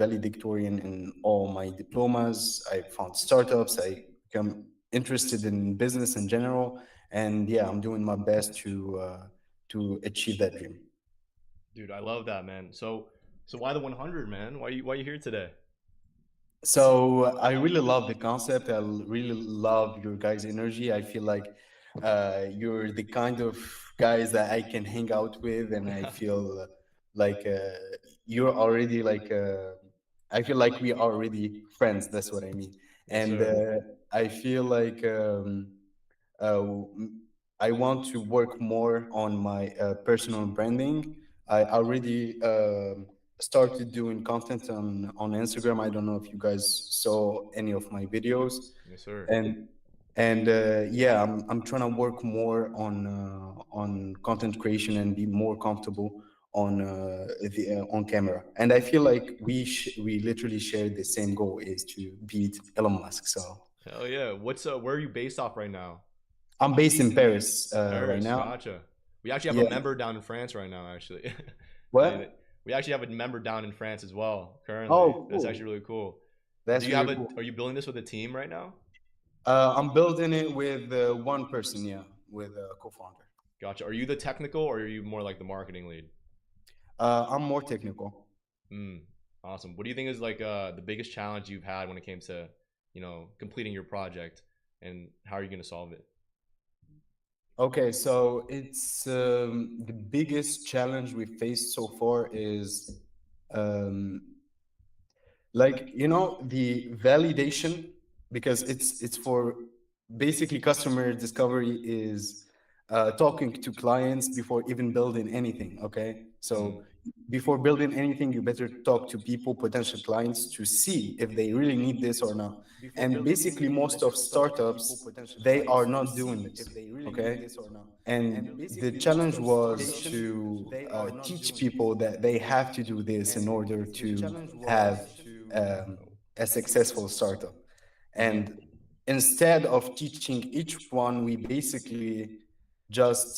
valedictorian in all my diplomas. I found startups. I become interested in business in general, and yeah, I'm doing my best to achieve that dream. Dude, I love that, man. So why the 100, man? Why you here today? So I really love the concept. Really love your guys' energy. I feel like you're the kind of guys that I can hang out with, and I feel like you're already like. I feel like we are already friends. That's what I mean, Yes, and sir. I feel like uh, I want to work more on my personal branding. I already started doing content on Instagram. I don't know if you guys saw any of my videos, Yes, sir. and yeah, I'm trying to work more on content creation and be more comfortable on camera. And I feel like we literally share the same goal, is to beat Elon Musk. So Hell yeah. Where are you based off right now? I'm based in Paris right Paris, now. gotcha. We actually have a Yeah. member down in France right now, actually. What? We actually have a member down in France as well, currently. Oh, That's actually cool. really cool. Do That's you have really a, cool. are you building this with a team right now? I'm building it with one person, yeah, with a co-founder. Gotcha. Are you the technical or are you more like the marketing lead? I'm more technical. Mm, awesome. What do you think is like the biggest challenge you've had when it came to, completing your project, and how are you going to solve it? Okay, so it's the biggest challenge we faced so far is um, like the validation, because it's for basically customer discovery is talking to clients before even building anything. Okay, so Mm. before building anything, you better talk to people, potential clients, to see if they really need this or not. And basically most of startups, they are not doing this. Okay, and the challenge was to teach people that they have to do this in order to have a successful startup. Mm. And instead of teaching each one, we basically just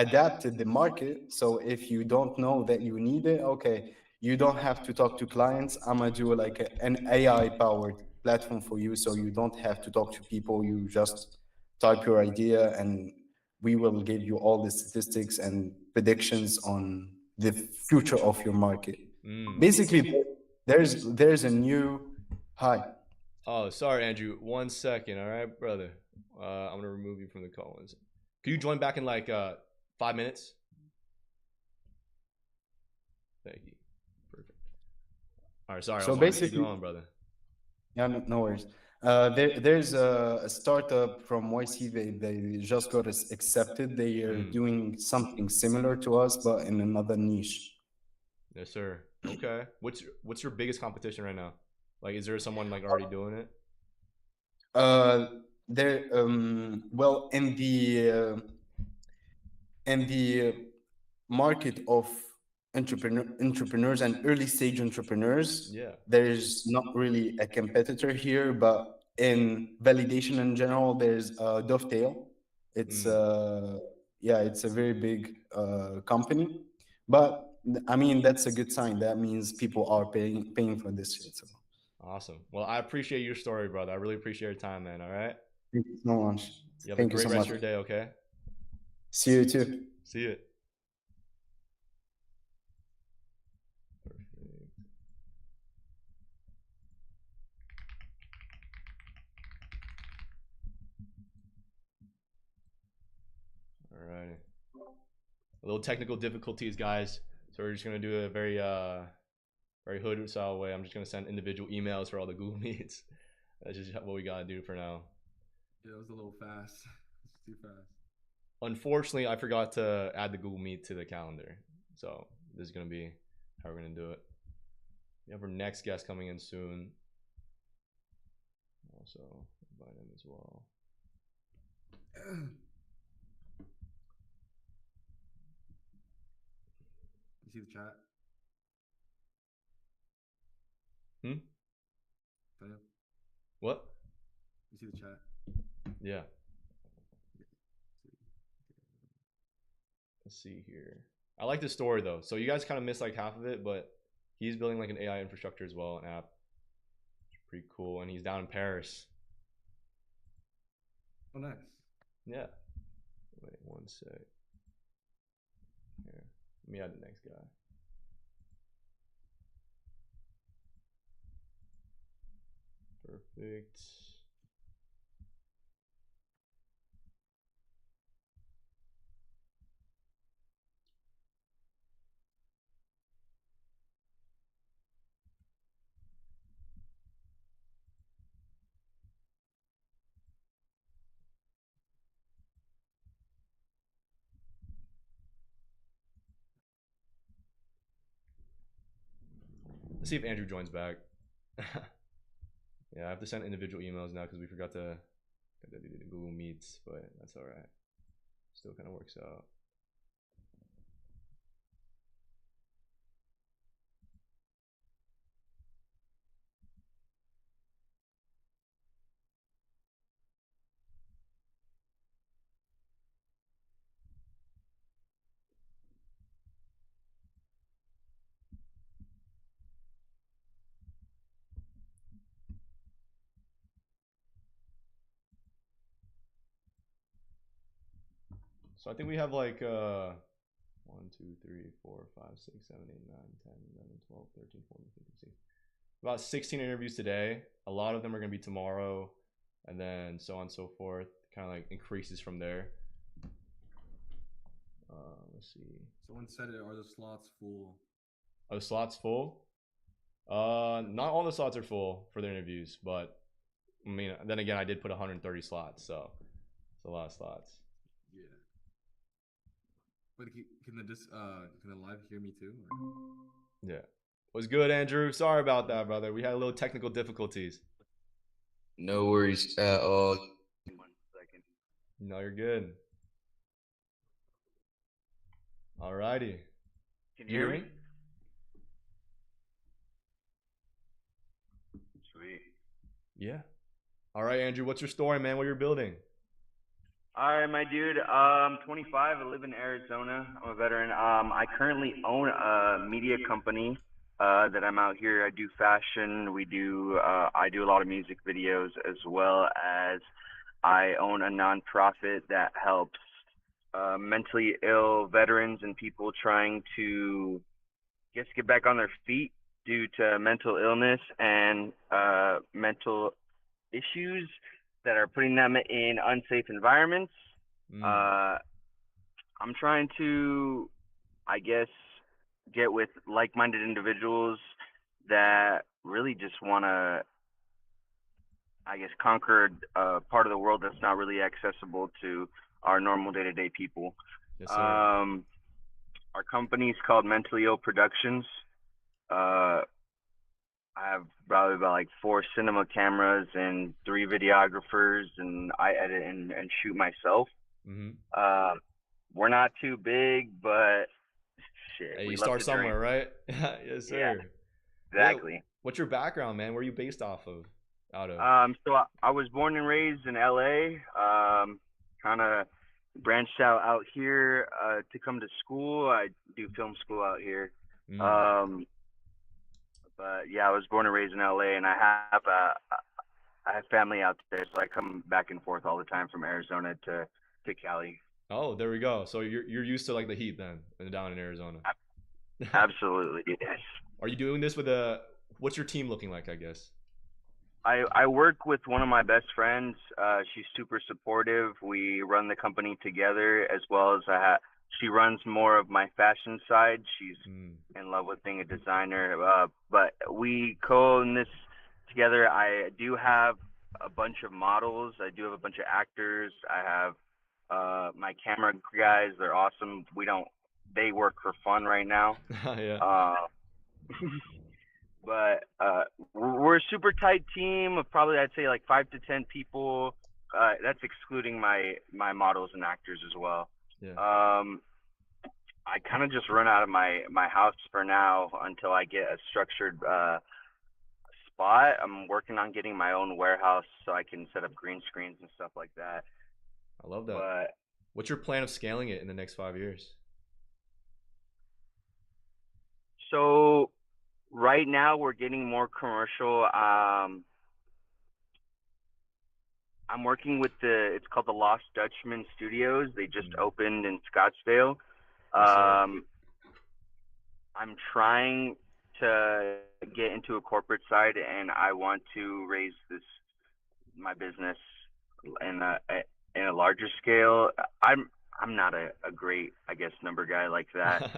adapted the market. So if you don't know that you need it, okay, you don't have to talk to clients. I'm gonna do like an AI powered platform for you, so you don't have to talk to people. You just type your idea, and we will give you all the statistics and predictions on the future of your market. Mm. Basically, there's a new hi. Oh, sorry, Andrew. 1 second, all right, brother. I'm gonna remove you from the call. Could you join back in like 5 minutes? Thank you. Perfect. All right, sorry, So Omar. Keep basically, going, brother. yeah, no worries. There's a startup from YC. They just got accepted. They are Mm. doing something similar to us, but in another niche. Yes, sir. Okay. What's your biggest competition right now? Like, is there someone like already doing it? Uh, there, well, in the market of entrepreneurs and early stage entrepreneurs, Yeah. there's not really a competitor here. But in validation in general, there's Dovetail. It's Mm. yeah, it's a very big company. But I mean, that's a good sign. That means people are paying for this shit. So Awesome. Well, I appreciate your story, brother. I really appreciate your time, man. All right. thank you so much. You have a Thank you great so rest much. of your day. Okay. See you too. See you. Perfect. All right. A little technical difficulties, guys. So we're just gonna do a very hood style way. I'm just gonna send individual emails for all the Google Meets. That's just what we gotta do for now. Yeah, it was a little fast. It's too fast. Unfortunately, I forgot to add the Google Meet to the calendar. So this is gonna be how we're gonna do it. We have our next guest coming in soon. Also invite him as well. You see the chat? Hmm? Fam? What? You see the chat? Yeah. Yeah. See. Let's see here. I like the story though. So you guys kind of missed like half of it, but He's building like an AI infrastructure as well, an app. It's pretty cool, and he's down in Paris. Oh, nice. Yeah. Wait one sec. Here, let me add the next guy. Perfect. Let's see if Andrew joins back. Yeah, I have to send individual emails now because we forgot to do the Google Meets, but that's all right. Still kind of works out. So I think we have like 1, 2, 3, 4, 5, 6, 7, 8, 9, 10, 11, 12, 13, 14, 15, 16. About 16 interviews today. A lot of them are going to be tomorrow, and then so on and so forth. Kind of like increases from there. Let's see. Someone said it. Are the slots full? Are the slots full? Not all the slots are full for the interviews, but I mean, then again, I did put 130 slots, so it's a lot of slots. Yeah. But can the live hear me too? Or? Yeah. What's good, Andrew? Sorry about that, brother. We had a little technical difficulties. No worries at all. 1 second. No, you're good. Alrighty. Can You hear me? Sweet. Yeah. All right, Andrew. What's your story, man? What you're building? All right, my dude. I'm 25. I live in Arizona. I'm a veteran. I currently own a media company that I'm out here. I do fashion. I do a lot of music videos, as well as I own a nonprofit that helps mentally ill veterans and people trying to, I guess, get back on their feet due to mental illness and mental issues that are putting them in unsafe environments. I'm trying to, I guess, get with like-minded individuals that really just want to, I guess, conquer a part of the world that's not really accessible to our normal day-to-day people. Yes, sir. Our company's called Mentally Ill Productions. I have probably about like 4 cinema cameras and 3 videographers, and I edit and shoot myself. Mm-hmm. We're not too big, but shit, Hey, we you love start to somewhere, drink. right? Yes, sir. Yeah, exactly. Yeah. What's your background, man? Where are you based off of? Out of? So I was born and raised in LA. Kind of branched out here to come to school. I do film school out here. But yeah, I was born and raised in LA, and I have family out there, so I come back and forth all the time from Arizona to Cali. Oh, there we go. So you're used to like the heat then, and down in Arizona. Absolutely, yes. Are you doing this with what's your team looking like, I guess? I work with one of my best friends. She's super supportive. We run the company together, as well as she runs more of my fashion side. She's in love with being a designer. But we co-own this together. I do have a bunch of models. I do have a bunch of actors. I have my camera guys. They're awesome. They work for fun right now. Yeah. But we're a super tight team of probably, I'd say, like 5 to 10 people. That's excluding my models and actors as well. Yeah. I kind of just run out of my house for now until I get a structured spot. I'm working on getting my own warehouse so I can set up green screens and stuff like that. I love that. But what's your plan of scaling it in the next 5 years? So right now we're getting more commercial. I'm working with it's called the Lost Dutchman Studios. They just opened in Scottsdale. Yes, sir. I'm trying to get into a corporate side, and I want to raise my business in a larger scale. I'm not a great, I guess, number guy like that.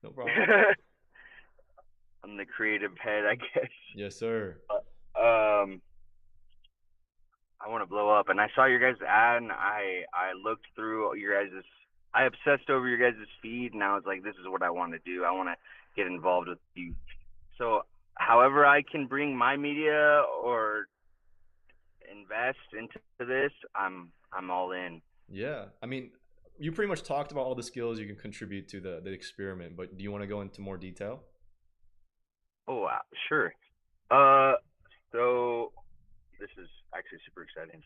No problem. I'm the creative head, I guess. Yes, sir. I want to blow up, and I saw your guys' ad, and I looked through your guys'. I obsessed over your guys' feed, and I was like, this is what I want to do. I want to get involved with you. So, however I can bring my media or invest into this, I'm all in. Yeah, I mean, you pretty much talked about all the skills you can contribute to the experiment, but do you want to go into more detail? Oh, sure. So this is actually super exciting.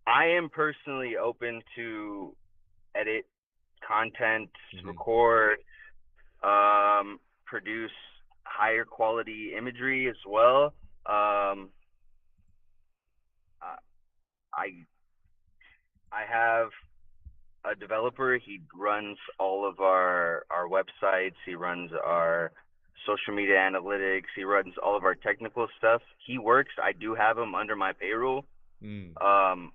I am personally open to edit content, record, produce higher quality imagery as well. I have a developer. He runs all of our websites. He runs our social media analytics. He runs all of our technical stuff. He works. I do have him under my payroll. I'm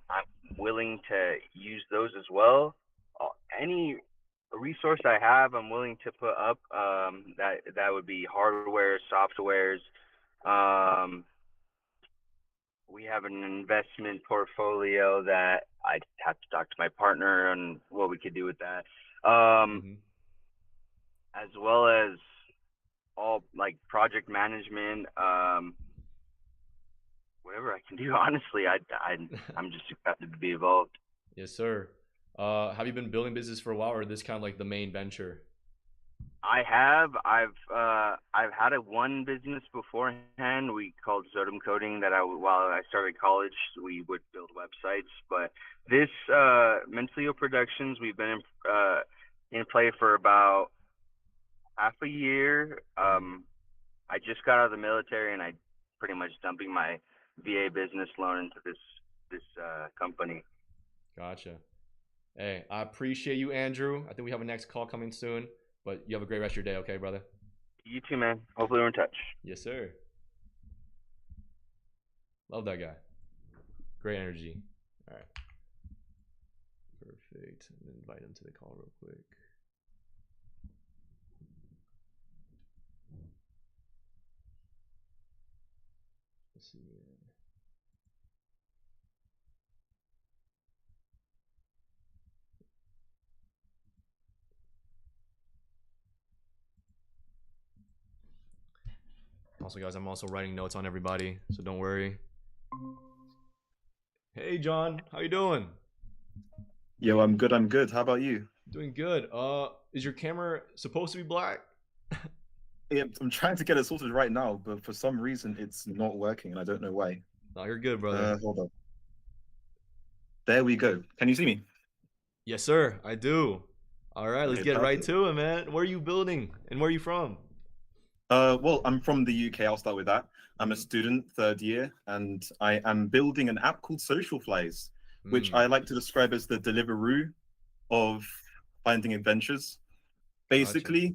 willing to use those as well. Any resource I have, I'm willing to put up. That would be hardware, softwares. We have an investment portfolio that I'd have to talk to my partner on what we could do with that. As well as all like project management, whatever I can do. Honestly, I'm just excited to be involved. Yes, sir. Have you been building business for a while, or is this kind of like the main venture? I have. I've had one business beforehand. We called Zodum Coding. While I started college, we would build websites. But this Mentalio Productions, we've been in play for about half a year. I just got out of the military, and I pretty much dumping my VA business loan into this company. Gotcha. Hey, I appreciate you, Andrew. I think we have a next call coming soon. But you have a great rest of your day, okay, brother? You too, man. Hopefully we're in touch. Yes, sir. Love that guy. Great energy. All right. Perfect. Invite him to the call real quick. Let's see. Also, guys, I'm also writing notes on everybody, so don't worry. Hey, John, how you doing? Yo, I'm good. I'm good. How about you? Doing good. Is your camera supposed to be black? Yeah, I'm trying to get it sorted right now, but for some reason it's not working, and I don't know why. No, you're good, brother. Hold on. There we go. Can you see me? Yes, sir. I do. All right, let's get right to it, man. Where are you building, and where are you from? Well, I'm from the UK. I'll start with that. I'm a student, third year, and I am building an app called Social Flies, which I like to describe as the Deliveroo of finding adventures. Basically,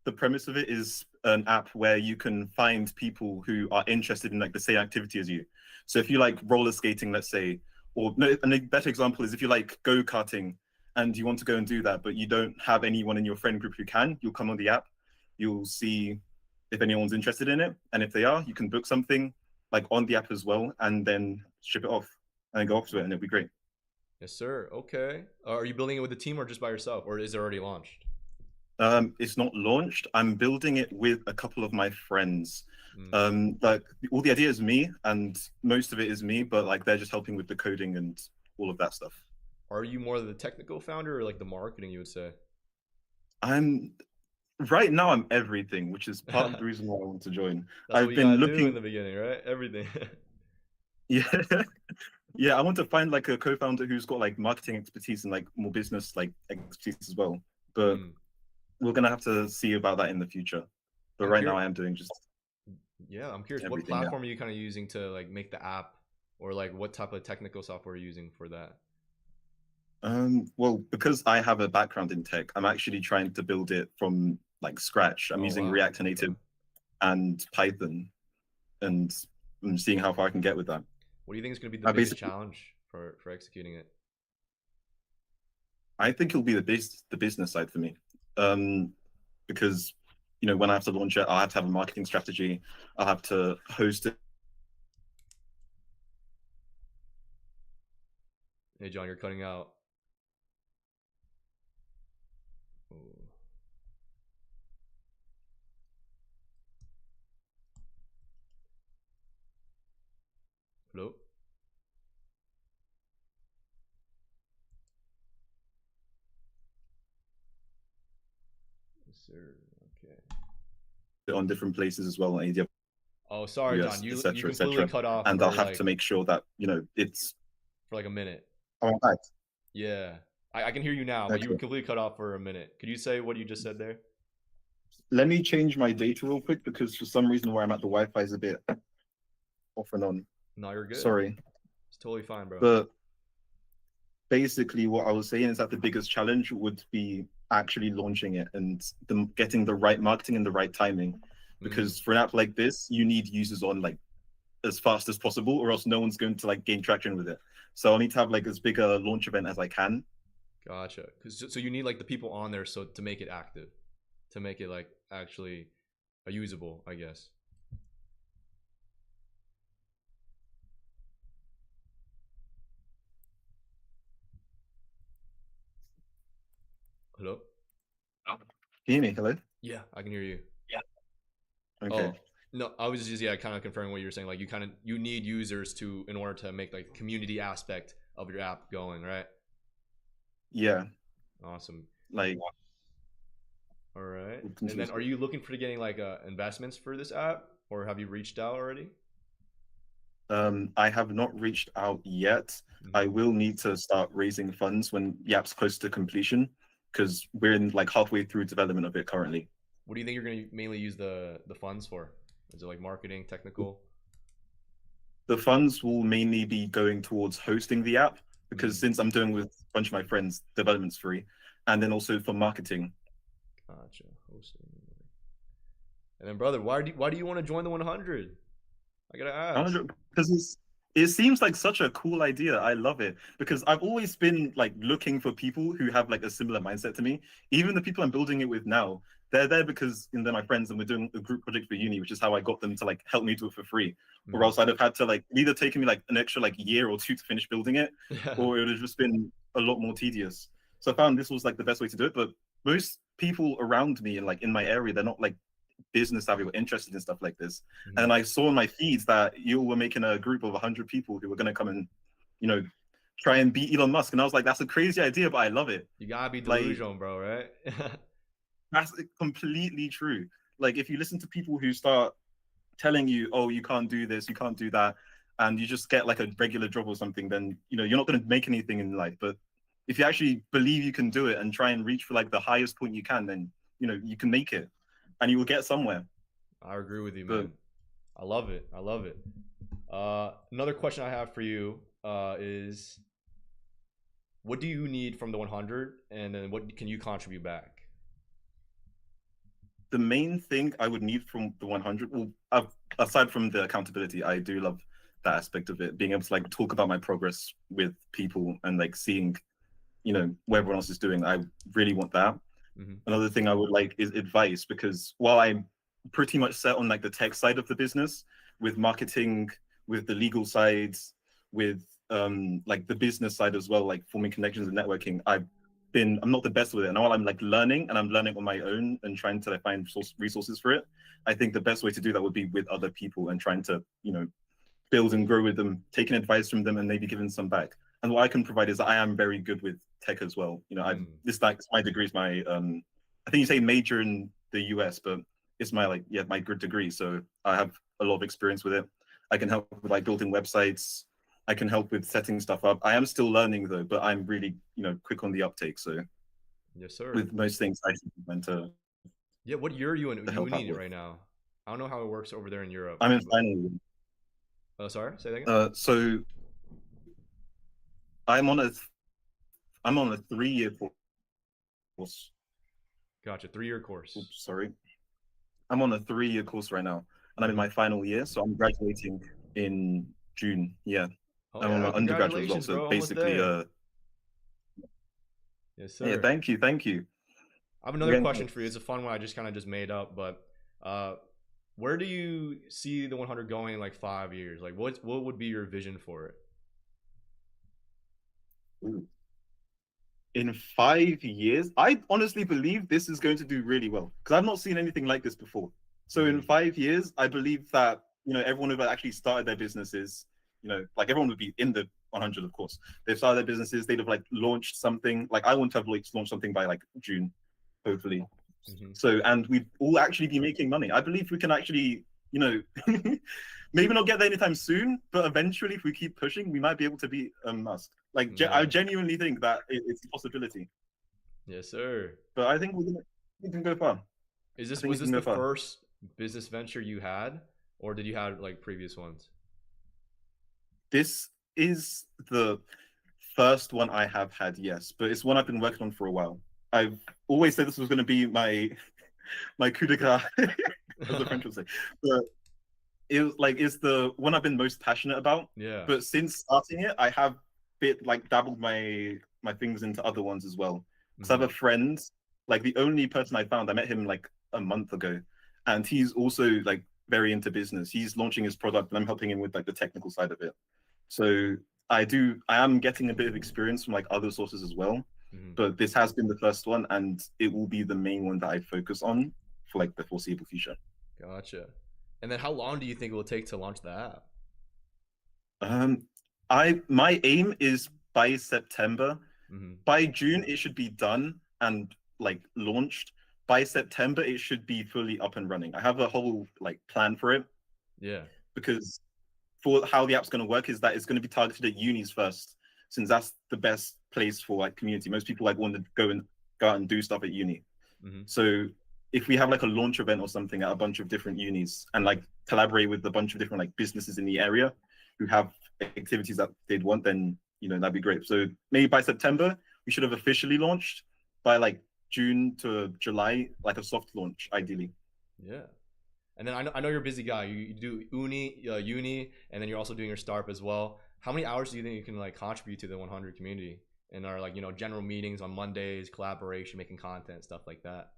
the premise of it is an app where you can find people who are interested in like the same activity as you. So if you like roller skating, let's say, or no, and a better example is if you like go-karting and you want to go and do that, but you don't have anyone in your friend group who can, you'll come on the app, you'll see if anyone's interested in it, and if they are, you can book something like on the app as well, and then ship it off and then go off to it, and it'll be great. Yes, sir. Okay. Are you building it with a team or just by yourself, or is it already launched? It's not launched. I'm building it with a couple of my friends. Like all the idea is me, and most of it is me, but like they're just helping with the coding and all of that stuff. Are you more the technical founder or like the marketing, you would say? Right now I'm everything, which is part of the reason why I want to join. That's I've been looking in the beginning, right? Everything. Yeah. I want to find like a co-founder who's got like marketing expertise and like more business like expertise as well. but Mm. we're gonna have to see about that in the future. But I'm right curious. now, I am doing just Yeah, I'm curious. What everything. Yeah. platform are you kind of using to like make the app, or like what type of technical software are you using for that? Well, because I have a background in tech, I'm actually trying to build it from like scratch. I'm Oh using wow. React Native Okay. and Python, and I'm seeing how far I can get with that. What do you think is going to be the I biggest basically, challenge for executing it? I think it'll be the business side for me, because when I have to launch it, I'll have to have a marketing strategy. I'll have to host it. Hey John, you're cutting out. Oh. Hello? Yes, sir. Okay. On different places as well on AWS, Oh, sorry, John. You etc., completely etc. cut off And for I'll have like to make sure that it's. for like a minute. Oh, right. Yeah. I can hear you now, but you were Okay. completely cut off for a minute. Could you say what you just said there? Let me change my data real quick because for some reason where I'm at, the Wi-Fi is a bit off and on. No, you're good. Sorry. It's totally fine, bro. But basically what I was saying is that the biggest challenge would be actually launching it and getting the right marketing and the right timing. Because for an app like this, you need users on like as fast as possible, or else no one's going to like gain traction with it. So I need to have like as big a launch event as I can. Gotcha. So you need like the people on there so to make it active, to make it like actually usable, I guess. Hello? Can you hear me? Hello? Yeah, I can hear you. Okay. Oh, no, I was just kind of confirming what you were saying. Like you need users in order to make like the community aspect of your app going, right? Yeah. Awesome. Like. All right. And then are you looking for getting like investments for this app, or have you reached out already? I have not reached out yet. I will need to start raising funds when the app's close to completion, because we're in like halfway through development of it currently. What do you think you're going to mainly use the funds for? Is it like marketing, technical? The funds will mainly be going towards hosting the app, because since I'm doing with a bunch of my friends, development's free, and then also for marketing. Gotcha. Hosting. And then, brother, why do you want to join the 100? I gotta ask. Because it seems like such a cool idea. I love it because I've always been like looking for people who have like a similar mindset to me. Even the people I'm building it with now, they're there because they're my friends and we're doing a group project for uni, which is how I got them to like help me do it for free. Or else I'd have had to like either taken me like an extra like year or two to finish building it, or it would have just been a lot more tedious. So I found this was like the best way to do it. But most people around me and like in my area, they're not like business savvy or interested in stuff like this. And I saw in my feeds that you were making a group of 100 people who were going to come and try and beat Elon Musk, and I was like, that's a crazy idea, but I love it. You gotta be delusional, bro, right? That's completely true. Like if you listen to people who start telling you, oh, you can't do this, you can't do that, and you just get like a regular job or something, then you're not going to make anything in life. But if you actually believe you can do it and try and reach for like the highest point you can, then you can make it and you will get somewhere. I agree with you, man. I love it. Another question I have for you is, what do you need from the 100, and then what can you contribute back? The main thing I would need from the 100, well, aside from the accountability, I do love that aspect of it, being able to like talk about my progress with people and like seeing, what everyone else is doing. I really want that. Another thing I would like is advice, because while I'm pretty much set on like the tech side of the business, with marketing, with the legal sides, with like the business side as well, like forming connections and networking, I'm not the best with it. And while I'm like learning, and I'm learning on my own and trying to find resources for it, I think the best way to do that would be with other people and trying to, build and grow with them, taking advice from them and maybe giving some back. And what I can provide is that I am very good with tech as well. My degree is my I think you say major in the US, but it's my my good degree. So I have a lot of experience with it. I can help with like building websites. I can help with setting stuff up. I am still learning though, but I'm really quick on the uptake. So Yes, sir. with most things I think when to Yeah, what year are you in help out uni with. right now? I don't know how it works over there in Europe. I'm in but- final year. Sorry, say that again. So I'm on a 3-year course. Gotcha, 3-year course. Oops, sorry. I'm on a 3-year course right now, and I'm in my final year, so I'm graduating in June. Yeah, Oh, I'm on yeah, my undergraduate as well. congratulations, So bro. Almost basically, there. Yes, yeah, sir. thank you. I have another Again, question for you. It's a fun one I just kind of just made up, but where do you see the 100 going in like 5 years? Like what would be your vision for it? Ooh. In 5 years, I honestly believe this is going to do really well because I've not seen anything like this before. So in 5 years, I believe that everyone who actually started their businesses, like everyone would be in the 100, of course. They've started their businesses. They'd have like launched something. Like I want to have like launched something by like June, hopefully. So, and we'd all actually be making money. I believe we can actually, maybe not get there anytime soon, but eventually, if we keep pushing, we might be able to beat Musk. Like, I genuinely think that it's a possibility. Yes, sir. But I think we can go far. Was this the first business venture you had, or did you have like previous ones? This is the first one I have had, yes, but it's one I've been working on for a while. I've always said this was going to be my coup de grace, as the French would say. But it's the one I've been most passionate about. Yeah. But since starting it, I have dabbled my things into other ones as well. Because I have a friend, like the only person I found, I met him like a month ago, and he's also like very into business. He's launching his product, and I'm helping him with like the technical side of it. So I am getting a bit of experience from like other sources as well. But this has been the first one, and it will be the main one that I focus on for like the foreseeable future. Gotcha. And then how long do you think it will take to launch the app? My aim is by September. By June it should be done and like launched. By September it should be fully up and running. I have a whole like plan for it. Yeah. Because for how the app's going to work is that it's going to be targeted at unis first, since that's the best place for like community. Most people like want to go out and do stuff at uni. So if we have like a launch event or something at a bunch of different unis and like collaborate with a bunch of different like businesses in the area who have activities that they'd want, then that'd be great. So maybe by September we should have officially launched. By like June to July, like a soft launch, ideally. Yeah. And then I know you're a busy guy. You do uni, and then you're also doing your startup as well. How many hours do you think you can like contribute to the 100 community and our like general meetings on Mondays, collaboration, making content, stuff like that?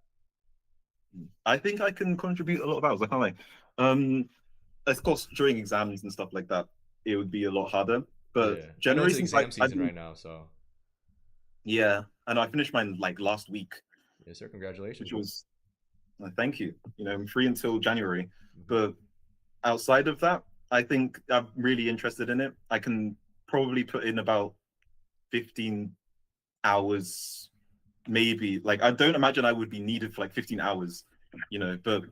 I think I can contribute a lot of hours. I can't lie. Of course, during exams and stuff like that, it would be a lot harder. But generally, it's exam season right now, so yeah, and I finished mine like last week. Yes, sir. Congratulations. Which was thank you. I'm free until January, but outside of that, I think I'm really interested in it. I can probably put in about 15 hours, maybe. Like I don't imagine I would be needed for like 15 hours, but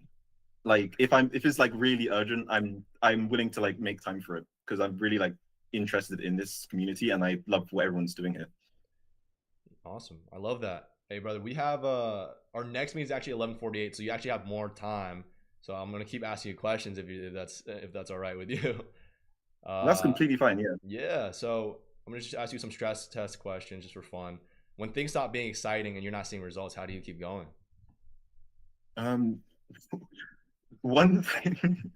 like if it's like really urgent, I'm willing to like make time for it because I'm really like interested in this community and I love what everyone's doing here. Awesome. I love that. Hey brother, we have our next meeting is actually 11:48, so you actually have more time. So I'm gonna keep asking you questions if that's all right with you. That's completely fine. Yeah. Yeah. So I'm gonna just ask you some stress test questions just for fun. When things stop being exciting and you're not seeing results, how do you keep going? One thing.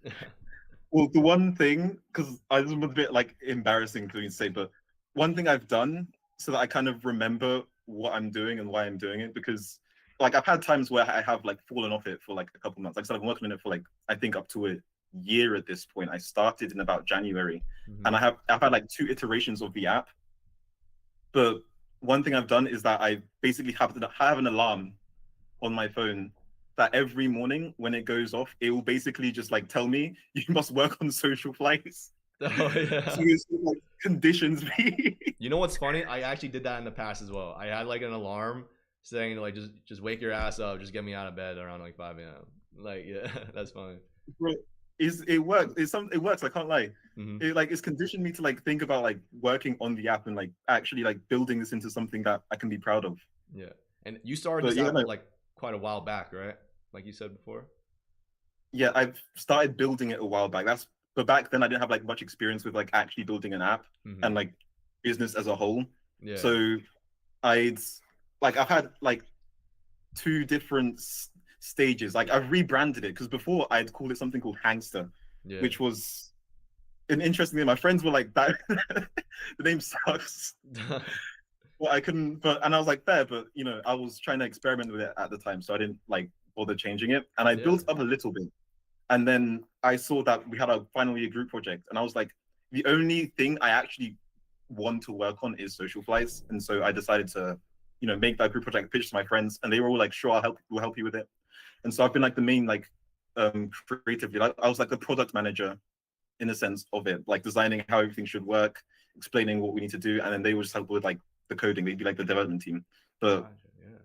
Well, the one thing, because I was a bit like embarrassing to say, but one thing I've done so that I kind of remember what I'm doing and why I'm doing it, because like I've had times where I have like fallen off it for like a couple months. Like I said, I've been working on it for like I think up to a year at this point. I started in about January, and I've had like 2 iterations of the app. But one thing I've done is that I basically have an alarm on my phone that every morning when it goes off, it will basically just like tell me you must work on social flights. Oh yeah. So it's like conditions me. You know what's funny? I actually did that in the past as well. I had like an alarm saying like just wake your ass up, just get me out of bed around like 5 a.m. Like yeah, that's funny. Bro, it works. It works. I can't lie. It's conditioned me to like think about like working on the app and like actually like building this into something that I can be proud of. Yeah. And you started But this yeah, app no, like quite a while back, right? Like you said before. yeah, I've started building it a while back. But back then I didn't have like much experience with like actually building an app and like business as a whole. Yeah. So I'd I've had like two different stages. Like I've rebranded it because before I'd call it something called Hangster, Yeah. which was an interesting thing. My friends were like, "That the name sucks." Well, I couldn't, and I was like, "Fair," but you know, I was trying to experiment with it at the time, so I didn't like bother changing it. And I Yeah. built up a little bit, and then I saw that we had finally a group project, and I was like, the only thing I actually want to work on is social flies, and so I decided to, you know, make that group project, pitch to my friends, and they were all like, "Sure, we'll help you with it." And so I've been like the main creatively, like I was like the product manager in a sense of it, like designing how everything should work, explaining what we need to do, and then they would just help with like the coding. They'd be like the development team. But Gotcha, yeah.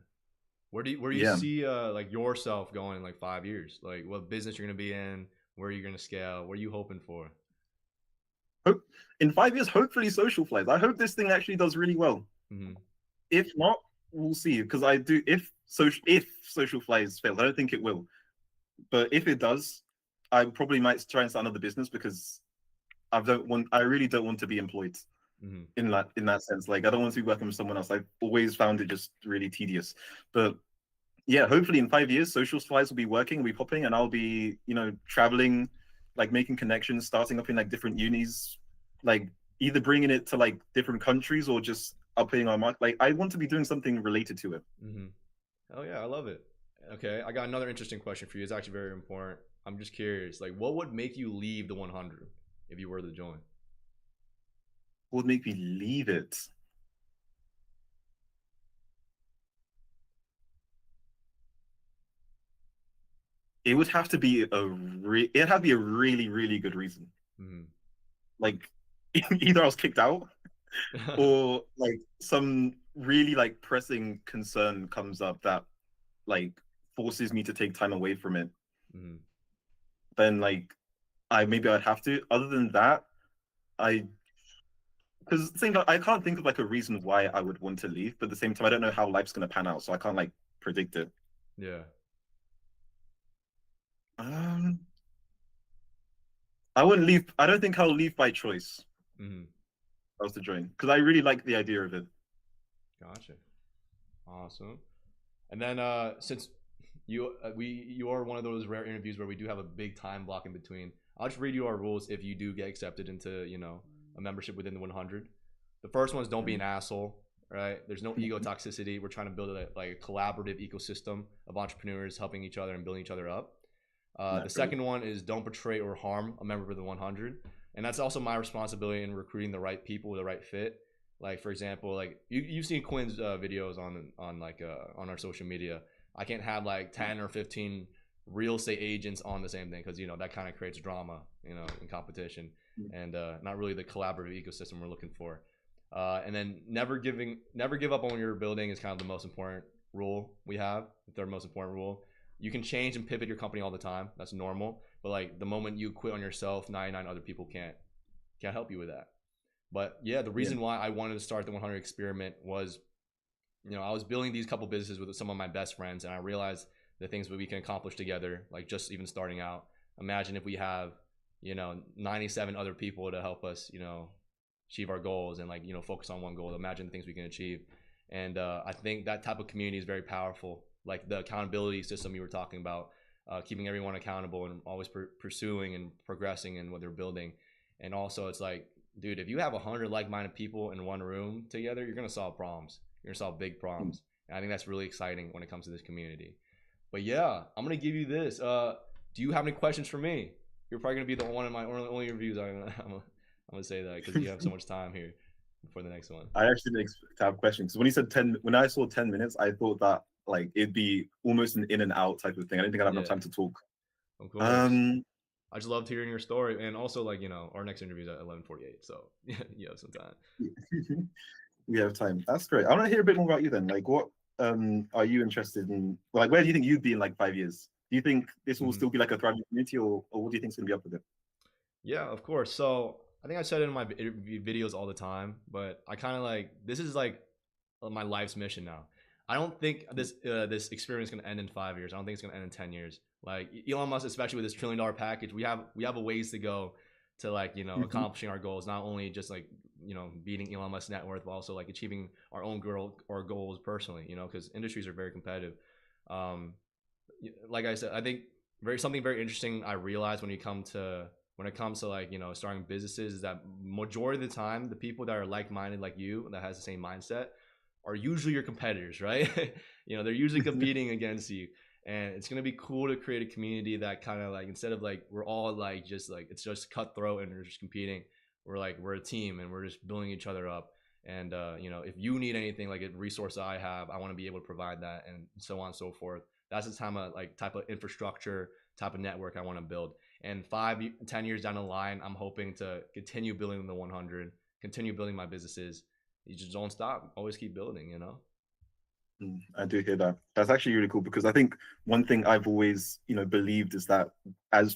Where do you yeah, see like yourself going in like 5 years? Like what business you're gonna be in? Where are you gonna scale? What are you hoping for? in 5 years, hopefully social flies. I hope this thing actually does really well. If not, we'll see. Because I do, if social flies fails, I don't think it will. But if it does, I probably might try and start another business because I really don't want to be employed in that sense. Like I don't want to be working with someone else. I've always found it just really tedious. But yeah, hopefully in 5 years, social flies will be working, will be popping, and I'll be, you know, traveling, like making connections, starting up in like different unis, like either bringing it to like different countries or just upping our market. Like I want to be doing something related to it. Oh yeah, I love it. Okay, I got another interesting question for you. It's actually very important. I'm just curious, like, what would make you leave the 100 if you were to join? What would make me leave it? It would have to be it'd have to be a really, really good reason. Like either I was kicked out or like some really like pressing concern comes up that like forces me to take time away from it. Then like I'd have to. Other than that, because I can't think of like a reason why I would want to leave, but at the same time I don't know how life's gonna pan out, so I can't like predict it. Yeah. I wouldn't leave. I don't think I'll leave by choice. I was to join because I really like the idea of it. Gotcha. Awesome. And then since you are one of those rare interviews where we do have a big time block in between, I'll just read you our rules if you do get accepted into, you know, a membership within the 100. The first one is don't be an asshole, right? There's no ego toxicity. We're trying to build a collaborative ecosystem of entrepreneurs helping each other and building each other up. The second one is don't betray or harm a member of the 100. And that's also my responsibility in recruiting the right people, the right fit. Like for example, like you've seen Quinn's videos on our social media. I can't have like 10 or 15 real estate agents on the same thing because you know that kind of creates drama, you know, in competition, and not really the collaborative ecosystem we're looking for. And then never give up on what you're building is kind of the most important rule we have. The third most important rule. You can change and pivot your company all the time. That's normal. But like the moment you quit on yourself, 99 other people can't help you with that. But yeah, the reason why I wanted to start the 100 experiment was, you know, I was building these couple businesses with some of my best friends, and I realized the things that we can accomplish together, like just even starting out. Imagine if we have, you know, 97 other people to help us, you know, achieve our goals and like, you know, focus on one goal. Imagine the things we can achieve. And I think that type of community is very powerful. Like the accountability system you were talking about, keeping everyone accountable and always pursuing and progressing in what they're building. And also it's like, dude, if you have 100 like-minded people in one room together, you're gonna solve problems. You're gonna solve big problems. And I think that's really exciting when it comes to this community. But yeah, I'm gonna give you this. Do you have any questions for me? You're probably gonna be the one of my only reviews. I'm gonna say that because you have so much time here for the next one. I actually didn't expect to have questions. When you said 10, when I saw 10 minutes, I thought that like it'd be almost an in and out type of thing. I didn't think I'd have enough time to talk. Of course. I just loved hearing your story, and also like, you know, our next interview is at 11:48, so you have some time. We have time. That's great. I want to hear a bit more about you then. Like, what are you interested in? Like, where do you think you'd be in like 5 years? Do you think this will still be like a thriving community, or what do you think's gonna be up with it? Yeah, of course. So I think I said it in my videos all the time, but I kind of like, this is like my life's mission now. I don't think this experiment is going to end in 5 years. I don't think it's going to end in 10 years. Like Elon Musk, especially with this $1 trillion package, we have a ways to go to like, you know, accomplishing our goals. Not only just like, you know, beating Elon Musk's net worth, but also like achieving our own goals personally. You know, because industries are very competitive. Like I said, I think something very interesting I realized when it comes to like, you know, starting businesses is that majority of the time the people that are like-minded like you, that has the same mindset, are usually your competitors, right? You know, they're usually competing against you. And it's gonna be cool to create a community that kind of like, instead of like we're all like just like it's just cutthroat and we're just competing, we're a team and we're just building each other up. And you know, if you need anything like a resource I have, I want to be able to provide that, and so on and so forth. That's the type of infrastructure, type of network I want to build. And 5-10 years down the line, I'm hoping to continue building the 100, continue building my businesses. You just don't stop, always keep building, you know. I do hear that. That's actually really cool, because I think one thing I've always, you know, believed is that as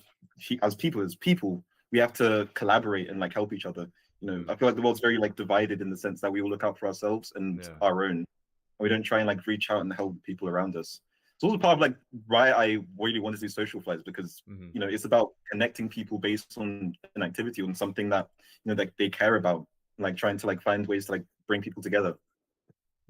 people, we have to collaborate and like help each other. You know, I feel like the world's very like divided in the sense that we all look out for ourselves and our own. We don't try and like reach out and help people around us. It's also part of like why I really want to do social flights, because you know, it's about connecting people based on an activity, on something that, you know, that they care about, like trying to like find ways to like bring people together.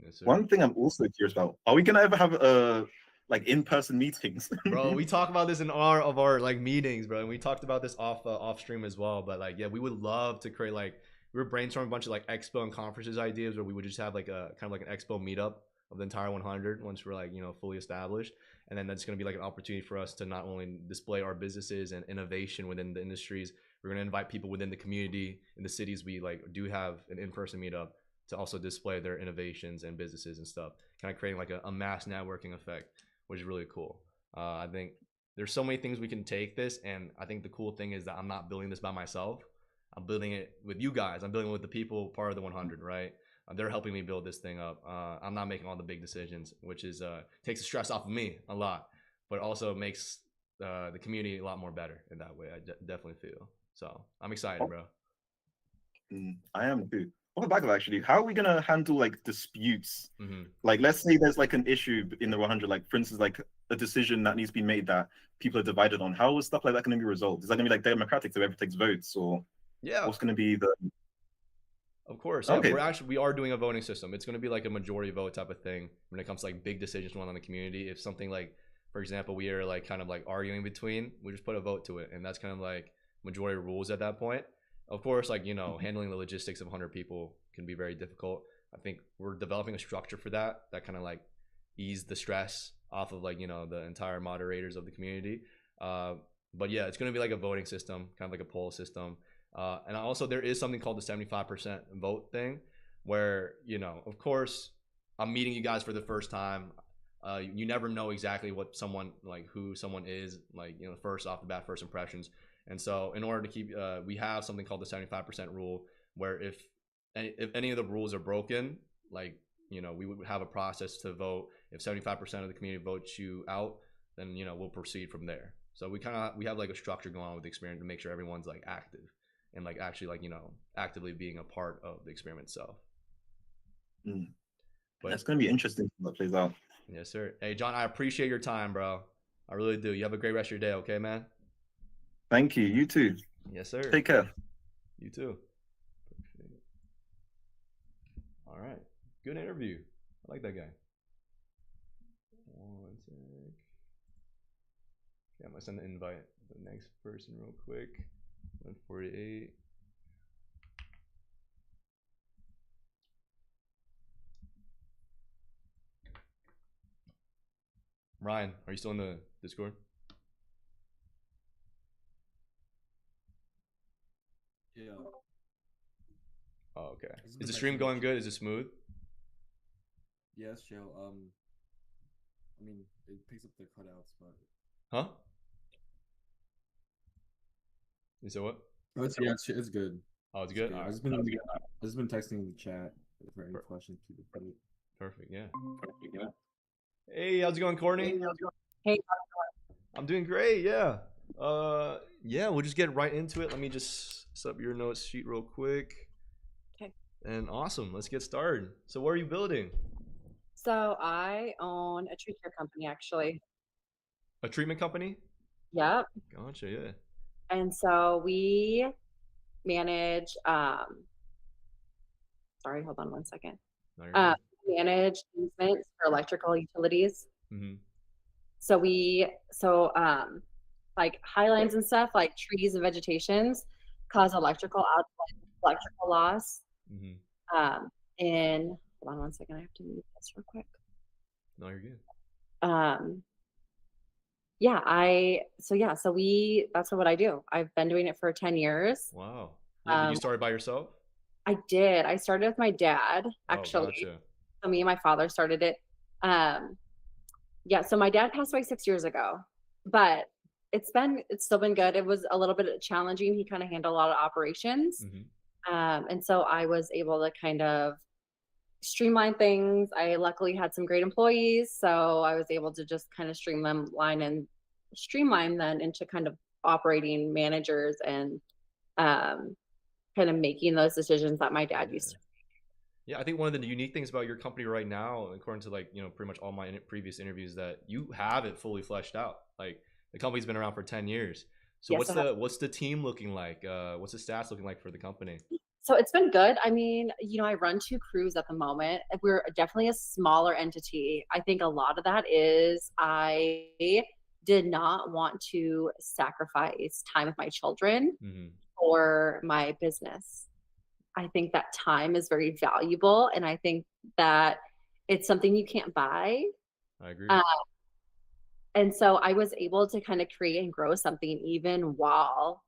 Yes, sir. One thing I'm also curious about: are we gonna ever have like in-person meetings? Bro, we talk about this in our like meetings, bro, and we talked about this off stream as well. But like, yeah, we would love to create like, we were brainstorming a bunch of like expo and conferences ideas where we would just have like a kind of like an expo meetup of the entire 100 once we're like, you know, fully established. And then that's going to be like an opportunity for us to not only display our businesses and innovation within the industries, we're going to invite people within the community in the cities we like do have an in-person meetup to also display their innovations and businesses and stuff, kind of creating like a mass networking effect, which is really cool. I think there's so many things we can take this, and I think the cool thing is that I'm not building this by myself. I'm building it with you guys. I'm building it with the people part of the 100, right? They're helping me build this thing up. I'm not making all the big decisions, which is takes the stress off of me a lot, but also makes the community a lot more better in that way. I definitely feel. So I'm excited, bro. I am too. On the back of actually, how are we gonna handle like disputes? Like, let's say there's like an issue in the 100, like for instance, like a decision that needs to be made that people are divided on. How is stuff like that gonna be resolved? Is that gonna be like democratic, so everyone takes votes, or what's gonna be the? Of course, yeah. We are doing a voting system. It's going to be like a majority vote type of thing when it comes to like big decisions going on in the community. If something like, for example, we are like kind of like arguing between, we just put a vote to it, and that's kind of like majority rules at that point. Of course, like, you know, handling the logistics of 100 people can be very difficult. I think we're developing a structure for that kind of like ease the stress off of like, you know, the entire moderators of the community. But yeah, it's going to be like a voting system, kind of like a poll system. And also there is something called the 75% vote thing, where, you know, of course, I'm meeting you guys for the first time. You never know exactly what who someone is, like, you know, first off the bat, first impressions. And so in order to keep, we have something called the 75% rule, where if any of the rules are broken, like, you know, we would have a process to vote. If 75% of the community votes you out, then, you know, we'll proceed from there. So we have like a structure going on with the experiment to make sure everyone's like active and like actually like, you know, actively being a part of the experiment itself. But it's going to be interesting how that plays out. Yes, sir. Hey, John, I appreciate your time, bro. I really do. You have a great rest of your day, okay, man? Thank you. You too. Yes, sir. Take care. You too. All right. Good interview. I like that guy. One sec. Okay, I'm going to send the invite to the next person real quick. 148. Ryan, are you still in the Discord? Yeah. Oh, okay. Is the stream going good? Is it smooth? Yes, chill. I mean, it picks up the cutouts, but. Huh? You said what? Oh, it's good. Oh, it's good. I've just been texting in the chat for any questions people put it. Perfect. Yeah. Hey, how's it going, Courtney? Hey, I'm doing great. Yeah. Yeah, we'll just get right into it. Let me just set up your notes sheet real quick. Okay. And awesome. Let's get started. So, what are you building? So I own a tree care company, actually. A treatment company? Yep. Gotcha. Yeah. And so we manage, sorry, hold on one second. No, you're good. Manage easements for electrical utilities. Mm-hmm. Like high lines and stuff, like trees and vegetations, cause electrical loss. Mm-hmm. In hold on one second, I have to move this real quick. No, you're good. Yeah, that's what I do. I've been doing it for 10 years. Wow. Did you Um, start by yourself? I did. I started with my dad, Oh, actually. gotcha. So me and my father started it. Yeah, so my dad passed away 6 years ago, but it's still been good. It was a little bit challenging. He kind of handled a lot of operations. Mm-hmm. And so I was able to kind of streamline things. I luckily had some great employees, so I was able to just kind of streamline them into kind of operating managers and kind of making those decisions that my dad used to. Yeah, I think one of the unique things about your company right now, according to like, pretty much all my previous interviews, that you have it fully fleshed out. Like the company's been around for 10 years. So Yes, what's the team looking like? What's the stats looking like for the company? So it's been good. I mean, I run 2 crews at the moment. We're definitely a smaller entity. I think a lot of that is I did not want to sacrifice time with my children Mm-hmm. for my business. I think that time is very valuable, and I think that it's something you can't buy. I agree. And so I was able to kind of create and grow something even while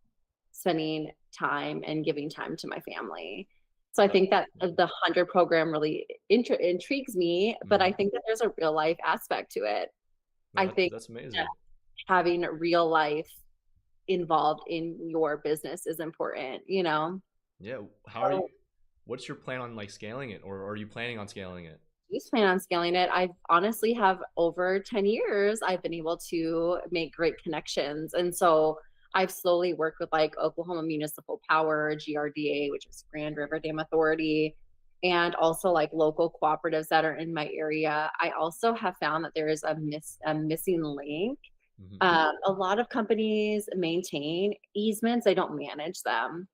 spending time and giving time to my family. So I think that the 100 program really intrigues me, but I think that there's a real life aspect to it. No, I think that's amazing. that having real life involved in your business is important, Yeah. What's your plan on like scaling it, or are you planning on scaling it? Just plan on scaling it. I honestly have over 10 years, I've been able to make great connections. And so I've slowly worked with like Oklahoma Municipal Power, GRDA, which is Grand River Dam Authority, and also like local cooperatives that are in my area. I also have found that there is a missing link. Mm-hmm. A lot of companies maintain easements, they don't manage them.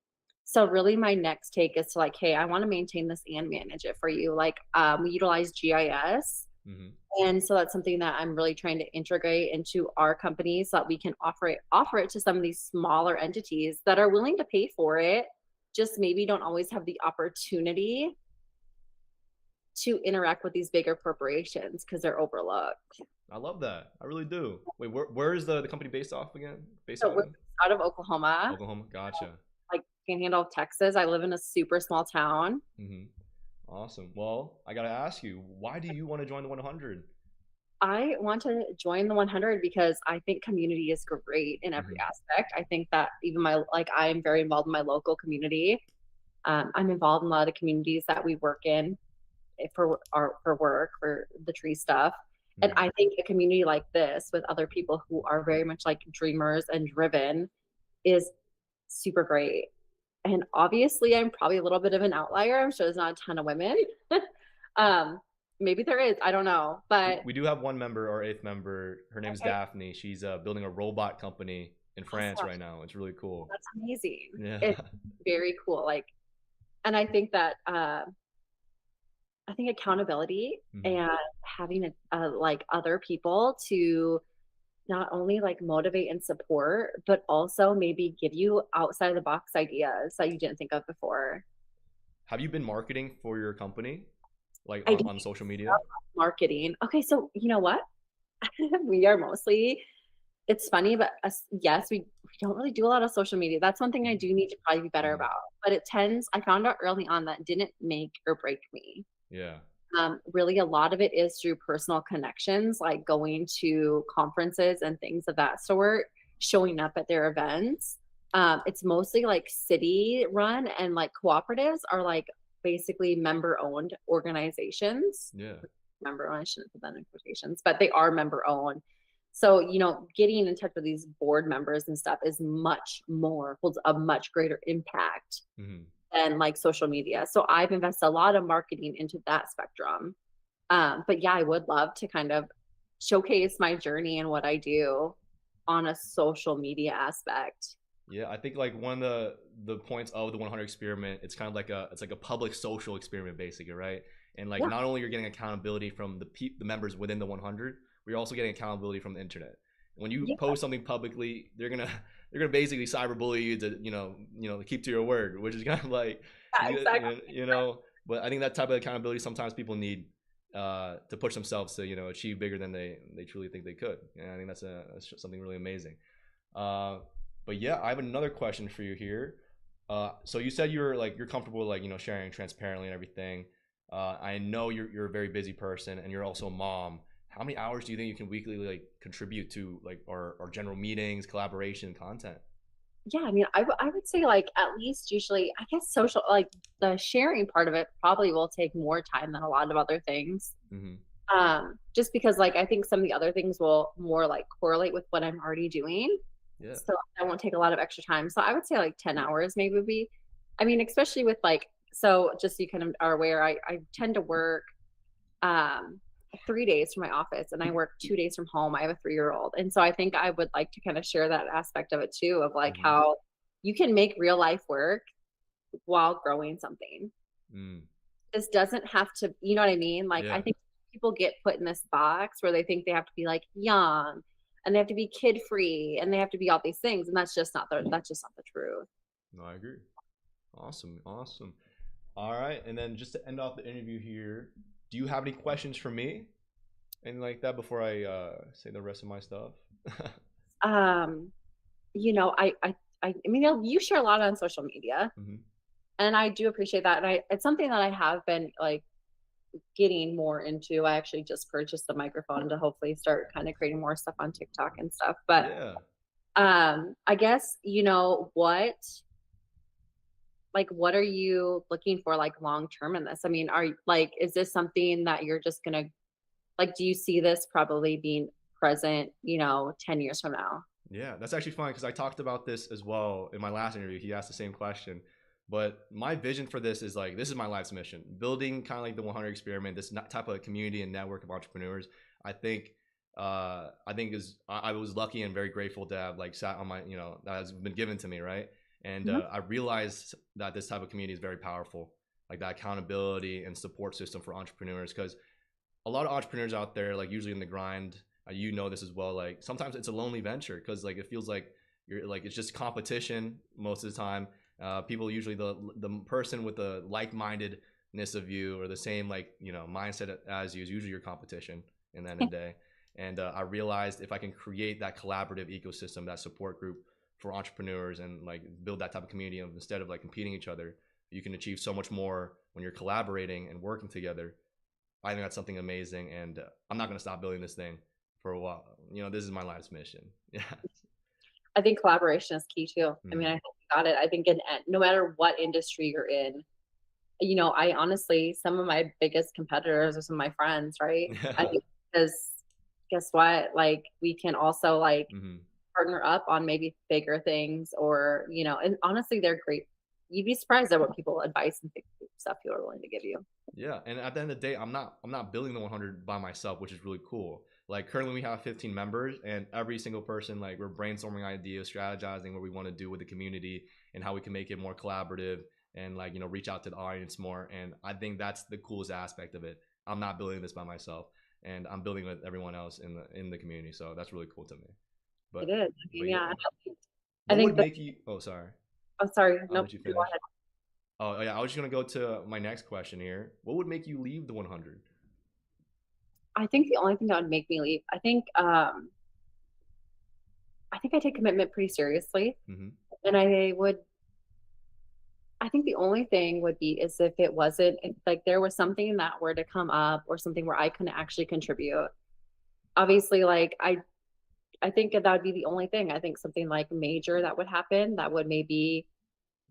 So really my next take is to like, hey, I want to maintain this and manage it for you. Like we utilize GIS. Mm-hmm. And so that's something that I'm really trying to integrate into our company so that we can offer it to some of these smaller entities that are willing to pay for it, just maybe don't always have the opportunity to interact with these bigger corporations because they're overlooked. I love that. I really do. Wait, where is the company based off again? Based So out we're of? out of Oklahoma. Oklahoma. Gotcha. Like Panhandle of Texas. I live in a super small town. Mm-hmm. Awesome. Well, I gotta ask you, why do you want to join the 100? I want to join the 100 because I think community is great in every aspect. I think that even I'm very involved in my local community. I'm involved in a lot of communities that we work in for work, for the tree stuff. And I think a community like this with other people who are very much like dreamers and driven is super great. And obviously I'm probably a little bit of an outlier. I'm sure there's not a ton of women. Maybe there is, I don't know. But we do have one member, our 8th member. Her name's Daphne. She's building a robot company in France right now. It's really cool. That's amazing. Yeah. It's very cool. And I think that I think accountability and having like other people to not only like motivate and support, but also maybe give you outside of the box ideas that you didn't think of before. Have you been marketing for your company, like on social media? Marketing. Okay, so you know what? We are mostly. It's funny, but yes, we don't really do a lot of social media. That's one thing I do need to probably be better about. But I found out early on that didn't make or break me. Yeah. Really, a lot of it is through personal connections, like going to conferences and things of that sort, showing up at their events. It's mostly like city run, and like cooperatives are like basically member owned organizations. Yeah. Member owned, I shouldn't put that in quotations, but they are member owned. So, getting in touch with these board members and stuff is holds a much greater impact than like social media. So I've invested a lot of marketing into that spectrum. But yeah, I would love to kind of showcase my journey and what I do on a social media aspect. Yeah, I think like one of the points of the 100 experiment, it's kind of like a public social experiment basically, right? And like Yeah. not only you're getting accountability from the members within the 100, we're also getting accountability from the internet. When you Yeah. post something publicly, they're gonna basically cyberbully you to keep to your word, which is kind of like Yeah, exactly. But I think that type of accountability sometimes people need to push themselves to achieve bigger than they truly think they could. And I think that's something really amazing. But yeah, I have another question for you here. So you said you're comfortable like sharing transparently and everything. I know you're a very busy person and you're also a mom. How many hours do you think you can weekly like contribute to like our general meetings, collaboration, content? Yeah, I mean, I would say like at least usually, I guess social, like the sharing part of it probably will take more time than a lot of other things. Mm-hmm. Just because like I think some of the other things will more like correlate with what I'm already doing. Yeah. So that won't take a lot of extra time. So I would say like 10 hours maybe would be, I mean, especially with like, so just so you kind of are aware, I tend to work um 3 days from my office and I work 2 days from home. I have a 3-year-old. And so I think I would like to kind of share that aspect of it too, of like Mhm. how you can make real life work while growing something. Mm. This doesn't have to, you know what I mean? Like I Yeah. think people get put in this box where they think they have to be like young and they have to be kid free and they have to be all these things. And that's just not the truth. No, I agree. Awesome, awesome. All right, and then just to end off the interview here, do you have any questions for me? Anything like that before I say the rest of my stuff? Um, you know, I mean, you share a lot on social media, Hmm. and I do appreciate that. And it's something that I have been like getting more into. I actually just purchased the microphone to hopefully start kind of creating more stuff on TikTok and stuff. But Yeah. I guess what are you looking for like long term in this? I mean, is this something that you're just gonna like? Do you see this probably being present, 10 years from now? Yeah, that's actually funny because I talked about this as well in my last interview. He asked the same question. But my vision for this is like, this is my life's mission. Building kind of like the 100 experiment, this type of community and network of entrepreneurs. I think, I was lucky and very grateful to have like sat on my, that has been given to me, right? And Mhm. I realized that this type of community is very powerful, like that accountability and support system for entrepreneurs. Because a lot of entrepreneurs out there, like usually in the grind, this as well. Like sometimes it's a lonely venture because like it feels like you're like it's just competition most of the time. People usually the person with the like-mindedness of you or the same mindset as you is usually your competition in the end of the day. And I realized if I can create that collaborative ecosystem, that support group for entrepreneurs, and like build that type of community of instead of like competing each other, you can achieve so much more when you're collaborating and working together. I think that's something amazing, and I'm not gonna stop building this thing for a while. This is my life's mission. Yeah. I think collaboration is key too. I mean, Mhm. I think you got it. I think no matter what industry you're in, I honestly, some of my biggest competitors are some of my friends, right? I Yeah. think because guess what? Like we can also like Hmm. partner up on maybe bigger things or, and honestly, they're great. You'd be surprised at what people advice and stuff people are willing to give you. Yeah, and at the end of the day, I'm not building the 100 by myself, which is really cool. Like currently we have 15 members, and every single person, like we're brainstorming ideas, strategizing what we want to do with the community and how we can make it more collaborative and like reach out to the audience more. And I think that's the coolest aspect of it. I'm not building this by myself, and I'm building with everyone else in the community. So that's really cool to me. It But is. I but mean, yeah, yeah. I what think would that, make you? Oh, sorry. oh, sorry. I'll Nope. let you Go finish. ahead. Oh yeah, I was just gonna go to my next question here. What would make you leave the 100? I think the only thing that would make me leave, I think I take commitment pretty seriously. Mm-hmm. And I think the only thing would be is if it wasn't if, like there was something that were to come up or something where I couldn't actually contribute. Obviously, like I think that would be the only thing. I think something like major that would happen that would maybe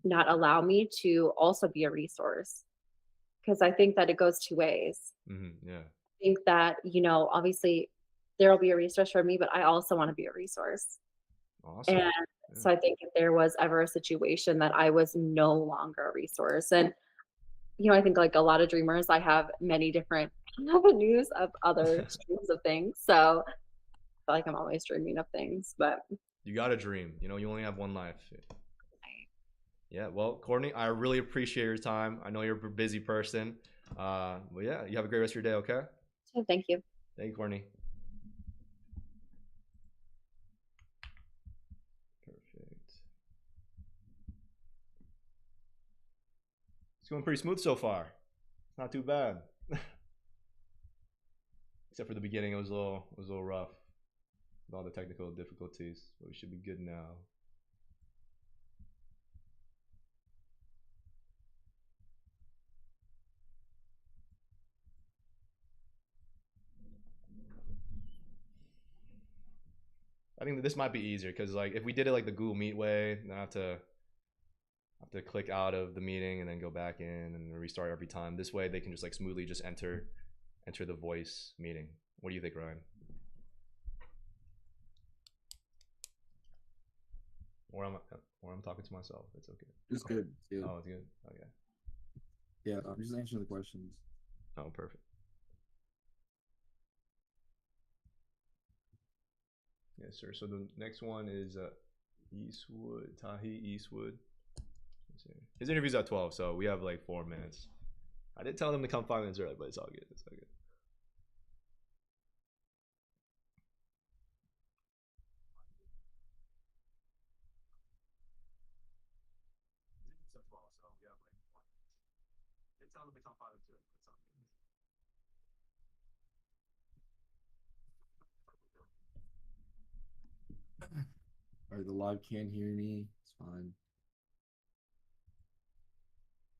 not allow me to also be a resource. Because I think that it goes two ways. Mm-hmm. Yeah. I think that, obviously there will be a resource for me, but I also want to be a resource. Awesome. And Yeah. so I think if there was ever a situation that I was no longer a resource, and I think like a lot of dreamers, I have many different avenues of other streams of things. So I feel like I'm always dreaming of things, but You got to dream. You only have one life. Yeah, well, Courtney, I really appreciate your time. I know you're a busy person. But yeah, you have a great rest of your day, okay? so thank you. Thank you, Courtney. Perfect. It's going pretty smooth so far. Not too bad. Except for the beginning, it was a little rough with all the technical difficulties, but we should be good now. I think that this might be easier because like if we did it like the Google Meet way, then I have to click out of the meeting and then go back in and restart every time. This way they can just like smoothly just enter the voice meeting. What do you think, Ryan? Or I'm talking to myself. It's okay. It's good. Yeah. Oh, it's good. Okay. Yeah, I'm just answering the questions. Oh, perfect. Yes, sir. So the next one is Tahi Eastwood. His interview's at 12, so we have like 4 minutes. I did tell him to come 5 minutes early, but it's all good. It's all good. All right, the live can't hear me. It's fine.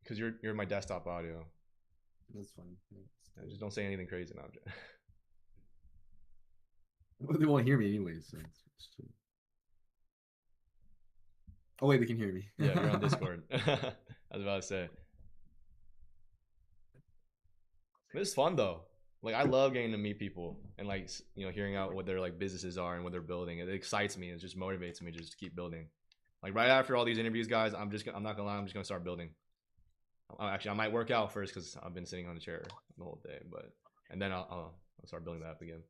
Because you're my desktop audio. That's fine. Yeah, just don't say anything crazy now. Well, they won't hear me anyways, so it's true. Oh wait, they can hear me. Yeah, you're on Discord. I was about to say. It's fun though. Like I love getting to meet people and like hearing out what their like businesses are and what they're building. It excites me. It just motivates me just to keep building. Like right after all these interviews, guys, I'm not gonna lie. I'm just gonna start building. Actually, I might work out first because I've been sitting on the chair the whole day, and then I'll start building that up again.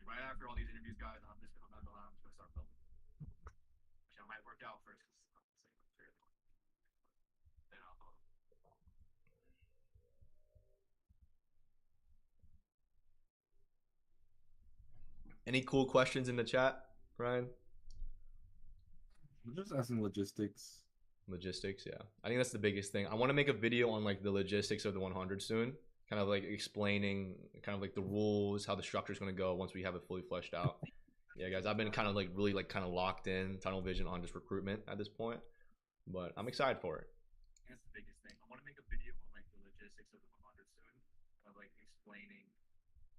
Right after all these interviews, guys, I'm not gonna lie. I'm just gonna start building. Actually, I might work out first because I'm sitting on the chair. Then I'll. Any cool questions in the chat, Brian? I'm just asking logistics. Logistics, yeah. I think that's the biggest thing. I want to make a video on like the logistics of the 100 soon, kind of like explaining kind of like the rules, how the structure is going to go once we have it fully fleshed out. Yeah, guys, I've been kind of like really like kind of locked in, tunnel vision on just recruitment at this point, but I'm excited for it. That's the biggest thing. I want to make a video on like the logistics of the 100 soon, kind of like explaining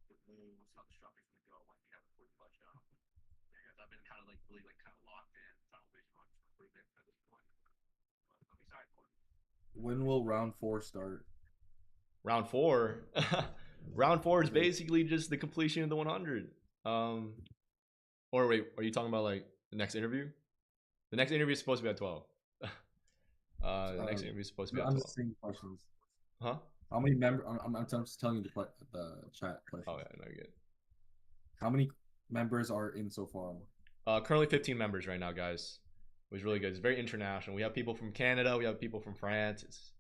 the rules, how the structure is going to go once we have it fully fleshed out. Yeah, guys, I've been kind of like really like kind of locked in, tunnel vision on just recruitment at this point. I'm excited for it. When will round 4 start? Round 4. Round 4 is basically just the completion of the 100. Or wait, are you talking about like the next interview? The next interview is supposed to be at 12. The next interview is supposed to be at 12. I'm just saying questions. Huh? How many members? I'm just telling you the chat questions. Oh yeah, no, you're good. How many members are in so far? Currently 15 members right now, guys. It was really good. It's very international. We have people from Canada. We have people from France. It's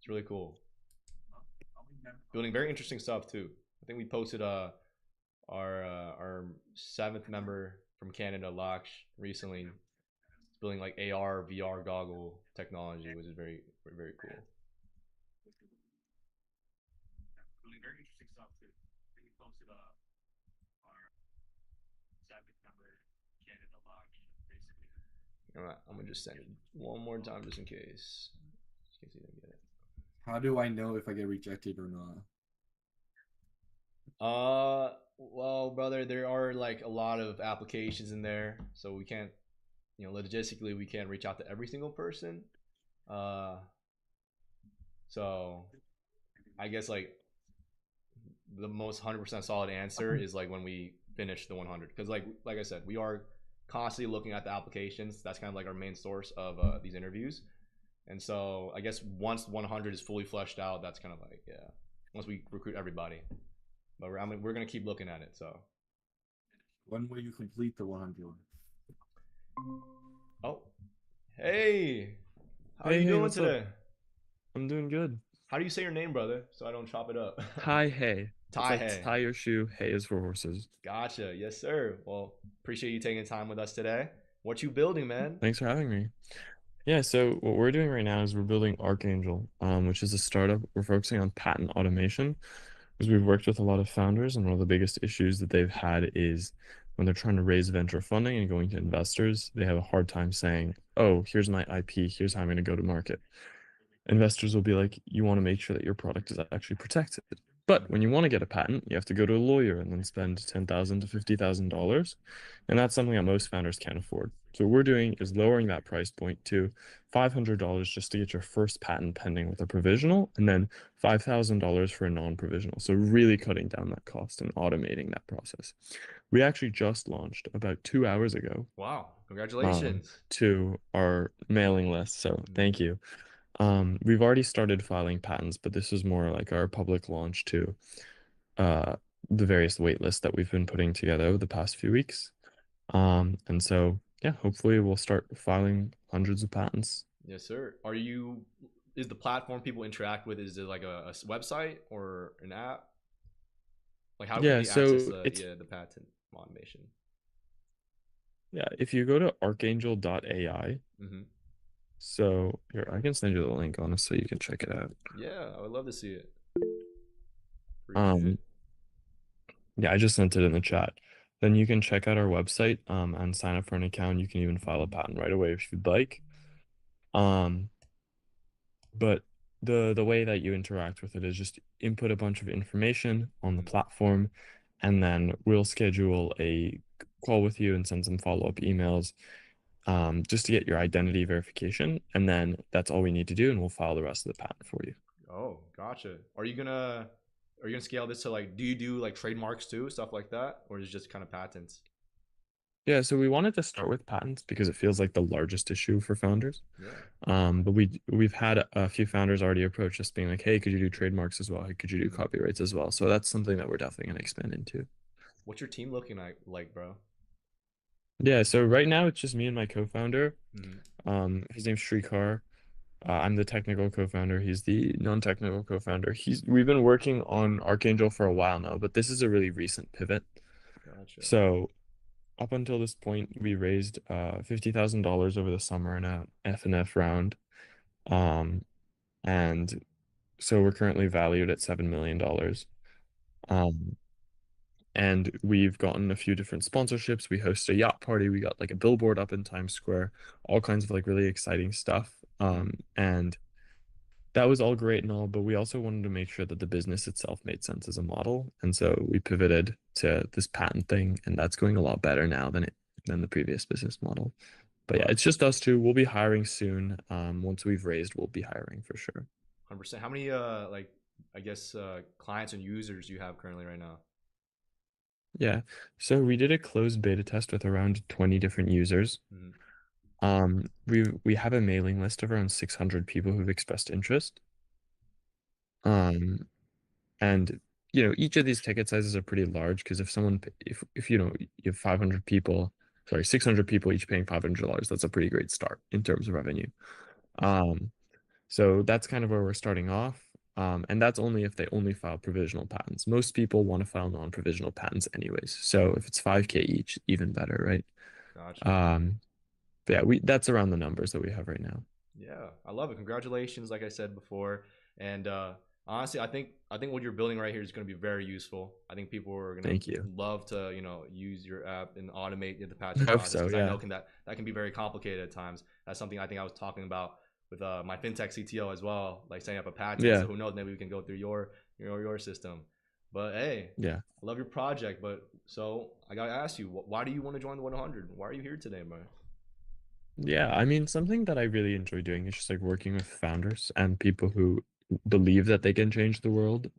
really cool. Building very interesting stuff too. I think we posted our 7th member from Canada, Laksh, recently. It's building like AR, VR goggle technology, which is very, very, very cool. Building very interesting stuff too. I think we posted our 7th member, Canada, Laksh, basically. Alright, I'm gonna just send it one more time just in case. Just in case you didn't get it. How do I know if I get rejected or not? Well, brother, there are like a lot of applications in there, so we can't, logistically, we can't reach out to every single person. So I guess like the most 100% solid answer is like when we finish the 100, because like I said, we are constantly looking at the applications. That's kind of like our main source of these interviews. And so I guess once 100 is fully fleshed out, that's kind of like, yeah, once we recruit everybody. But we're gonna keep looking at it. So When will you complete the 100? oh, hey, how are Hey, you hey, doing what's up? today? I'm doing good. How do you say your name, brother? So I don't chop it up. Tie hay. It's Tai like Hay. tie your shoe, hay is for horses. Gotcha. Yes, sir. Well, appreciate you taking time with us today. What you building, man? Thanks for having me. Yeah, so what we're doing right now is we're building Archangel, which is a startup. We're focusing on patent automation because we've worked with a lot of founders, and one of the biggest issues that they've had is when they're trying to raise venture funding and going to investors, they have a hard time saying, "Oh, here's my IP, here's how I'm going to go to market." Investors will be like, you want to make sure that your product is actually protected. But when you want to get a patent, you have to go to a lawyer and then spend $10,000 to $50,000. And that's something that most founders can't afford. So what we're doing is lowering that price point to $500 just to get your first patent pending with a provisional, and then $5,000 for a non-provisional. So really cutting down that cost and automating that process. We actually just launched about 2 hours ago Wow, congratulations. to our mailing list. So thank you. We've already started filing patents, but this is more like our public launch to the various wait lists that we've been putting together over the past few weeks. And so yeah, hopefully we'll start filing hundreds of patents. Yes, sir. Is the platform people interact with, is it like a website or an app? Like how can Yeah, they so access it's the patent automation? yeah, if you go to archangel.ai, Mm-hmm. so here I can send you the link on so you can check it out. Yeah, I would love to see it. Appreciate Um, it. yeah, I just sent it in the chat. Then you can check out our website and sign up for an account. You can even file a patent right away if you'd like. But the way that you interact with it is just input a bunch of information on the platform, and then we'll schedule a call with you and send some follow-up emails just to get your identity verification, and then that's all we need to do, and we'll file the rest of the patent for you. Oh, gotcha. Are you gonna scale this to like, do you do like trademarks too, stuff like that, or is it just kind of patents? Yeah, so we wanted to start with patents because it feels like the largest issue for founders. Yeah. But we've had a few founders already approach us being like, hey, could you do trademarks as well? Hey, could you do copyrights as well? So that's something that we're definitely going to expand into. What's your team looking like, bro? Yeah, so right now it's just me and my co-founder. Mm-hmm. His name's Shrikar. I'm the technical co-founder. He's the non-technical co-founder. We've been working on Archangel for a while now, but this is a really recent pivot. Gotcha. So up until this point, we raised $50,000 over the summer in a F&F round. And so we're currently valued at $7 million. And we've gotten a few different sponsorships. We host a yacht party. We got like a billboard up in Times Square, all kinds of like really exciting stuff. And that was all great and all, but we also wanted to make sure that the business itself made sense as a model. And so we pivoted to this patent thing, and that's going a lot better now than the previous business model. But yeah, it's just us two. We'll be hiring soon. Once we've raised, we'll be hiring for sure. 100%. How many like I guess clients and users do you have currently right now? Yeah, so we did a closed beta test with around 20 different users. We have a mailing list of around 600 people who've expressed interest. And you know, each of these ticket sizes are pretty large because if you know you have 500 people, sorry, 600 people each paying $500, that's a pretty great start in terms of revenue. So that's kind of where we're starting off. And that's only if they only file provisional patents. Most people want to file non-provisional patents anyways. So if it's 5K each, even better, right? Gotcha. But yeah, that's around the numbers that we have right now. Yeah, I love it. Congratulations, like I said before. And honestly, I think what you're building right here is going to be very useful. I think people are going to love to use your app and automate the patent process. So, yeah. I know that can be very complicated at times. That's something I think I was talking about with my fintech CTO as well, like setting up a patent. Yeah. So who knows, maybe we can go through your system. But hey, yeah, I love your project. But so I gotta ask you, why do you want to join the 100? Why are you here today, bro? Yeah, I mean, something that I really enjoy doing is just like working with founders and people who believe that they can change the world.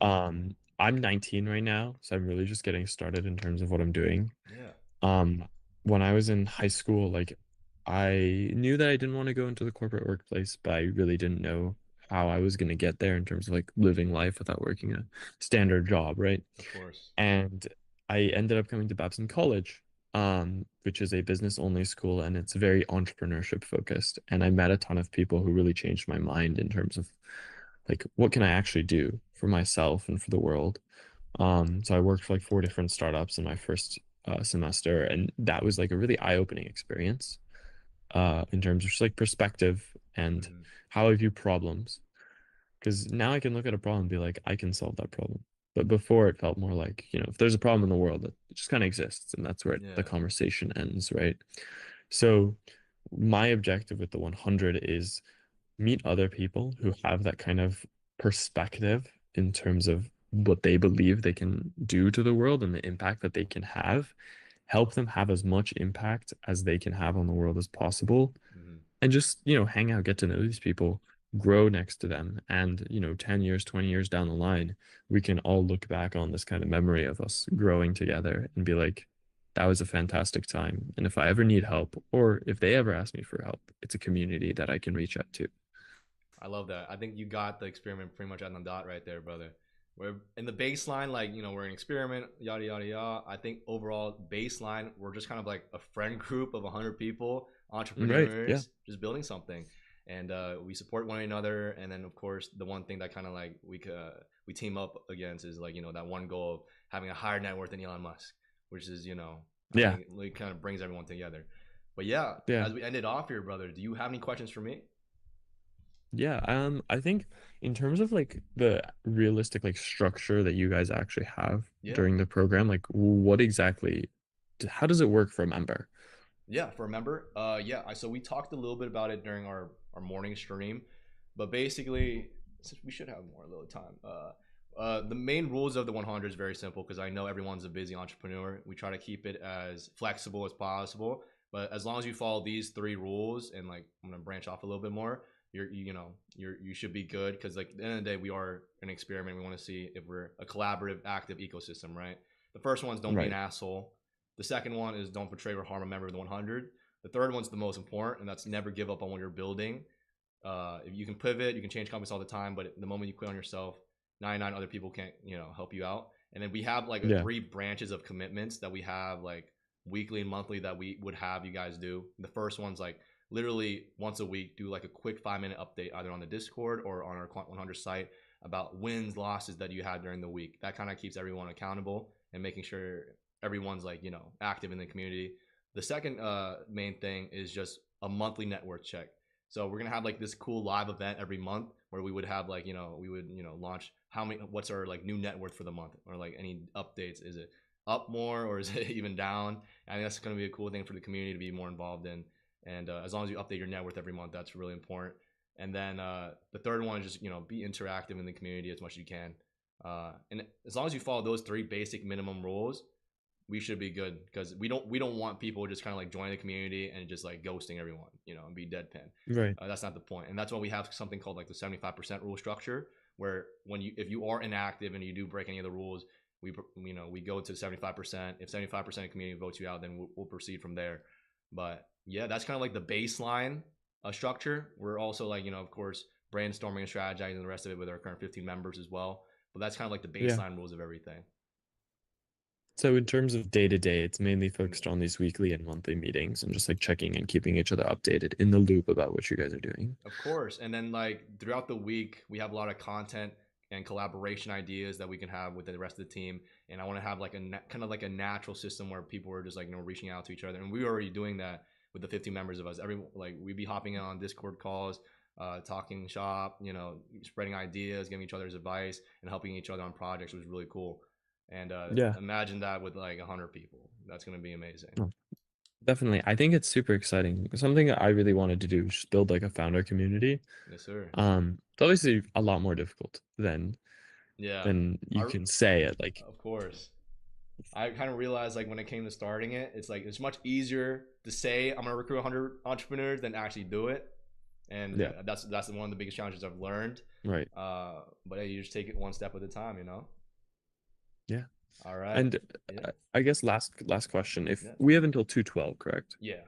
I'm 19 right now, so I'm really just getting started in terms of what I'm doing. Yeah. when I was in high school, like I knew that I didn't want to go into the corporate workplace, but I really didn't know how I was going to get there in terms of like living life without working a standard job, right? Of course. And I ended up coming to Babson College, which is a business only school, and it's very entrepreneurship focused. And I met a ton of people who really changed my mind in terms of like what can I actually do for myself and for the world. So I worked for like 4 different startups in my first semester, and that was like a really eye-opening experience in terms of just like perspective and Mhm. how I view problems. Because now I can look at a problem and be like, I can solve that problem. But before it felt more like, if there's a problem in the world, it just kind of exists, and that's where the Yeah. conversation ends, right? So my objective with the 100 is meet other people who have that kind of perspective in terms of what they believe they can do to the world and the impact that they can have, help them have as much impact as they can have on the world as possible, Mhm. and just, hang out, get to know these people, grow next to them. And, 10 years, 20 years down the line, we can all look back on this kind of memory of us growing together and be like, that was a fantastic time. And if I ever need help, or if they ever ask me for help, it's a community that I can reach out to. I love that. I think you got the experiment pretty much on the dot right there, brother. We're in the baseline, like, we're an experiment, yada, yada, yada. I think overall baseline, we're just kind of like a friend group of 100 people, Right. Yeah. entrepreneurs, just building something. And we support one another. And then, of course, the one thing that kind of like we team up against is like, that one goal of having a higher net worth than Elon Musk, which is, I Yeah. think it kind of brings everyone together. But yeah, Yeah. as we ended off here, brother, do you have any questions for me? Yeah, I think in terms of like the realistic like structure that you guys actually have Yeah. during the program, like what exactly, how does it work for a member? Yeah, for a member. Yeah. So we talked a little bit about it during our morning stream, but basically, since we should have more a little time. The main rules of the 100 is very simple because I know everyone's a busy entrepreneur. We try to keep it as flexible as possible, but as long as you follow these 3 rules, and like I'm gonna branch off a little bit more, you should be good because like at the end of the day, we are an experiment. We want to see if we're a collaborative, active ecosystem, right? The first one is don't be an Right. asshole. The second one is don't betray or harm a member of the 100. The third one's the most important, and that's never give up on what you're building. If you can pivot, you can change companies all the time, but the moment you quit on yourself, 99 other people can't, help you out. And then we have like a Yeah. 3 branches of commitments that we have like weekly and monthly that we would have you guys do. The first one's like literally once a week, do like a quick 5-minute update either on the Discord or on our Quant 100 site about wins, losses that you had during the week. That kind of keeps everyone accountable and making sure everyone's like active in the community. The second main thing is just a monthly net worth check. So we're gonna have like this cool live event every month where we would have like we would launch what's our like new net worth for the month, or like any updates. Is it up more or is it even down? I think that's gonna be a cool thing for the community to be more involved in. And as long as you update your net worth every month, that's really important. And then the third one is just be interactive in the community as much as you can. And as long as you follow those 3 basic minimum rules, we should be good because we don't want people just kind of like joining the community and just like ghosting everyone, and be deadpan. Right. That's not the point, and that's why we have something called like the 75% rule structure, where if you are inactive and you do break any of the rules, we go to 75%. If 75% of the community votes you out, then we'll proceed from there. But yeah, that's kind of like the baseline structure. We're also like of course brainstorming and strategizing the rest of it with our current 15 members as well. But that's kind of like the Yeah. baseline rules of everything. So in terms of day to day, it's mainly focused on these weekly and monthly meetings and just like checking and keeping each other updated in the loop about what you guys are doing. Of course. And then like throughout the week, we have a lot of content and collaboration ideas that we can have with the rest of the team. And I want to have like kind of like a natural system where people are just like reaching out to each other. And we're already doing that with the 50 members of us. We'd be hopping in on Discord calls, talking shop, spreading ideas, giving each other's advice, and helping each other on projects, which was really cool. And Yeah. imagine that with like 100 people. That's going to be amazing. Oh, definitely. I think it's super exciting. Something I really wanted to do is just build like a founder community. Yes, sir. It's obviously a lot more difficult Yeah. than you can say it. Like, Of course. I kind of realized like when it came to starting it, it's like it's much easier to say I'm gonna recruit 100 entrepreneurs than actually do it. And yeah, that's one of the biggest challenges I've learned. right. But hey, you just take it one step at a time, Yeah. All right. And Yeah. I guess last question. If Yeah. we have until 2:12, correct? Yeah.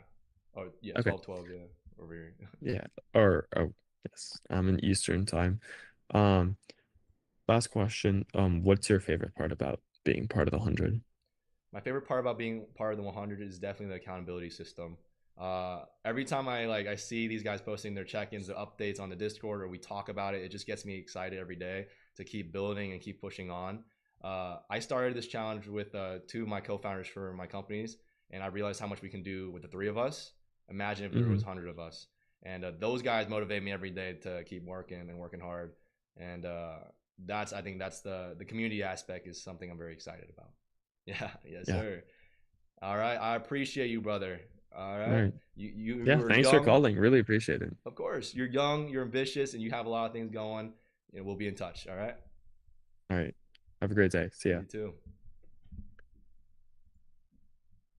Oh, yeah. Okay. 12, yeah. Over here. Yeah. Or oh yes, I'm in Eastern time. Um, last question. What's your favorite part about being part of the 100? My favorite part about being part of the 100 is definitely the accountability system. Every time I see these guys posting their check-ins, their updates on the Discord, or we talk about it, it just gets me excited every day to keep building and keep pushing on. I started this challenge with two of my co-founders for my companies, and I realized how much we can do with the three of us. Imagine if there was 100 of us. And those guys motivate me every day to keep working and working hard. And I think that's the community aspect is something I'm very excited about. Yeah, yes, Yeah. sir. All right, I appreciate you, brother. All right, Right. you Yeah, were thanks for young. calling. Really appreciate it. Of course, you're young, you're ambitious, and you have a lot of things going. We'll be in touch. All right. All right. Have a great day. See ya. You too.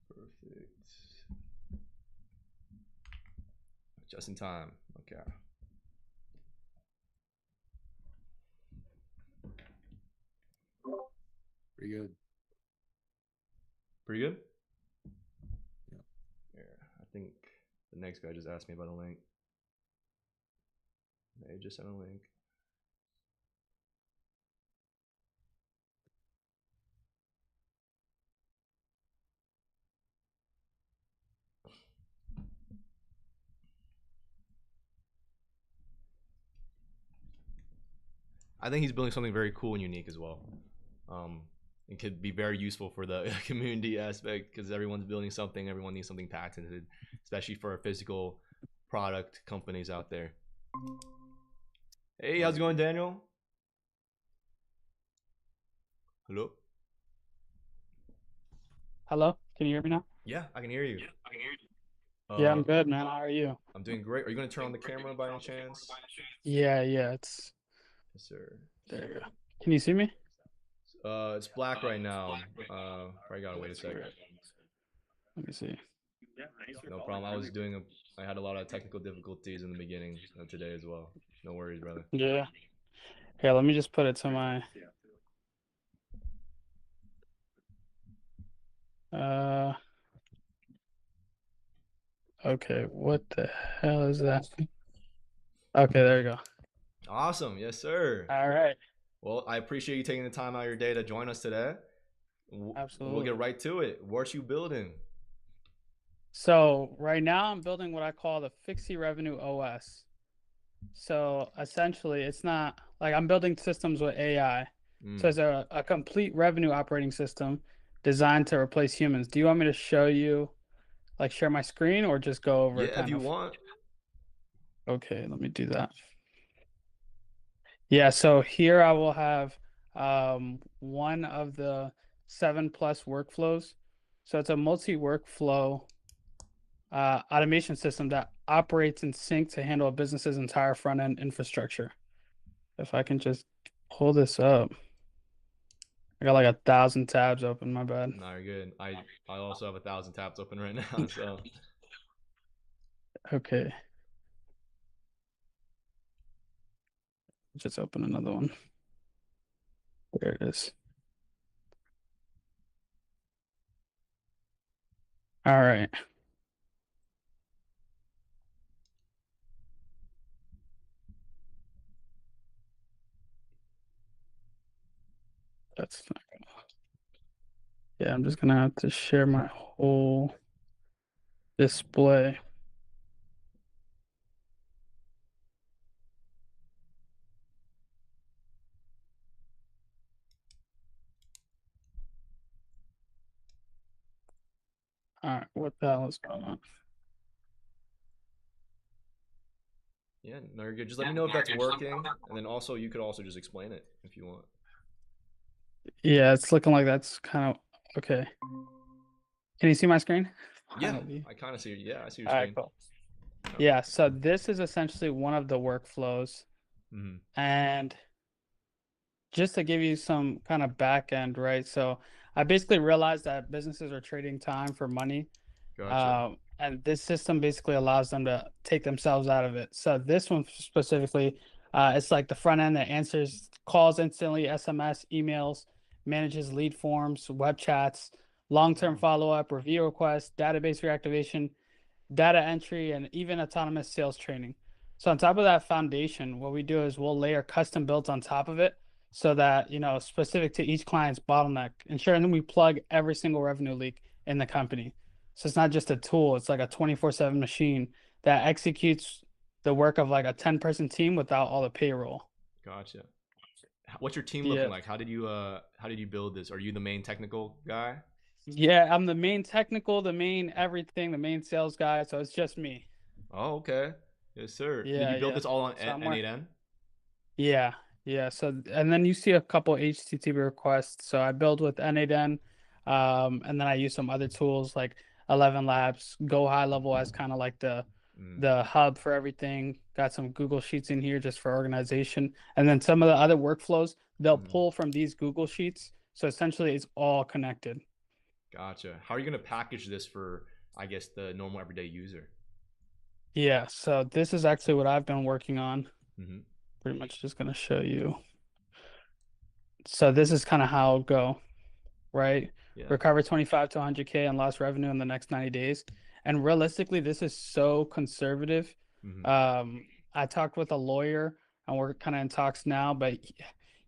Perfect. Just in time. Okay. Pretty good. Pretty good? Yeah. Here, I think the next guy just asked me about a link. They just sent a link. I think he's building something very cool and unique as well. It could be very useful for the community aspect because everyone's building something. Everyone needs something patented, especially for physical product companies out there. Hey, how's it going, Daniel? Hello? Hello, can you hear me now? Yeah, I can hear you. Yeah, I'm good, man. How are you? I'm doing great. Are you going to turn on the camera by any chance? Yeah, it's Yes, sir. there you go. Can you see me? It's black right now. Probably gotta wait a second. Let me see. No problem. I had a lot of technical difficulties in the beginning of today as well. No worries, brother. Yeah. Here, let me just put it to my okay, what the hell is that? Okay, there you go. Awesome. Yes, sir. All right. Well, I appreciate you taking the time out of your day to join us today. Absolutely. We'll get right to it. What you building? So right now I'm building what I call the Fixie Revenue OS. So essentially it's not like I'm building systems with AI. So it's a complete revenue operating system designed to replace humans. Do you want me to show you, like share my screen or just go over Yeah, if you want. Okay, let me do that. Yeah, so here I will have one of the 7+ workflows. So it's a multi-workflow automation system that operates in sync to handle a business's entire front-end infrastructure. If I can just pull this up. I got like 1,000 tabs open, my bad. No, you're good. I also have 1,000 tabs open right now, so. Okay. Just open another one. There it is. All right. That's not gonna. Yeah, I'm just gonna have to share my whole display. All right, what the hell is going on? Yeah, no, you're good. Just let me know if that's working, and then also you could also just explain it if you want. Yeah, it's looking like that's kind of okay. Can you see my screen? Yeah, Finally. I kind of see. Yeah, I see your All screen. right, cool. Yeah, so this is essentially one of the workflows. And just to give you some kind of back end, right? So I basically realized that businesses are trading time for money. Gotcha. And this system basically allows them to take themselves out of it. So this one specifically, it's like the front end that answers calls instantly, SMS, emails, manages lead forms, web chats, long-term follow-up, review requests, database reactivation, data entry, and even autonomous sales training. So on top of that foundation, what we do is we'll layer custom builds on top of it so that, specific to each client's bottleneck, ensuring we plug every single revenue leak in the company. So it's not just a tool, it's like a 24/7 machine that executes the work of like a 10-person team without all the payroll. Gotcha. What's your team Yeah. looking like? How did you build this? Are you the main technical guy? Yeah, I'm the main technical, the main everything, the main sales guy, so it's just me. Oh, okay. Yes, sir. Did Yeah, you build yeah. this all on So I'm work- N8N? Yeah, yeah. So and then you see a couple HTTP requests. So I build with N8N, and then I use some other tools like 11 Labs, Go High Level as kind of like the hub for everything. Got some Google Sheets in here just for organization, and then some of the other workflows they'll pull from these Google Sheets. So essentially, it's all connected. Gotcha. How are you gonna package this for, I guess, the normal everyday user? Yeah. So this is actually what I've been working on. Mm-hmm. Pretty much just gonna show you. So this is kind of how it'll go, right? Yeah. Recover 25 to 100K in lost revenue in the next 90 days. And realistically, this is so conservative. I talked with a lawyer and we're kind of in talks now, but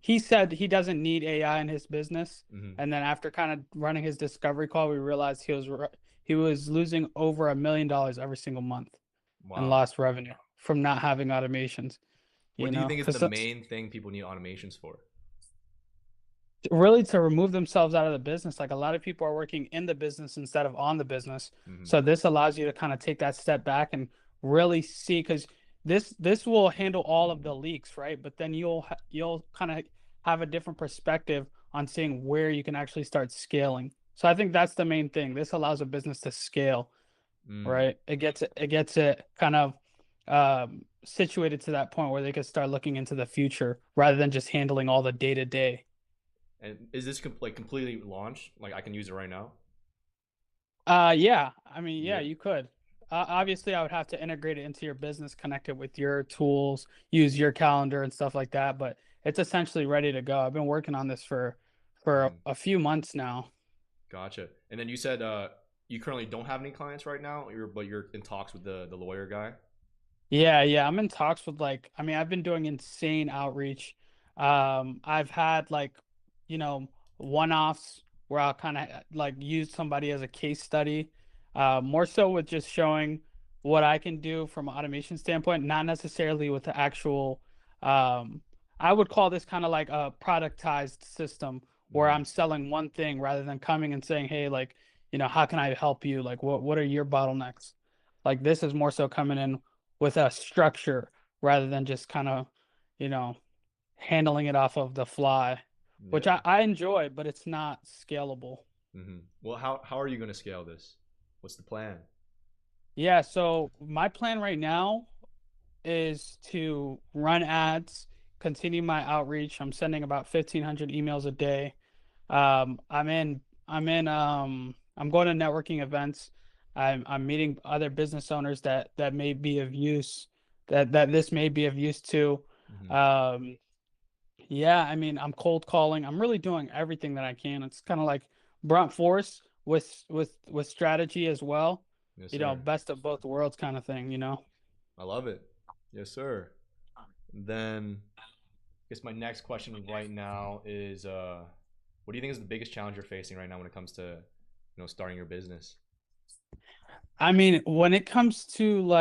he said he doesn't need AI in his business. And then after kind of running his discovery call, we realized he was losing over $1 million every single month in lost revenue from not having automations. What do you think is 'Cause the main thing people need automations for? really to remove themselves out of the business. Like a lot of people are working in the business instead of on the business. So this allows you to kind of take that step back and really see, because this will handle all of the leaks, right? But then you'll kind of have a different perspective on seeing where you can actually start scaling. So I think that's the main thing. This allows a business to scale, right? It gets it kind of situated to that point where they can start looking into the future rather than just handling all the day to day. And is this like completely launched? Like I can use it right now? Yeah. I mean, yeah, Yeah. you could. Obviously, I would have to integrate it into your business, connect it with your tools, use your calendar and stuff like that. But it's essentially ready to go. I've been working on this for a few months now. Gotcha. And then you said you currently don't have any clients right now, but you're in talks with the lawyer guy. Yeah, yeah. I'm in talks with I've been doing insane outreach. I've had one-offs where I'll kind of like use somebody as a case study, more so with just showing what I can do from an automation standpoint, not necessarily with the actual, I would call this kind of like a productized system where I'm selling one thing rather than coming and saying, hey, how can I help you? Like, what are your bottlenecks? Like this is more so coming in with a structure rather than just kind of, handling it off of the fly, which I enjoy, but it's not scalable. Well, how are you going to scale this? What's the plan? Yeah, so my plan right now is to run ads, continue my outreach. I'm sending about 1,500 emails a day. I'm going to networking events. I'm meeting other business owners that may be of use, that this may be of use to. Yeah, I mean, I'm cold calling. I'm really doing everything that I can. It's kind of like blunt force with strategy as well. Yes, sir. Best of both worlds kind of thing. I love it. Yes, sir. Then I guess my next question right now is what do you think is the biggest challenge you're facing right now when it comes to, starting your business? I mean, when it comes to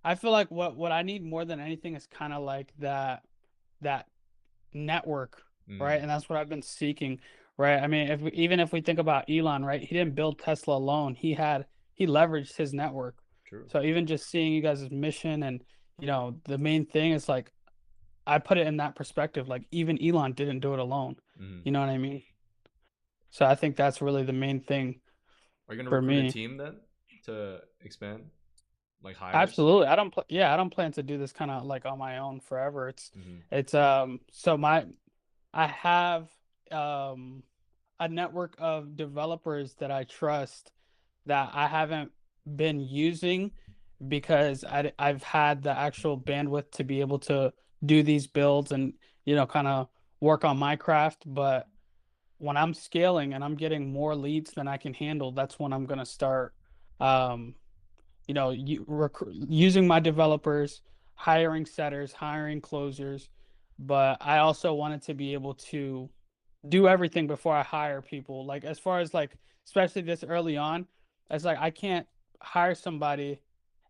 I feel like what I need more than anything is kind of like that network, right? And that's what I've been seeking, right? I mean, even if we think about Elon, right? He didn't build Tesla alone. He leveraged his network. True. So even just seeing you guys' mission and the main thing is like I put it in that perspective. Like even Elon didn't do it alone. You know what I mean? So I think that's really the main thing. Are you gonna for recruit me. a team then to expand, like hires? Absolutely. I don't plan to do this kind of like on my own forever. It's so I have a network of developers that I trust that I haven't been using because I've had the actual bandwidth to be able to do these builds and kind of work on my craft. But when I'm scaling and I'm getting more leads than I can handle, that's when I'm gonna start, um, using my developers, hiring setters, hiring closers. But I also wanted to be able to do everything before I hire people. Like as far as like, especially this early on, it's like I can't hire somebody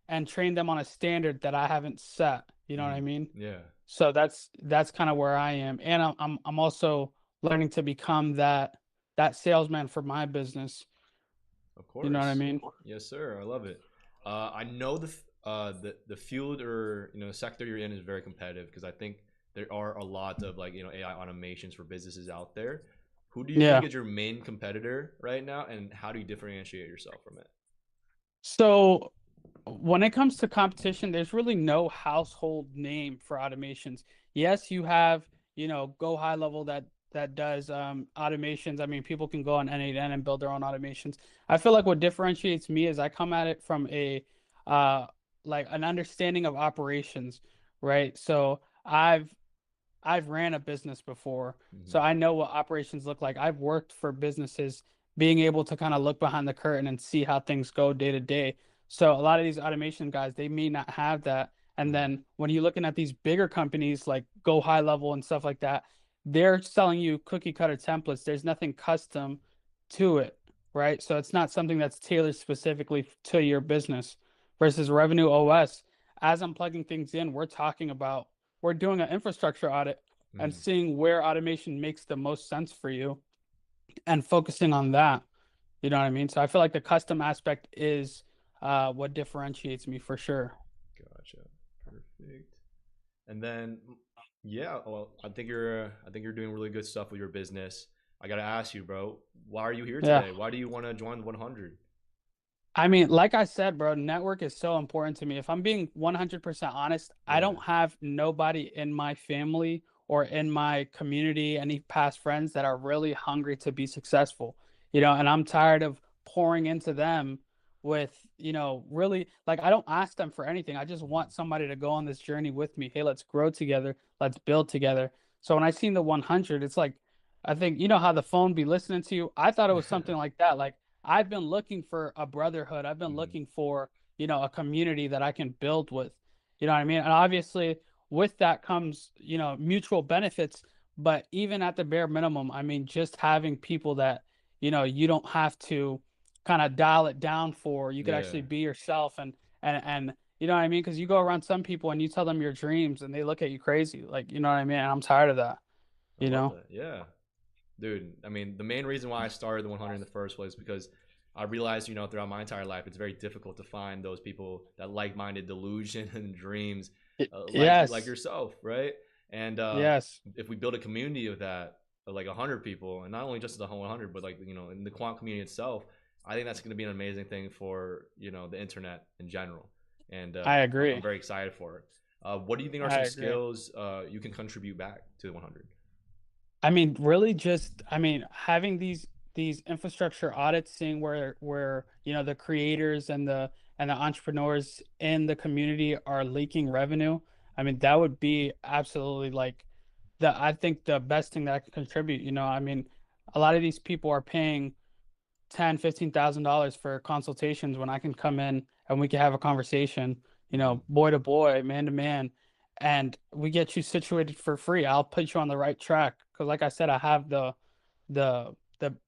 and train them on a standard that I haven't set. You know what I mean? Yeah. So that's kind of where I am, and I'm also learning to become that salesman for my business. Of You know what I course. mean? Yes, sir. I love it. I know the field or sector you're in is very competitive because I think there are a lot of like AI automations for businesses out there. Who do you think Yeah. is your main competitor right now, and how do you differentiate yourself from it? So when it comes to competition, there's really no household name for automations. Yes, you have, Go High Level that does automations. I mean, people can go on N8N and build their own automations. I feel like what differentiates me is I come at it from a uh like an understanding of operations, right? So I've ran a business before, so I know what operations look like. I've worked for businesses, being able to kind of look behind the curtain and see how things go day to day. So a lot of these automation guys, they may not have that. And then when you're looking at these bigger companies like Go High Level and stuff like that, they're selling you cookie cutter templates. There's nothing custom to it, right? So it's not something that's tailored specifically to your business. Versus Revenue OS, as I'm plugging things in, we're doing an infrastructure audit and seeing where automation makes the most sense for you and focusing on that. You know what I mean? So I feel like the custom aspect is what differentiates me for sure. Gotcha. Perfect. And then, yeah, well, I think you're doing really good stuff with your business. I gotta ask you, bro, why are you here Yeah. today? Why do you want to join the 100? I mean, like I said, bro, network is so important to me. If I'm being 100% honest, I don't have nobody in my family or in my community, any past friends that are really hungry to be successful, and I'm tired of pouring into them with, really like I don't ask them for anything. I just want somebody to go on this journey with me. Hey, let's grow together, let's build together. So when I seen the 100, it's like, I think, how the phone be listening to you. I thought it was something like that. Like, I've been looking for a brotherhood. I've been looking for, a community that I can build with. You know what I mean? And obviously, with that comes, mutual benefits. But even at the bare minimum, I mean, just having people that, you don't have to kind of dial it down for. You could actually Yeah. be yourself and you know what I mean? Because you go around some people and you tell them your dreams and they look at you crazy. Like, you know what I mean? And I'm tired of that, I you love know? that. Yeah. Dude, I mean, the main reason why I started the 100 in the first place because I realized, throughout my entire life, it's very difficult to find those people that like-minded delusion and dreams, like Yes. yourself, right? And Yes. if we build a community of that, of like 100 people, and not only just the whole 100, but like in the quant community itself, I think that's going to be an amazing thing for the internet in general. And I I'm agree. very excited for it. What do you think are I some agree. skills you can contribute back to the 100? I mean, really just I mean, having these infrastructure audits, seeing where, the creators and the entrepreneurs in the community are leaking revenue. I mean, that would be absolutely like I think the best thing that I can contribute, I mean, a lot of these people are paying $10,000, $15,000 for consultations when I can come in and we can have a conversation, boy to boy, man to man, and we get you situated for free. I'll put you on the right track because, like I said, I have the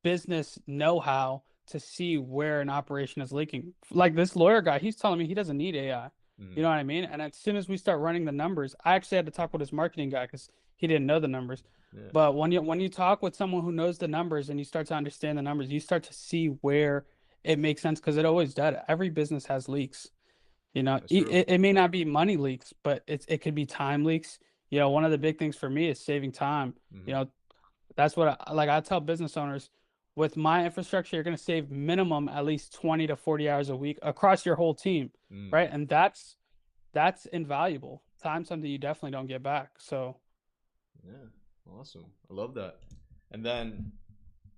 business know-how to see where an operation is leaking. Like this lawyer guy, he's telling me he doesn't need AI. You know what I mean? And as soon as we start running the numbers, I actually had to talk with his marketing guy because he didn't know the numbers. Yeah. But when you talk with someone who knows the numbers and you start to understand the numbers, you start to see where it makes sense because it always does. Every business has leaks. That's true. It may not be money leaks, but it could be time leaks. One of the big things for me is saving time. That's what I tell business owners with my infrastructure, you're going to save minimum at least 20 to 40 hours a week across your whole team, right? And that's invaluable. Time, something you definitely don't get back. So Yeah, awesome. I love that. And then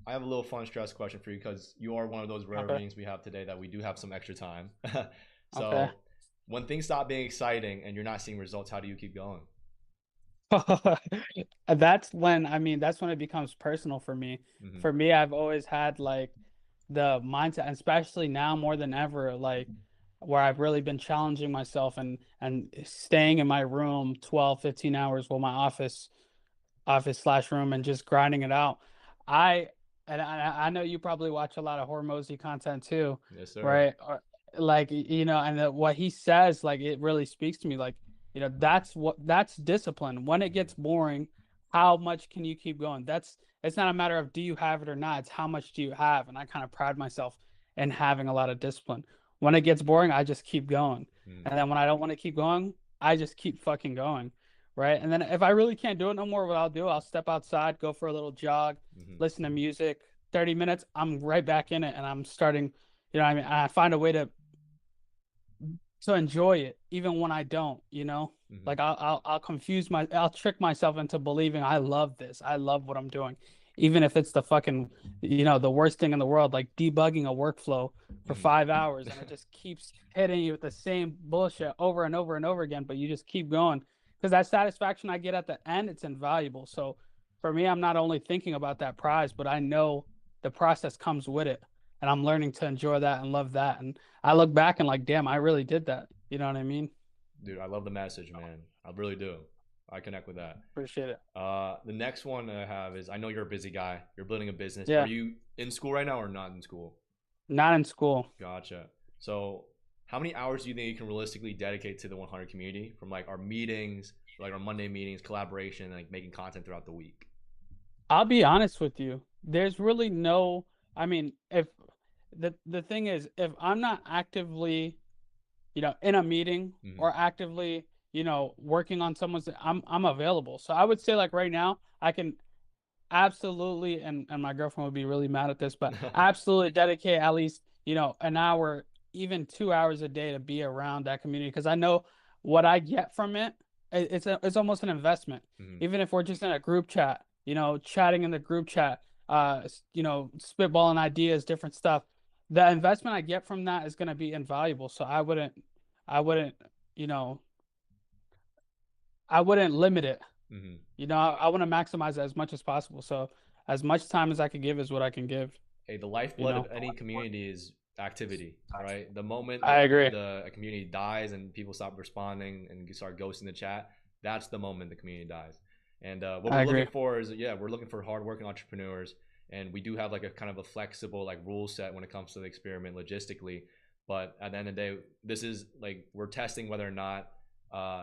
I have a little fun stress question for you because you are one of those rare okay, meetings we have today that we do have some extra time. okay. So when things stop being exciting and you're not seeing results, how do you keep going? That's when, I mean, that's when it becomes personal for me. Hmm. For me, I've always had like the mindset, and especially now more than ever, like where I've really been challenging myself and staying in my room 12, 15 hours while my office slash room and just grinding it out. I I know you probably watch a lot of Hormozy content too, Yes, sir. right? Like and what he says, like it really speaks to me. Like that's discipline. When it gets boring, how much can you keep going? It's not a matter of do you have it or not. It's how much do you have. And I kind of pride myself in having a lot of discipline. When it gets boring, I just keep going. Mm. And then when I don't want to keep going, I just keep fucking going, right? And then if I really can't do it no more, what I'll do, I'll step outside, go for a little jog, Mhm. listen to music. 30 minutes, I'm right back in it, and I'm starting. I mean, I find a way to enjoy it, even when I don't. Mhm. Like I'll trick myself into believing I love this. I love what I'm doing, even if it's the fucking, the worst thing in the world, like debugging a workflow for Mhm. 5 hours, and it just keeps hitting you with the same bullshit over and over and over again. But you just keep going because that satisfaction I get at the end, it's invaluable. So for me, I'm not only thinking about that prize, but I know the process comes with it, and I'm learning to enjoy that and love that. And I look back and like, damn, I really did that. You know what I mean? Dude, I love the message, man. I really do. I connect with that. Appreciate it. The next one I have is I know you're a busy guy. You're building a business. Are Yeah, you in school right now or not in school? not in school. Gotcha. So, how many hours do you think you can realistically dedicate to the 100 community from like our meetings, like our Monday meetings, collaboration, like making content throughout the week? I'll be honest with you. There's really no, I mean, if the thing is, if I'm not actively, in a meeting Hmm. or actively, working on someone's, I'm available. So I would say like right now, I can absolutely, and my girlfriend would be really mad at this, but absolutely dedicate at least, an hour, even 2 hours a day to be around that community because I know what I get from it. It's almost an investment. Hmm. Even if we're just in a group chat, chatting in the group chat, spitballing ideas, different stuff. The investment I get from that is going to be invaluable. So I wouldn't, you know, I wouldn't limit it. Hmm. I want to maximize it as much as possible. So as much time as I can give is what I can give. Hey, the You lifeblood know, of any community is activity, right? The moment I agree. a community dies and people stop responding and start ghosting the chat, that's the moment the community dies. And what I we're agree. looking for is, yeah, we're looking for hardworking entrepreneurs, and we do have like a kind of a flexible like rule set when it comes to the experiment logistically. But at the end of the day, this is like we're testing whether or not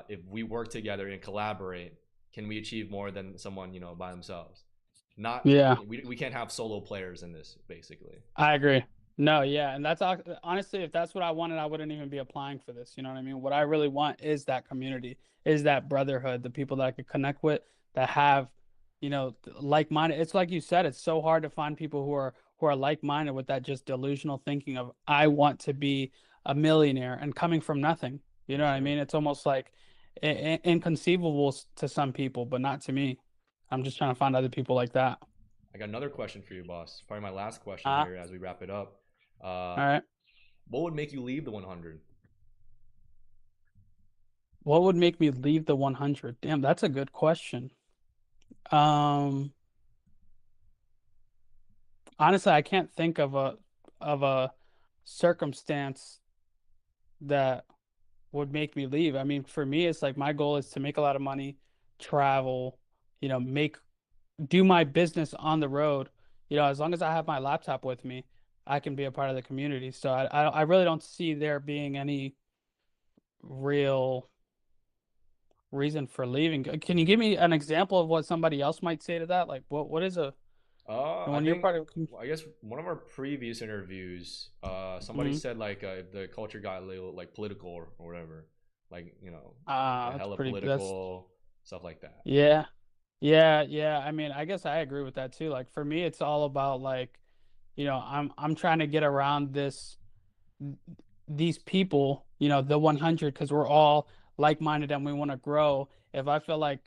if we work together and collaborate, can we achieve more than someone by themselves? Not Yeah, we can't have solo players in this basically. I agree. No, yeah, and that's honestly, if that's what I wanted, I wouldn't even be applying for this. You know what I mean? What I really want is that community, is that brotherhood, the people that I could connect with, that have, like-minded. It's like you said, it's so hard to find people who are like-minded with that just delusional thinking of I want to be a millionaire and coming from nothing. You know Yes, what I sir. mean? It's almost like inconceivable to some people, but not to me. I'm just trying to find other people like that. I got another question for you, boss. Probably my last question Uh, here as we wrap it up. Uh, all right. what would make you leave the 100? What would make me leave the 100? Damn, that's a good question. Um, Honestly, I can't think of a circumstance that would make me leave. I mean, for me, it's like my goal is to make a lot of money, travel, make do my business on the road. As long as I have my laptop with me, I can be a part of the community. So I really don't see there being any real reason for leaving. Can you Mhm. give me an example of what somebody else might say to that? Like what is a I when you're think part of I guess one of our previous interviews, somebody Mhm. said like if the culture got a little like political or whatever, like That's hella pretty that's political stuff like that. yeah. Yeah, yeah. I mean, I guess I agree with that too. Like for me, it's all about like, I'm trying to get around these people, the 100, because we're all like-minded and we want to grow. If I feel like,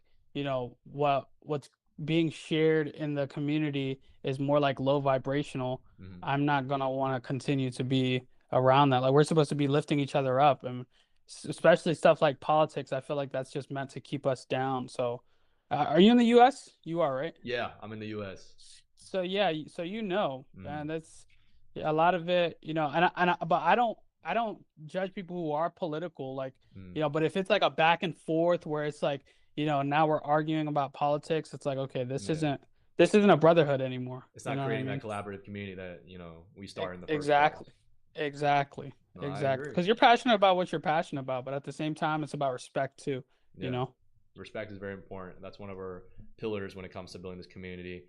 what's being shared in the community is more like low vibrational, Hmm. I'm not gonna want to continue to be around that. Like we're supposed to be lifting each other up, and especially stuff like politics, I feel like that's just meant to keep us down. So Are you in the U.S.? You are, right? Yeah, I'm in the U.S. So yeah, so Mm. and that's a lot of it, but I don't judge people who are political, like, Mm. but if it's like a back and forth where it's like, now we're arguing about politics, it's like, okay, Yeah. this isn't a brotherhood anymore. It's You not know what I creating that mean? collaborative community that we started in the first Exactly. place. Exactly. No, I Exactly. agree. Because you're passionate about what you're passionate about, but at the same time, it's about respect too, you Yeah. know? Respect is very important. That's one of our pillars when it comes to building this community.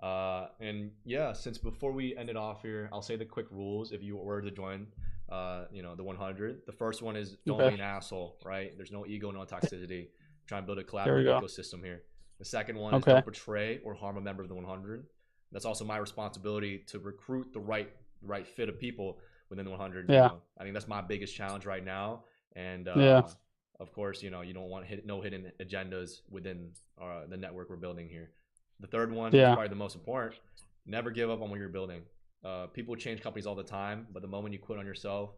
And yeah, since before we end it off here, I'll say the quick rules if you were to join, the 100. The first one is don't be Okay. an asshole, right? There's no ego, no toxicity. Try and build a There we collaborative go. ecosystem here. The second one is Okay. don't betray or harm a member of the 100. That's also my responsibility to recruit the right fit of people within the 100. Yeah. I think that's my biggest challenge right now. And Yeah. of course, you don't want no hidden agendas within the network we're building here. The third one is Yeah. probably the most important. Never give up on what you're building. People change companies all the time, but the moment you quit on yourself,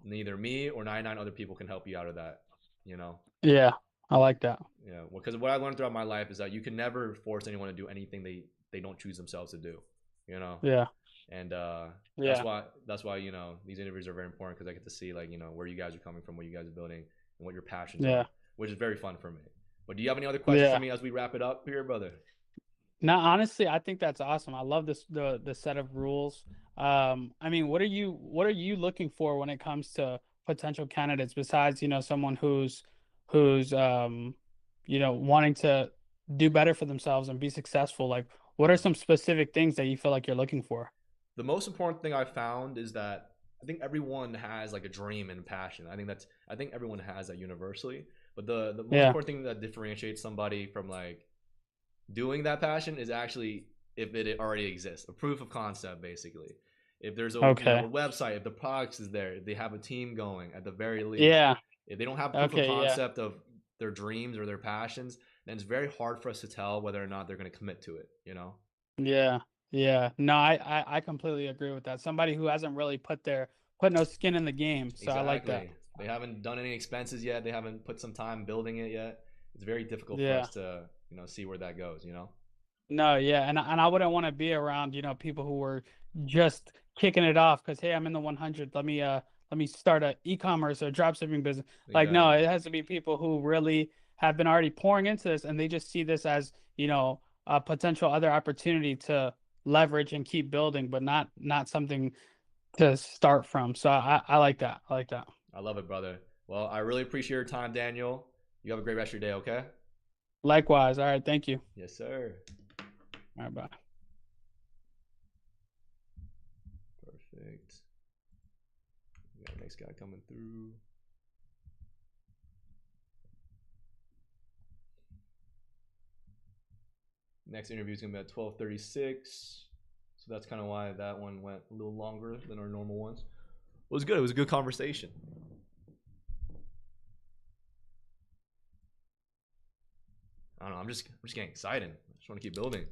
neither me or 99 other people can help you out of that. You know, Yeah. I like that. yeah. Because what I learned throughout my life is that you can never force anyone to do anything they don't choose themselves to do. You know, Yeah. and Yeah. that's why these interviews are very important because I get to see like where you guys are coming from, what you guys are building, and what your passions Yeah. are, which is very fun for me. But do you have any other questions for Yeah. me as we wrap it up here, brother? Now, honestly, I think that's awesome. I love the set of rules. I mean, what are you looking for when it comes to potential candidates besides, someone who's wanting to do better for themselves and be successful? Like, what are some specific things that you feel like you're looking for? The most important thing I found is that I think everyone has like a dream and passion. I think everyone has that universally. But the most Yeah. important thing that differentiates somebody from like doing that passion is actually if it already exists, a proof of concept basically. If there's a Okay. a website, if the products is there, if they have a team going at the very least. Yeah. If they don't have proof of Okay. Yeah. concept of their dreams or their passions, then it's very hard for us to tell whether or not they're going to commit to it. Yeah. Yeah. No, I completely agree with that. Somebody who hasn't really put no skin in the game. So I like that. Exactly. They haven't done any expenses yet. They haven't put some time building it yet. It's very difficult for Yeah. us to, see where that goes. No, yeah, and I wouldn't want to be around, people who were just kicking it off because hey, I'm in the 100. Let me start a e-commerce or dropshipping business. Like, no, Exactly. it has to be people who really have been already pouring into this and they just see this as, a potential other opportunity to leverage and keep building, but not something to start from. So I like that. I like that. I love it, brother. Well, I really appreciate your time, Daniel. You have a great rest of your day, okay? Likewise. All right, thank you. Yes, sir. All right, bye. Perfect. We got the next guy coming through. Next interview is gonna be at 12:36. So that's kind of why that one went a little longer than our normal ones. It was good. It was a good conversation. I don't know. I'm just getting excited. I just want to keep building.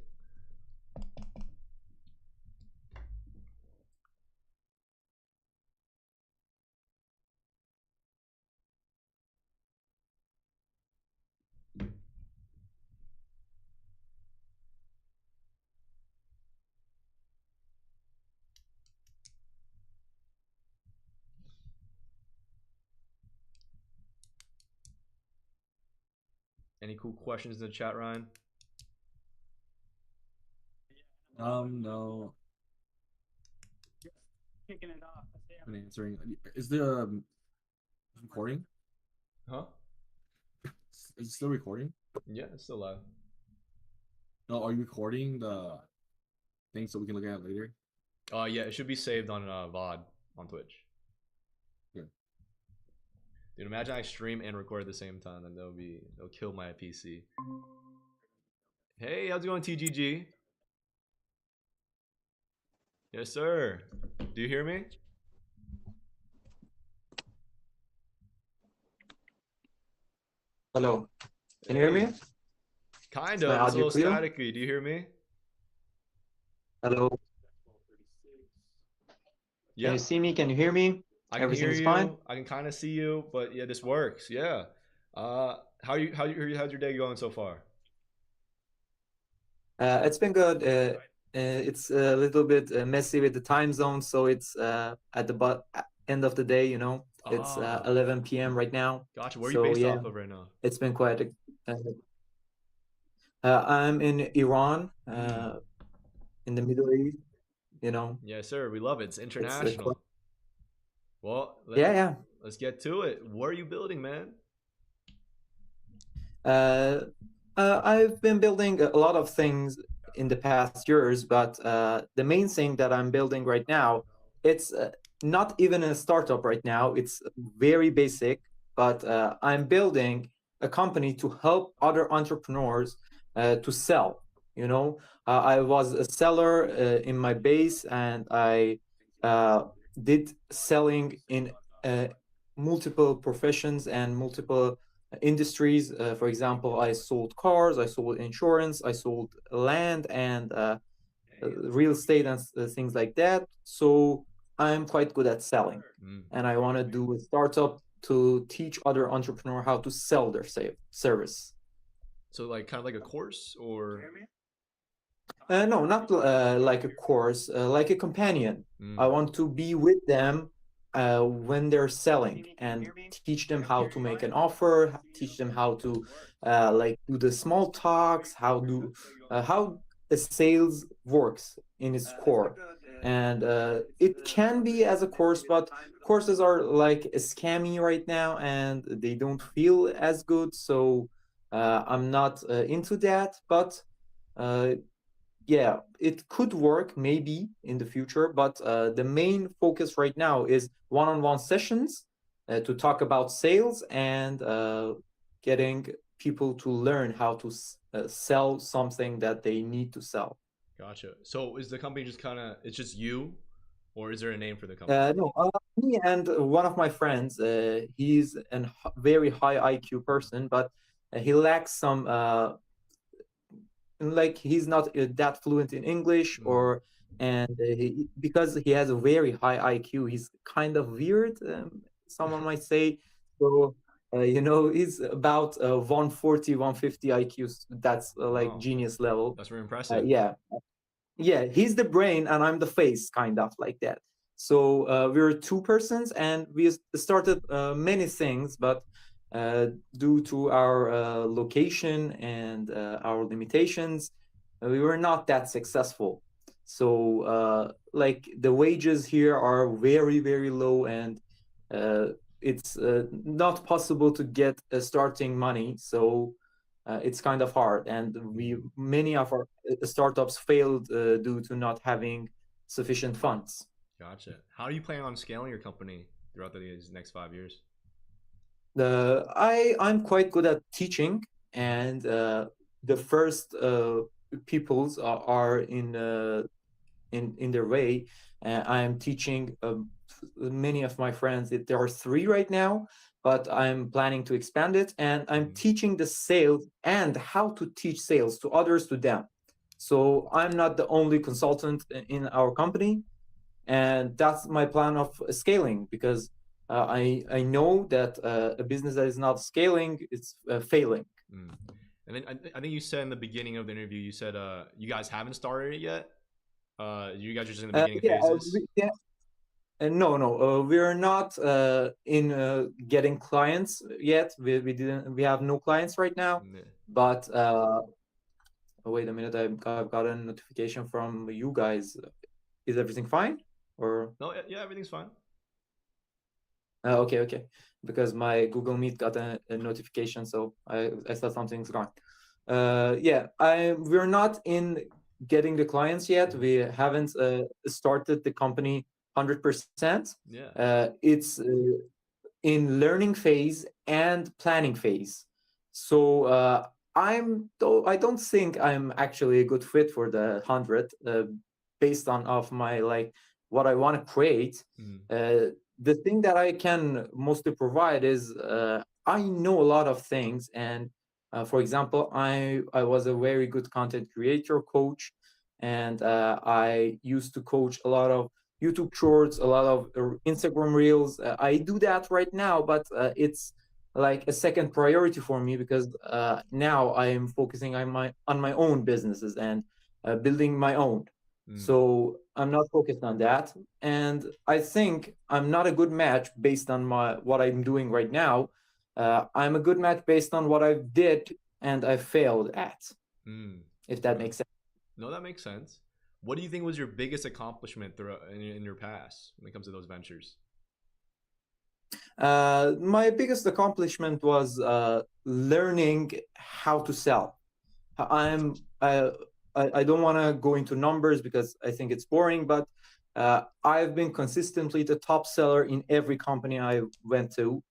Any cool questions in the chat, Ryan? No. Kicking it off. I'm answering. Is the recording? Huh? Is it still recording? Yeah, it's still live. No, are you recording the thing so we can look at it later? Yeah, it should be saved on VOD on Twitch. Yeah. Dude, imagine I stream and record at the same time, then they'll kill my PC. Hey, how's it going, TGG? Yes, sir. Do you hear me? Hello. Can you hear me? Kind Is my of. It's a audio little clear? staticky. Do you hear me? Hello. Can Yeah, you see me? Can you hear me? I can hear Everything's you. fine? I can kind of see you, but yeah, this works. Yeah. How's your day going so far? It's been good. It's a little bit messy with the time zone, so it's at the end of the day, you know. It's Ah, 11 p.m. right now. gotcha. Where are you So based yeah, off of right now? it's been quite I'm in Iran, in the Middle East, you know. Yes, sir. We love it. It's It's international. Well, yeah. let's get to it. What are you building, man? I've been building a lot of things in the past years, but the main thing that I'm building right now, it's not even a startup right now. It's very basic, but I'm building a company to help other entrepreneurs to sell. You know, I was a seller in my base, and I did selling in multiple professions and multiple industries. For example, I sold cars, I sold insurance, I sold land and real estate and things like that. So I'm quite good at selling, and I want to do a startup to teach other entrepreneurs how to sell their service. So like kind of like a course or No, not like a course, like a companion. I want to be with them when they're selling and teach them how to make an offer, teach them how to like do the small talks, how a sales works in its core. And it can be as a course, but courses are like scammy right now and they don't feel as good. So I'm not into that, but uh, yeah, it could work maybe in the future, but the main focus right now is one-on-one sessions to talk about sales and getting people to learn how to sell something that they need to sell. Gotcha. So is the company just kind of it's just you, or is there a name for the company? No, me and one of my friends, he's a very high IQ person, but he lacks some like he's not that fluent in English or and because he has a very high IQ, he's kind of weird, someone might say. So you know, he's about 140, 150 IQs. That's like Wow, genius level. that's very impressive. Yeah, he's the brain and I'm the face, kind of like that. So we're two persons and we started many things, but due to our location and our limitations, we were not that successful. So like the wages here are very, very low, and it's not possible to get starting money. So it's kind of hard, and many of our startups failed due to not having sufficient funds. Gotcha. How do you plan on scaling your company throughout these next 5 years? I'm quite good at teaching, and the first peoples are in their way. I'm teaching many of my friends. There are 3 right now, but I'm planning to expand it, and I'm teaching the sales and how to teach sales to others, to them. So I'm not the only consultant in our company, and that's my plan of scaling, because I know that a business that is not scaling is failing. And then I think you said in the beginning of the interview, you said you guys haven't started it yet. You guys are just in the beginning phases. No, we're not in getting clients yet. We have no clients right now. But wait a minute, I've got a notification from you guys. Is everything fine? Or no? Yeah, everything's fine. Okay, because my Google Meet got a notification, so I thought something's wrong. We're not in getting the clients yet. We haven't started the company 100%. It's in learning phase and planning phase. So I don't think I'm actually a good fit for the 100 based on of my like what I want to create. The thing that I can mostly provide is I know a lot of things, and for example, I was a very good content creator coach, and I used to coach a lot of YouTube shorts, a lot of Instagram reels. I do that right now, but it's like a second priority for me, because now I am focusing on my own businesses and building my own. So I'm not focused on that, and I think I'm not a good match based on what I'm doing right now. I'm a good match based on what I did and I failed at. If that makes sense. No, that makes sense. What do you think was your biggest accomplishment throughout in your past when it comes to those ventures? My biggest accomplishment was learning how to sell. I don't want to go into numbers because I think it's boring, but I've been consistently the top seller in every company I went to,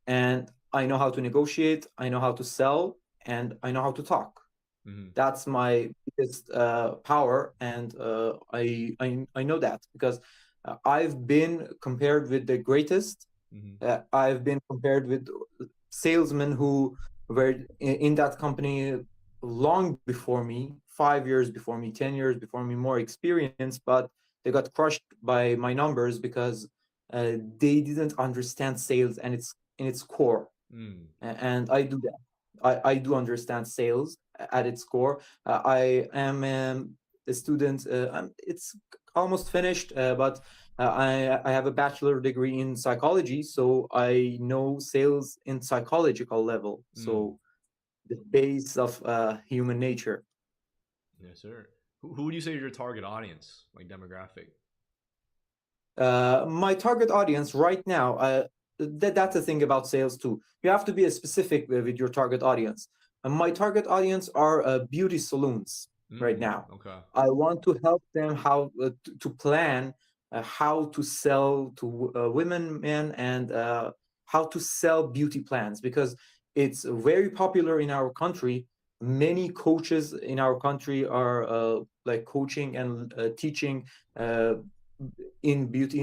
and I know how to negotiate, I know how to sell, and I know how to talk. That's my biggest power, and I know that because I've been compared with the greatest. I've been compared with salesmen who were in that company long before me, 5 years before me, 10 years before me, more experience, but they got crushed by my numbers because they didn't understand sales and its in its core. And I do that. I do understand sales at its core. I am a student. It's almost finished, but I have a bachelor degree in psychology, so I know sales in psychological level. So the base of human nature. Yes, sir. Who would you say is your target audience, like demographic? My target audience right now, that's the thing about sales too. You have to be specific with your target audience. And my target audience are beauty salons right now. Okay. I want to help them how to plan how to sell to women, men, and how to sell beauty plans, because it's very popular in our country. Many coaches in our country are like coaching and teaching in beauty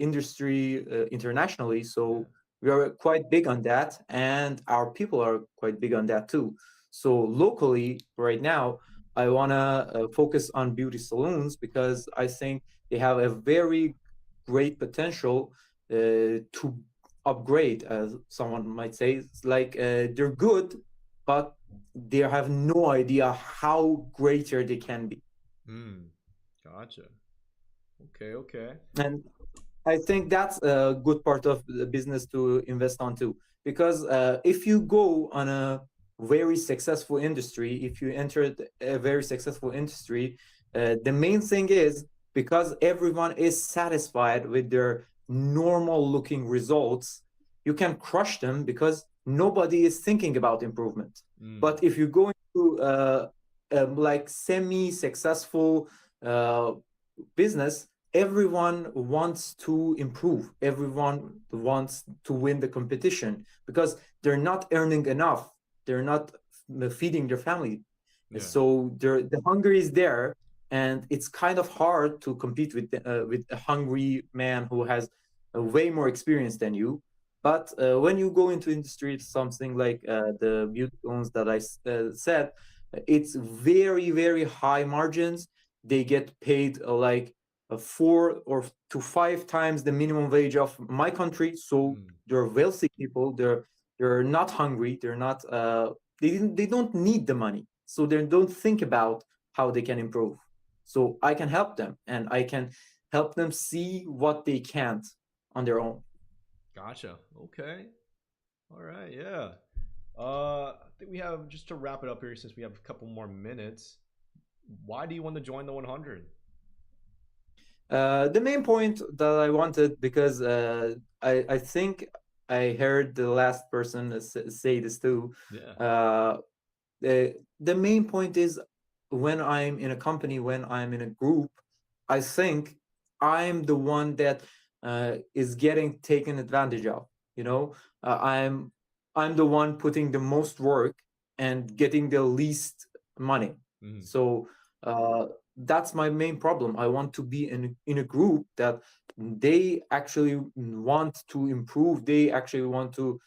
industry internationally. So we are quite big on that, and our people are quite big on that too. So locally right now, I want to focus on beauty salons because I think they have a very great potential to upgrade, as someone might say. It's like they're good, but they have no idea how greater they can be. Gotcha. Okay. And I think that's a good part of the business to invest on too, because if you go on a very successful industry, if you enter a very successful industry, the main thing is because everyone is satisfied with their normal looking results, you can crush them because nobody is thinking about improvement. But if you go into like semi-successful business, everyone wants to improve, everyone wants to win the competition because they're not earning enough, they're not feeding their family. So the hunger is there, and it's kind of hard to compete with a hungry man who has way more experience than you. But when you go into industry, something like the beauty loans that I said, it's very high margins. They get paid like 4 or to 5 times the minimum wage of my country. So they're wealthy people. They're not hungry. They're not. They don't need the money. So they don't think about how they can improve. So I can help them, and I can help them see what they can't on their own. Gotcha. Okay. All right. Yeah. I think we have, just to wrap it up here, since we have a couple more minutes. Why do you want to join the 100? The main point that I wanted, because I think I heard the last person say this too. The main point is, when I'm in a company, when I'm in a group, I think I'm the one that is getting taken advantage of. You know, I'm the one putting the most work and getting the least money. So that's my main problem. I want to be in a group that they actually want to improve. They actually want to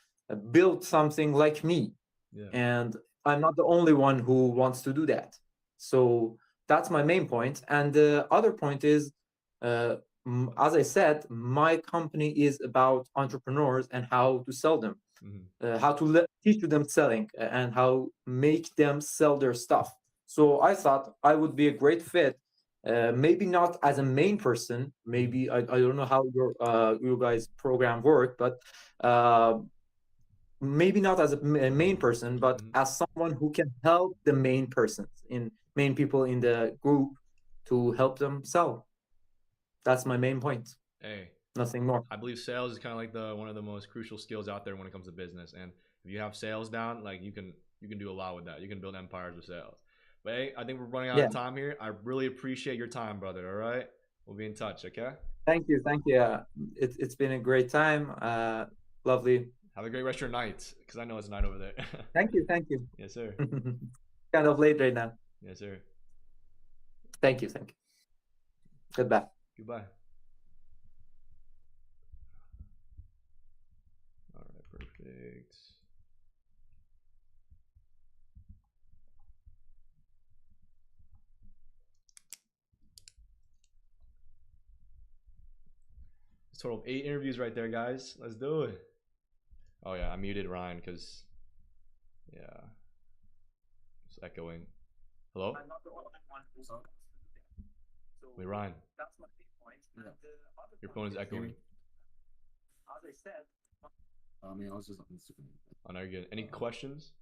build something like me. And I'm not the only one who wants to do that. So that's my main point. And the other point is, as I said, my company is about entrepreneurs and how to sell them. how to teach them selling and how make them sell their stuff. So I thought I would be a great fit. Maybe not as a main person. Maybe I don't know how your guys program work, but maybe not as a main person, but as someone who can help the main people in the group to help them sell. That's my main point. Hey, nothing more. I believe sales is kind of like one of the most crucial skills out there when it comes to business. And if you have sales down, like you can do a lot with that. You can build empires with sales. But hey, I think we're running out of time here. I really appreciate your time, brother. All right, we'll be in touch. Okay. Thank you. It's been a great time. Lovely. Have a great rest of your night, because I know it's night over there. Thank you. Yes, sir. Kind of late right now. Yes, sir. Thank you. Goodbye. Goodbye. All right, perfect. It's a total of 8 interviews right there, guys. Let's do it. Oh yeah, I muted Ryan because it's echoing. Hello? Wait, Ryan. Your phone is echoing. I mean, I was just on Instagram. Oh, no, you're good. Any questions?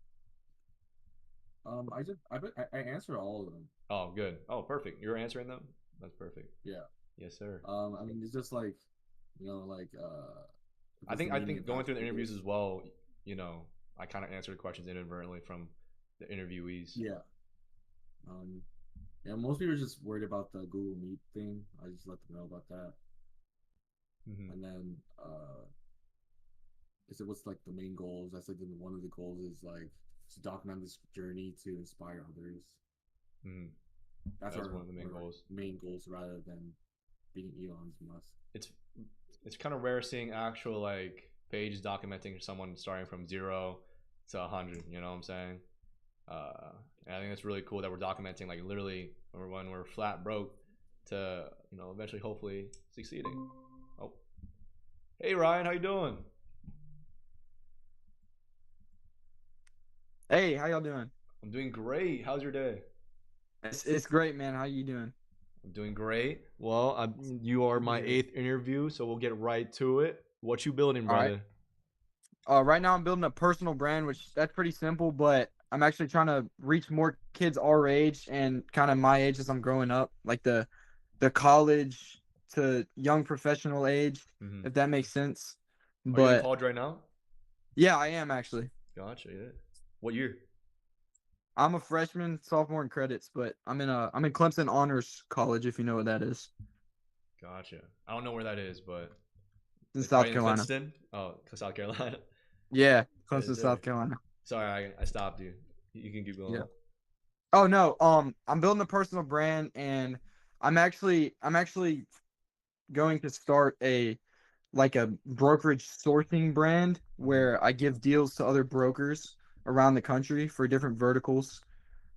I answered all of them. Oh, good. Oh, perfect. You're answering them? That's perfect. Yeah. Yes, sir. I mean, it's just like, I think going through the interviews as well, I kind of answered questions inadvertently from the interviewees. Yeah. Yeah, most people are just worried about the Google Meet thing. I just let them know about that. And then I said, what's like the main goals? I said one of the goals is like to document this journey to inspire others. That's one of the main goals. Main goals rather than being Elon Musk. It's kind of rare seeing actual like pages documenting someone starting from 0 to 100. You know what I'm saying? And I think it's really cool that we're documenting like literally when we're flat broke to eventually hopefully succeeding. Oh, hey Ryan, how you doing? Hey, how y'all doing? I'm doing great. How's your day? It's great, man. How you doing? I'm doing great. Well, you are my 8th interview, so we'll get right to it. What you building, brother? Right now I'm building a personal brand, which that's pretty simple, but I'm actually trying to reach more kids our age and kind of my age as I'm growing up, like the college to young professional age, if that makes sense. Are you in college right now? Yeah, I am actually. Gotcha. Yeah. What year? I'm a freshman, sophomore in credits, but I'm in Clemson Honors College, if you know what that is. Gotcha. I don't know where that is, but in South Carolina. Clemson? Oh, South Carolina. Yeah, Clemson, South Carolina. Sorry, I stopped you. You can keep going. Yeah. Oh no, I'm building a personal brand, and I'm actually going to start a brokerage sourcing brand where I give deals to other brokers around the country for different verticals.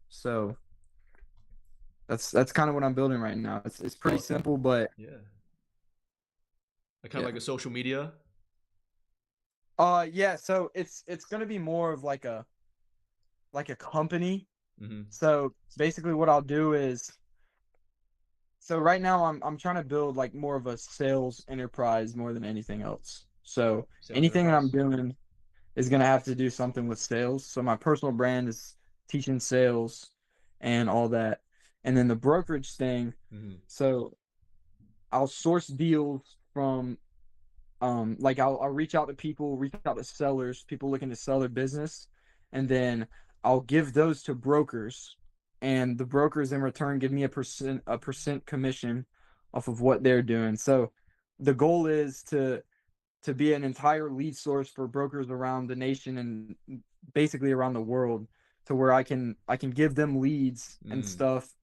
So that's kind of what I'm building right now. It's pretty simple, but yeah. Like a social media. Yeah. So it's gonna be more of like a company. So basically, what I'll do is, so right now I'm trying to build like more of a sales enterprise more than anything else. So anything that I'm doing is gonna have to do something with sales. So my personal brand is teaching sales and all that, and then the brokerage thing. So I'll source deals from, like I'll reach out to people, reach out to sellers, people looking to sell their business, and then I'll give those to brokers, and the brokers in return give me a percent commission off of what they're doing. So the goal is to be an entire lead source for brokers around the nation and basically around the world, to where I can give them leads and stuff,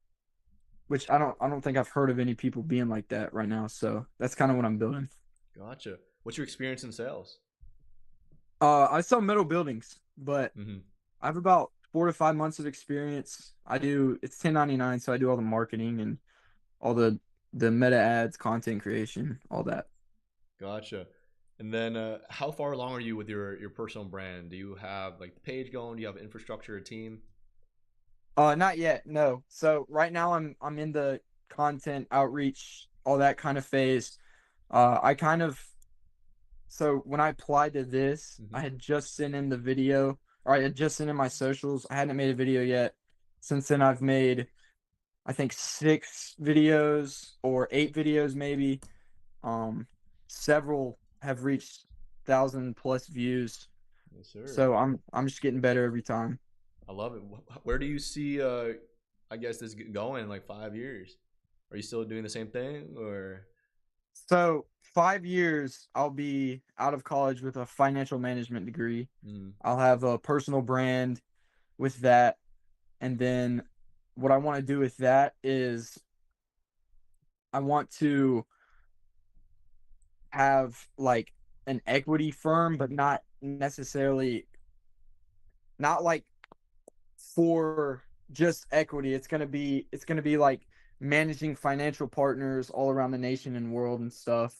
which I don't think I've heard of any people being like that right now. So that's kind of what I'm building. Gotcha. What's your experience in sales? I sell metal buildings, but I have about 4 to 5 months of experience. It's 1099, so I do all the marketing and all the meta ads, content creation, all that. Gotcha. And then, how far along are you with your personal brand? Do you have like the page going? Do you have infrastructure, a team? Not yet, no. So right now I'm in the content outreach, all that kind of phase. I kind of So when I applied to this, I had just sent in the video, or I had just sent in my socials. I hadn't made a video yet. Since then, I've made, I think, 6 videos or 8 videos maybe. Several have reached 1,000+ views. Yes, sir. So I'm just getting better every time. I love it. Where do you see, I guess, this going in like 5 years? Are you still doing the same thing, or? So 5 years, I'll be out of college with a financial management degree. I'll have a personal brand with that. And then what I want to do with that is I want to have like an equity firm, but not necessarily, not like for just equity. It's gonna be like managing financial partners all around the nation and world and stuff.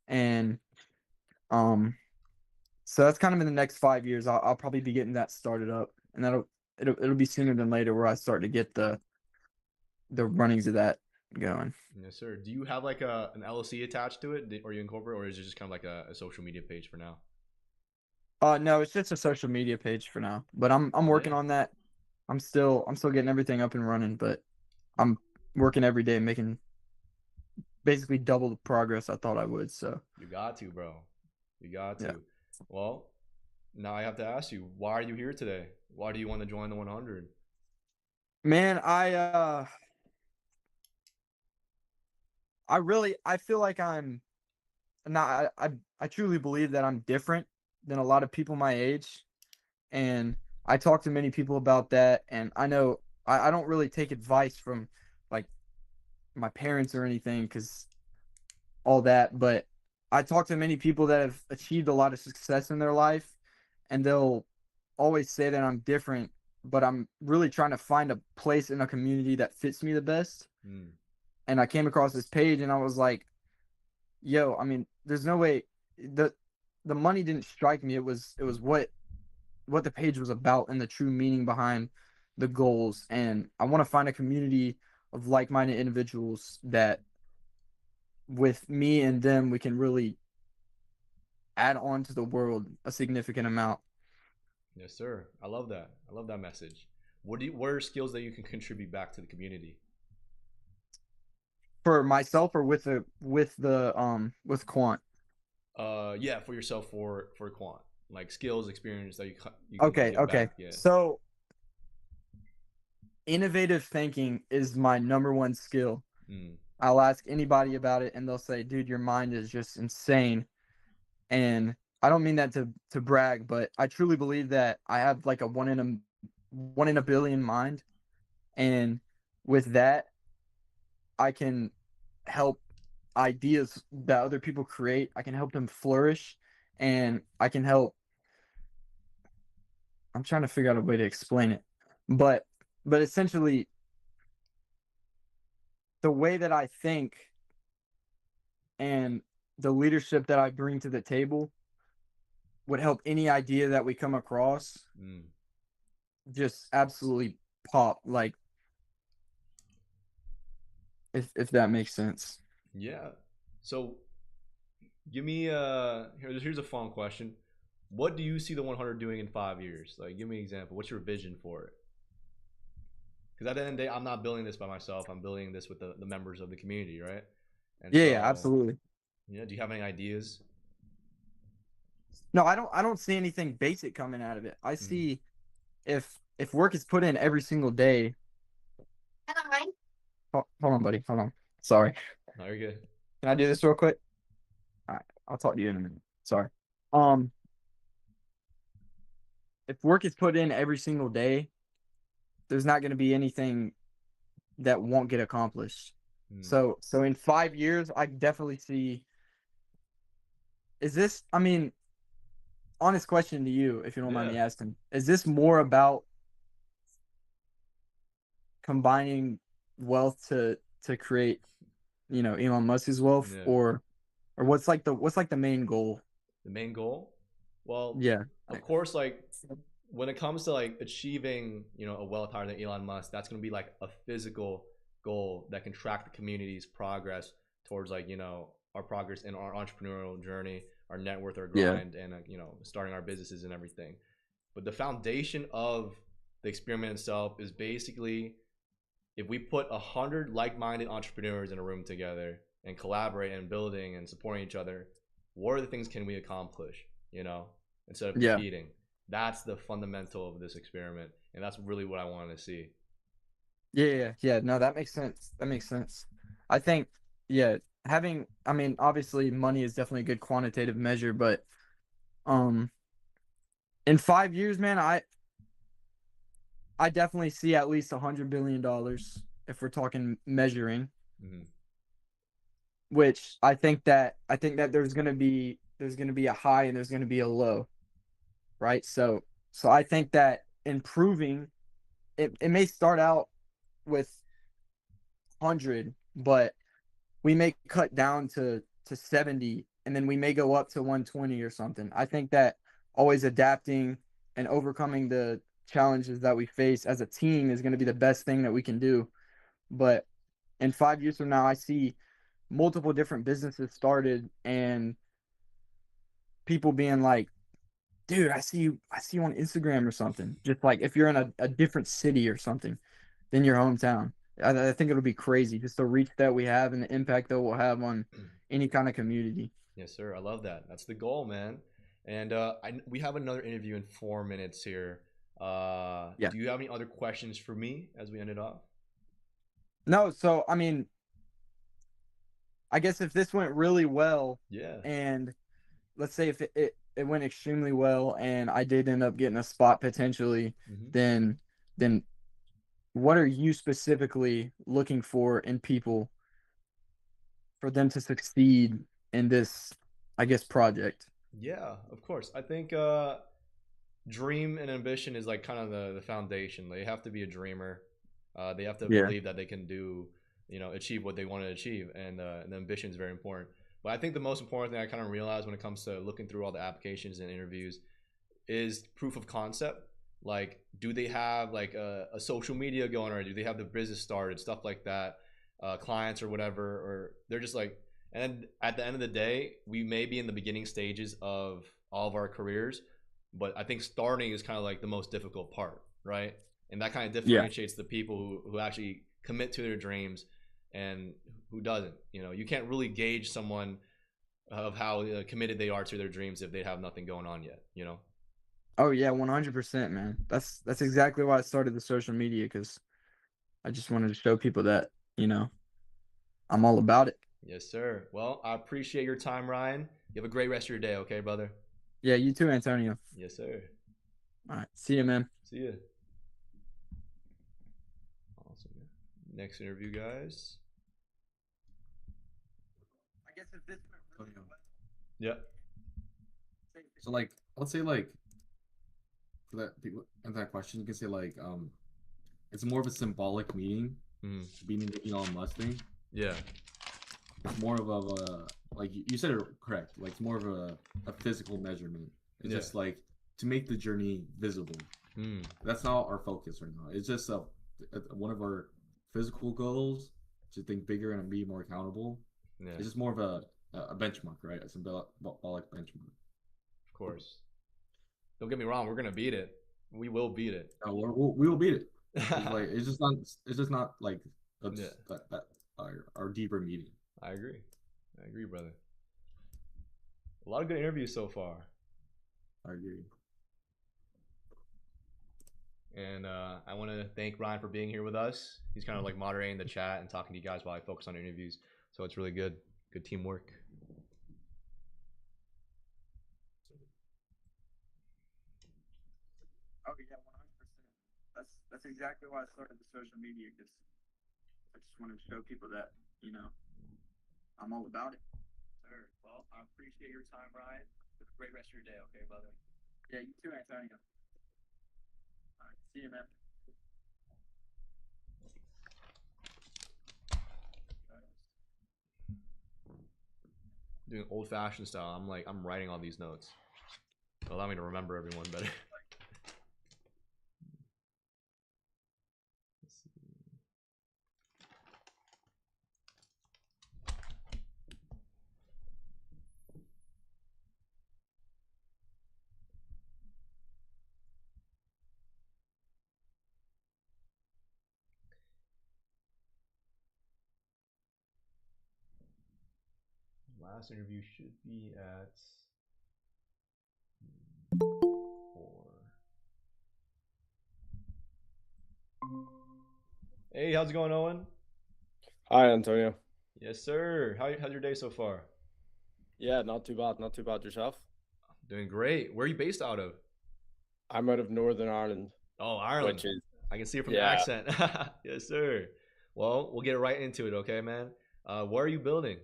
And so that's kind of in the next 5 years. I'll probably be getting that started up, and it'll be sooner than later where I start to get the runnings of that going. Yes, sir. Do you have like an LLC attached to it, or you incorporate, or is it just kind of like a social media page for now? No, it's just a social media page for now. But I'm working on that. I'm still getting everything up and running, but I'm working every day, making basically double the progress I thought I would. So you got to, bro. You got to. Yeah. Well, now I have to ask you, why are you here today? Why do you want to join the 100? Man, I feel like I'm not. I truly believe that I'm different than a lot of people my age, and I talk to many people about that. And I know I don't really take advice from like my parents or anything, because all that, but I talk to many people that have achieved a lot of success in their life, and they'll always say that I'm different, but I'm really trying to find a place in a community that fits me the best. And I came across this page and I was like, yo, I mean, there's no way the money didn't strike me. It was what the page was about and the true meaning behind the goals. And I want to find a community of like-minded individuals that with me and them, we can really add on to the world a significant amount. Yes, sir. I love that. I love that message. What are skills that you can contribute back to the community? For myself or with Quant? Yeah, for yourself, for Quant, like skills, experience that you can Okay. back. Yeah. So innovative thinking is my number one skill. I'll ask anybody about it and they'll say, dude, your mind is just insane. And I don't mean that to brag, but I truly believe that I have like a one in a billion mind. And with that, I can help ideas that other people create. I can help them flourish, and I can help. I'm trying to figure out a way to explain it, but essentially, the way that I think and the leadership that I bring to the table would help any idea that we come across just absolutely pop, like, if that makes sense. Yeah. So give me here's a fun question. What do you see the 100 doing in 5 years? Like, give me an example. What's your vision for it? Because at the end of the day, I'm not building this by myself. I'm building this with the members of the community, right? And yeah, absolutely. Yeah. Do you have any ideas? No, I don't see anything basic coming out of it. I see if work is put in every single day. Hold on, buddy. Hold on. Sorry. No, you're good. Can I do this real quick? All right. I'll talk to you in a minute. Sorry. If work is put in every single day, there's not going to be anything that won't get accomplished. So in 5 years, I definitely see. I mean, honest question to you, if you don't mind me asking, is this more about combining wealth to create, Elon Musk's wealth, or what's like the main goal? the main goal. Well, Yeah. of course, like when it comes to like achieving, a wealth higher than Elon Musk, that's going to be like a physical goal that can track the community's progress towards like, our progress in our entrepreneurial journey, our net worth, our grind, and starting our businesses and everything. But the foundation of the experiment itself is basically if we put 100 like-minded entrepreneurs in a room together and collaborate and building and supporting each other, what are the things can we accomplish, instead of competing? That's the fundamental of this experiment, and that's really what I wanted to see. Yeah. No, that makes sense. I think, obviously money is definitely a good quantitative measure, but in 5 years, man, I definitely see at least $100 billion if we're talking measuring. Mm-hmm. Which I think that there's gonna be a high and there's gonna be a low, right? So I think that improving it may start out with 100, but we may cut down to 70, and then we may go up to 120 or something. I think that always adapting and overcoming the challenges that we face as a team is going to be the best thing that we can do. But in 5 years from now, I see multiple different businesses started and people being like, dude, I see you on Instagram or something. Just like if you're in a different city or something than your hometown. I think it'll be crazy, just the reach that we have and the impact that we'll have on any kind of community. Yes, sir. I love that. That's the goal, man. And we have another interview in 4 minutes here. Yeah. Do you have any other questions for me as we end it off? No, so I guess if this went really well, and let's say if it went extremely well and I did end up getting a spot potentially, then what are you specifically looking for in people for them to succeed in this, I guess, project? Yeah, of course. I think dream and ambition is like kind of the foundation. They have to be a dreamer. They have to believe that they can do, achieve what they want to achieve, and the ambition is very important. But I think the most important thing I kind of realized when it comes to looking through all the applications and interviews is proof of concept. Like, do they have like a social media going, or do they have the business started, stuff like that, clients or whatever, or they're just like. And at the end of the day, we may be in the beginning stages of all of our careers, but I think starting is kind of like the most difficult part, right? And that kind of differentiates the people who actually commit to their dreams and who doesn't. You can't really gauge someone of how committed they are to their dreams if they have nothing going on yet. Oh yeah, 100%, man. That's exactly why I started the social media, because I just wanted to show people that I'm all about it. Yes, sir. Well, I appreciate your time, Ryan. You have a great rest of your day, okay, brother? Yeah, you too, Antonio. Yes, sir. All right, see you, man. See you. Awesome. Next interview, guys. I guess if this went really well. Yeah. So like, let's say like for that people answer that question, you can say like it's more of a symbolic meaning, being the Elon Musk thing. Yeah. It's more of a like you said it correct. Like it's more of a physical measurement. It's just like to make the journey visible. That's not our focus right now. It's just one of our physical goals to think bigger and be more accountable. Yeah. It's just more of a benchmark, right? A symbolic benchmark. Of course. Don't get me wrong. We're gonna beat it. We will beat it. We will beat it. It's just not like our deeper meaning. I agree, brother. A lot of good interviews so far. I agree. And I want to thank Ryan for being here with us. He's kind of like moderating the chat and talking to you guys while I focus on interviews. So it's really good. Good teamwork. Oh yeah, 100%. That's exactly why I started the social media, because I just wanted to show people that I'm all about it. Sir, well, I appreciate your time, Ryan. Have a great rest of your day, okay, brother? Yeah, you too, Antonio. All right, see you, man. doing old-fashioned style. I'm writing all these notes. Allow me to remember everyone better. Last interview should be at 4. Hey, how's it going, Owen? Hi, Antonio. Yes, sir. How's your day so far? Yeah, not too bad. Not too bad yourself. Doing great. Where are you based out of? I'm out of Northern Ireland. Oh, Ireland. Which is, I can see it from the accent. Yes, sir. Well, we'll get right into it, okay, man? What are you building?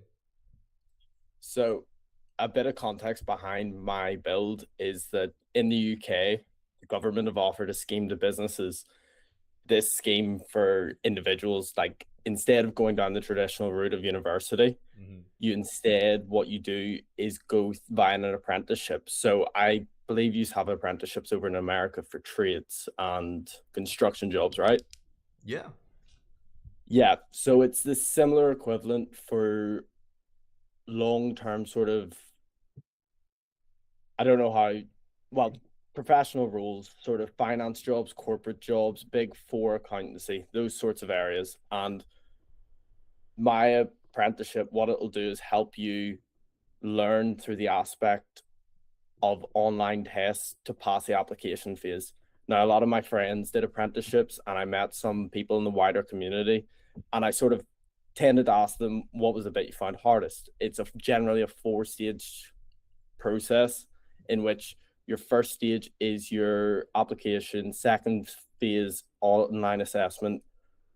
So, a bit of context behind my build is that in the UK, the government have offered a scheme to businesses. This scheme for individuals, like instead of going down the traditional route of university, what you do is go via an apprenticeship. So I believe you have apprenticeships over in America for trades and construction jobs, right? Yeah. Yeah. So it's the similar equivalent for long-term sort of, I don't know how, well, professional roles, sort of finance jobs, corporate jobs, big four accountancy, those sorts of areas. And my apprenticeship, what it'll do is help you learn through the aspect of online tests to pass the application phase. Now, a lot of my friends did apprenticeships, and I met some people in the wider community, and I sort of tended to ask them what was the bit you found hardest. It's generally a 4-stage process in which your first stage is your application, second phase online assessment,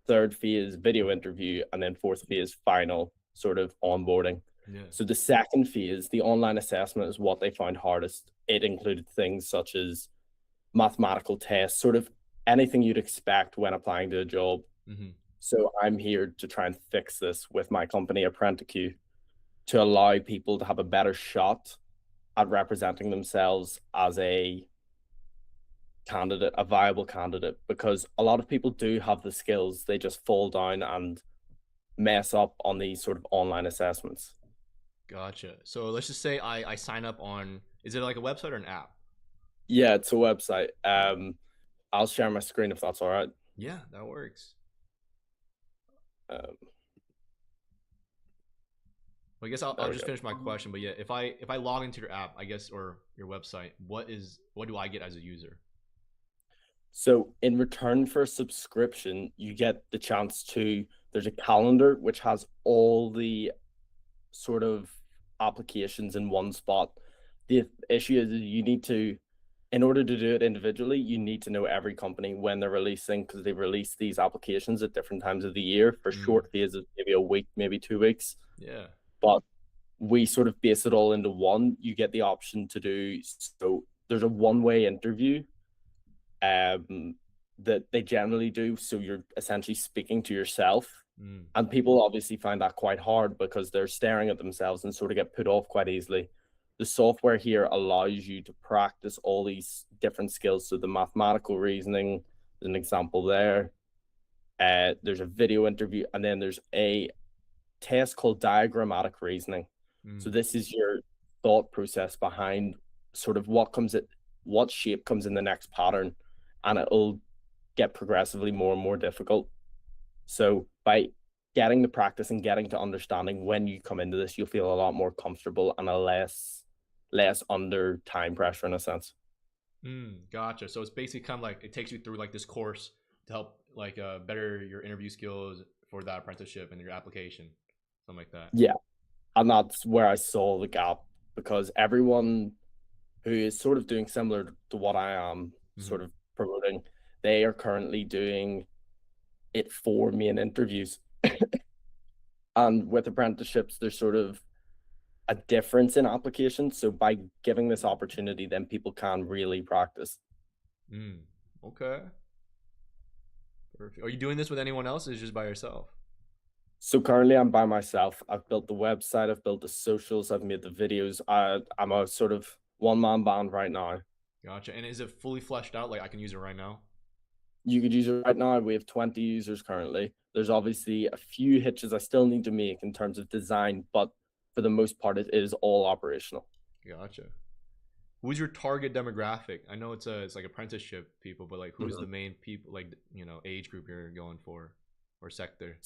third phase video interview, and then fourth phase final sort of onboarding. Yeah. So the second phase, the online assessment, is what they found hardest. It included things such as mathematical tests, sort of anything you'd expect when applying to a job. So I'm here to try and fix this with my company, ApprenticQ, to allow people to have a better shot at representing themselves as a candidate, a viable candidate, because a lot of people do have the skills, they just fall down and mess up on these sort of online assessments. Gotcha. So let's just say I sign up on, is it like a website or an app? Yeah, it's a website. I'll share my screen if that's all right. Yeah, that works. Well, I guess I'll just finish my question. But yeah, if I log into your app, I guess, or your website, what do I get as a user? So in return for a subscription, you get the chance to, there's a calendar which has all the sort of applications in one spot. The issue is you need to, in order to do it individually, you need to know every company when they're releasing, because they release these applications at different times of the year for short phases, maybe a week, maybe 2 weeks. Yeah. But we sort of base it all into one. You get the option to do, so there's a one-way interview that they generally do. So you're essentially speaking to yourself. And people obviously find that quite hard because they're staring at themselves and sort of get put off quite easily. The software here allows you to practice all these different skills. So the mathematical reasoning is an example there. There's a video interview, and then there's a test called diagrammatic reasoning. So this is your thought process behind sort of what shape comes in the next pattern, and it'll get progressively more and more difficult. So by getting the practice and getting to understanding, when you come into this, you'll feel a lot more comfortable and a less under time pressure in a sense. Gotcha. So it's basically kind of like it takes you through like this course to help like better your interview skills for that apprenticeship and your application, something like that. Yeah, and that's where I saw the gap, because everyone who is sort of doing similar to what I am sort of promoting, they are currently doing it for main interviews. And with apprenticeships, there's sort of a difference in applications. So by giving this opportunity, then people can really practice. Okay. Perfect. Are you doing this with anyone else, or is it just by yourself? So currently I'm by myself. I've built the website, I've built the socials, I've made the videos. I'm a sort of one-man band right now. Gotcha. And is it fully fleshed out? Like I can use it right now? You could use it right now. We have 20 users currently. There's obviously a few hitches I still need to make in terms of design, but for the most part, it is all operational. Gotcha. Who's your target demographic? I know it's like apprenticeship people, but like who's the main people, like, you know, age group you're going for or sector?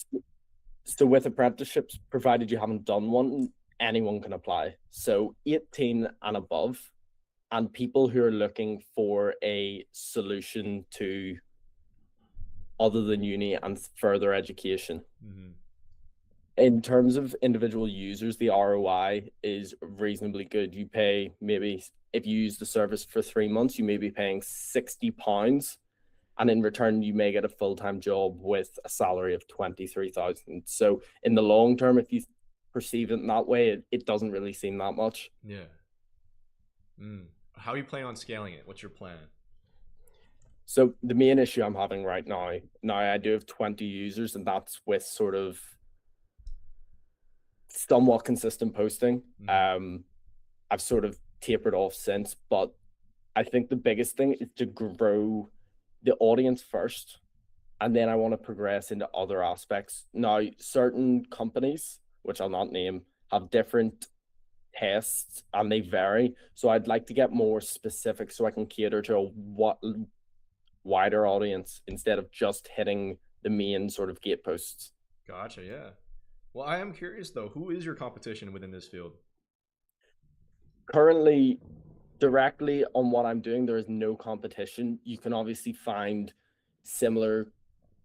So with apprenticeships, provided you haven't done one, anyone can apply. So 18 and above, and people who are looking for a solution to other than uni and further education. Mm-hmm. In terms of individual users, the ROI is reasonably good. You pay, maybe if you use the service for 3 months, you may be paying £60, and in return you may get a full-time job with a salary of 23,000. So in the long term, if you perceive it in that way, it doesn't really seem that much. Yeah. How are you planning on scaling it? What's your plan? So the main issue I'm having right now, I do have 20 users, and that's with sort of somewhat consistent posting. I've sort of tapered off since, but I think the biggest thing is to grow the audience first, and then I want to progress into other aspects. Now, certain companies, which I'll not name, have different tests and they vary. So I'd like to get more specific so I can cater to a wider audience instead of just hitting the main sort of gate posts. Gotcha, yeah. Well, I am curious though, who is your competition within this field? Currently, directly on what I'm doing, there is no competition. You can obviously find similar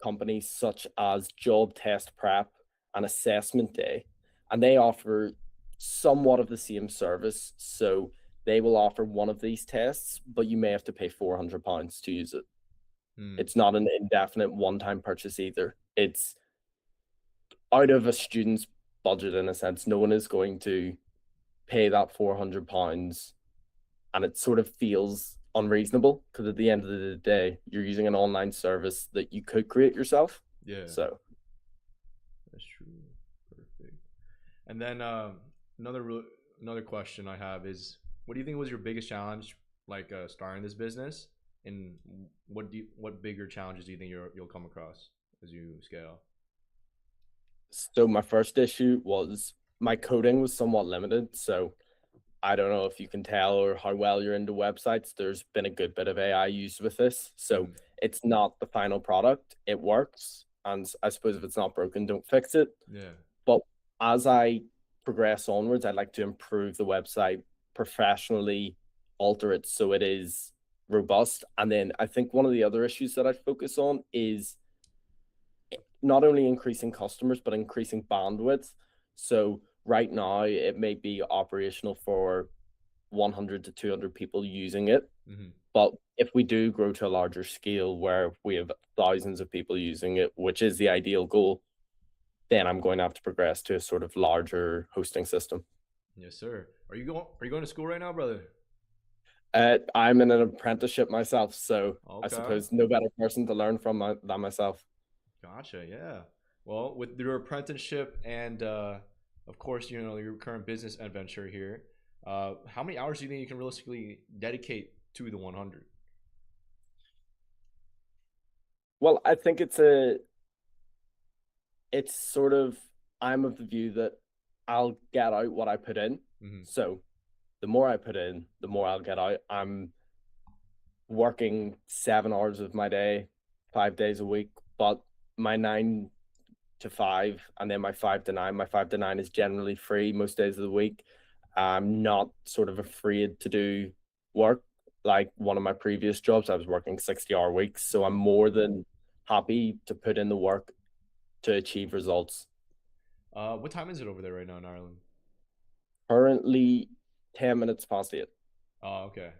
companies such as Job Test Prep and Assessment Day, and they offer somewhat of the same service. So they will offer one of these tests, but you may have to pay £400 to use it. It's not an indefinite one-time purchase either. It's out of a student's budget in a sense. No one is going to pay that £400, and it sort of feels unreasonable because at the end of the day, you're using an online service that you could create yourself. Yeah. So that's true. Perfect. And then another question I have is, what do you think was your biggest challenge, like starting this business, and what bigger challenges do you think you'll come across as you scale? So my first issue was my coding was somewhat limited. So I don't know if you can tell or how well you're into websites. There's been a good bit of AI used with this. So it's not the final product. It works. And I suppose if it's not broken, don't fix it. Yeah. But as I progress onwards, I'd like to improve the website professionally, alter it so it is robust. And then I think one of the other issues that I focus on is not only increasing customers, but increasing bandwidth. So right now it may be operational for 100 to 200 people using it. But if we do grow to a larger scale where we have thousands of people using it, which is the ideal goal, then I'm going to have to progress to a sort of larger hosting system. Yes, sir. Are you going to school right now, brother? I'm in an apprenticeship myself, so okay. I suppose no better person to learn from than myself. Gotcha, yeah. Well, with your apprenticeship and of course, you know, your current business adventure here, how many hours do you think you can realistically dedicate to the 100? Well, I think it's sort of, I'm of the view that I'll get out what I put in. So the more I put in, the more I'll get out. I'm working 7 hours of my day, 5 days a week, but my 9 to 5 and then my 5 to 9. My 5 to 9 is generally free most days of the week. I'm not sort of afraid to do work. Like one of my previous jobs, I was working 60-hour weeks. So I'm more than happy to put in the work to achieve results. What time is it over there right now in Ireland? Currently 10 minutes past 8. Oh, okay.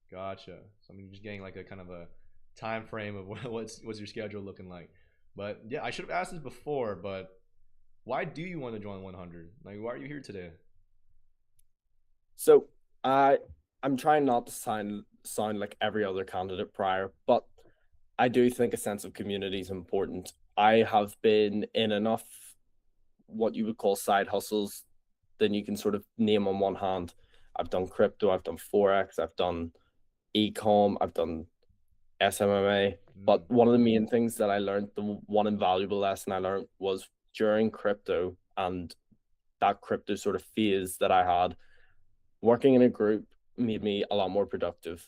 Gotcha. So I'm just getting like a kind of a time frame of what's your schedule looking like. But yeah, I should have asked this before, but why do you want to join 100? Like, why are you here today? So I'm trying not to sound like every other candidate prior, but I do think a sense of community is important. I have been in enough what you would call side hustles, then you can sort of name on one hand. I've done crypto, I've done Forex, I've done ecom, I've done SMMA. But one of the main things that I learned, the one invaluable lesson I learned was during crypto and that crypto sort of phase that I had, working in a group made me a lot more productive.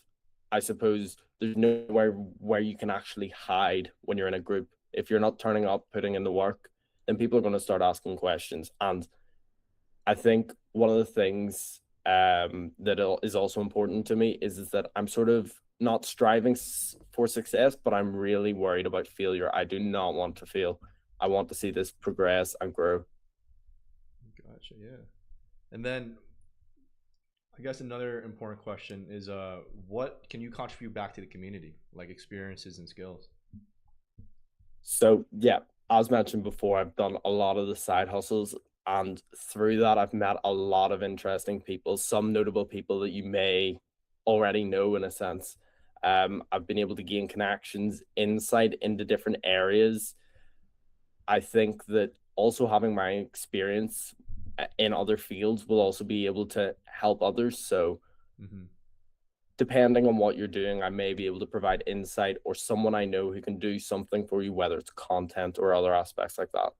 I suppose there's nowhere where you can actually hide when you're in a group. If you're not turning up, putting in the work, then people are going to start asking questions. And I think one of the things that is also important to me is that I'm sort of not striving for success, but I'm really worried about failure. I do not want to fail. I want to see this progress and grow. Gotcha, yeah. And then I guess another important question is what can you contribute back to the community, like experiences and skills? So yeah, as mentioned before, I've done a lot of the side hustles, and through that I've met a lot of interesting people, some notable people that you may already know in a sense. I've been able to gain connections, insight into different areas. I think that also having my experience in other fields will also be able to help others. So depending on what you're doing, I may be able to provide insight or someone I know who can do something for you, whether it's content or other aspects like that.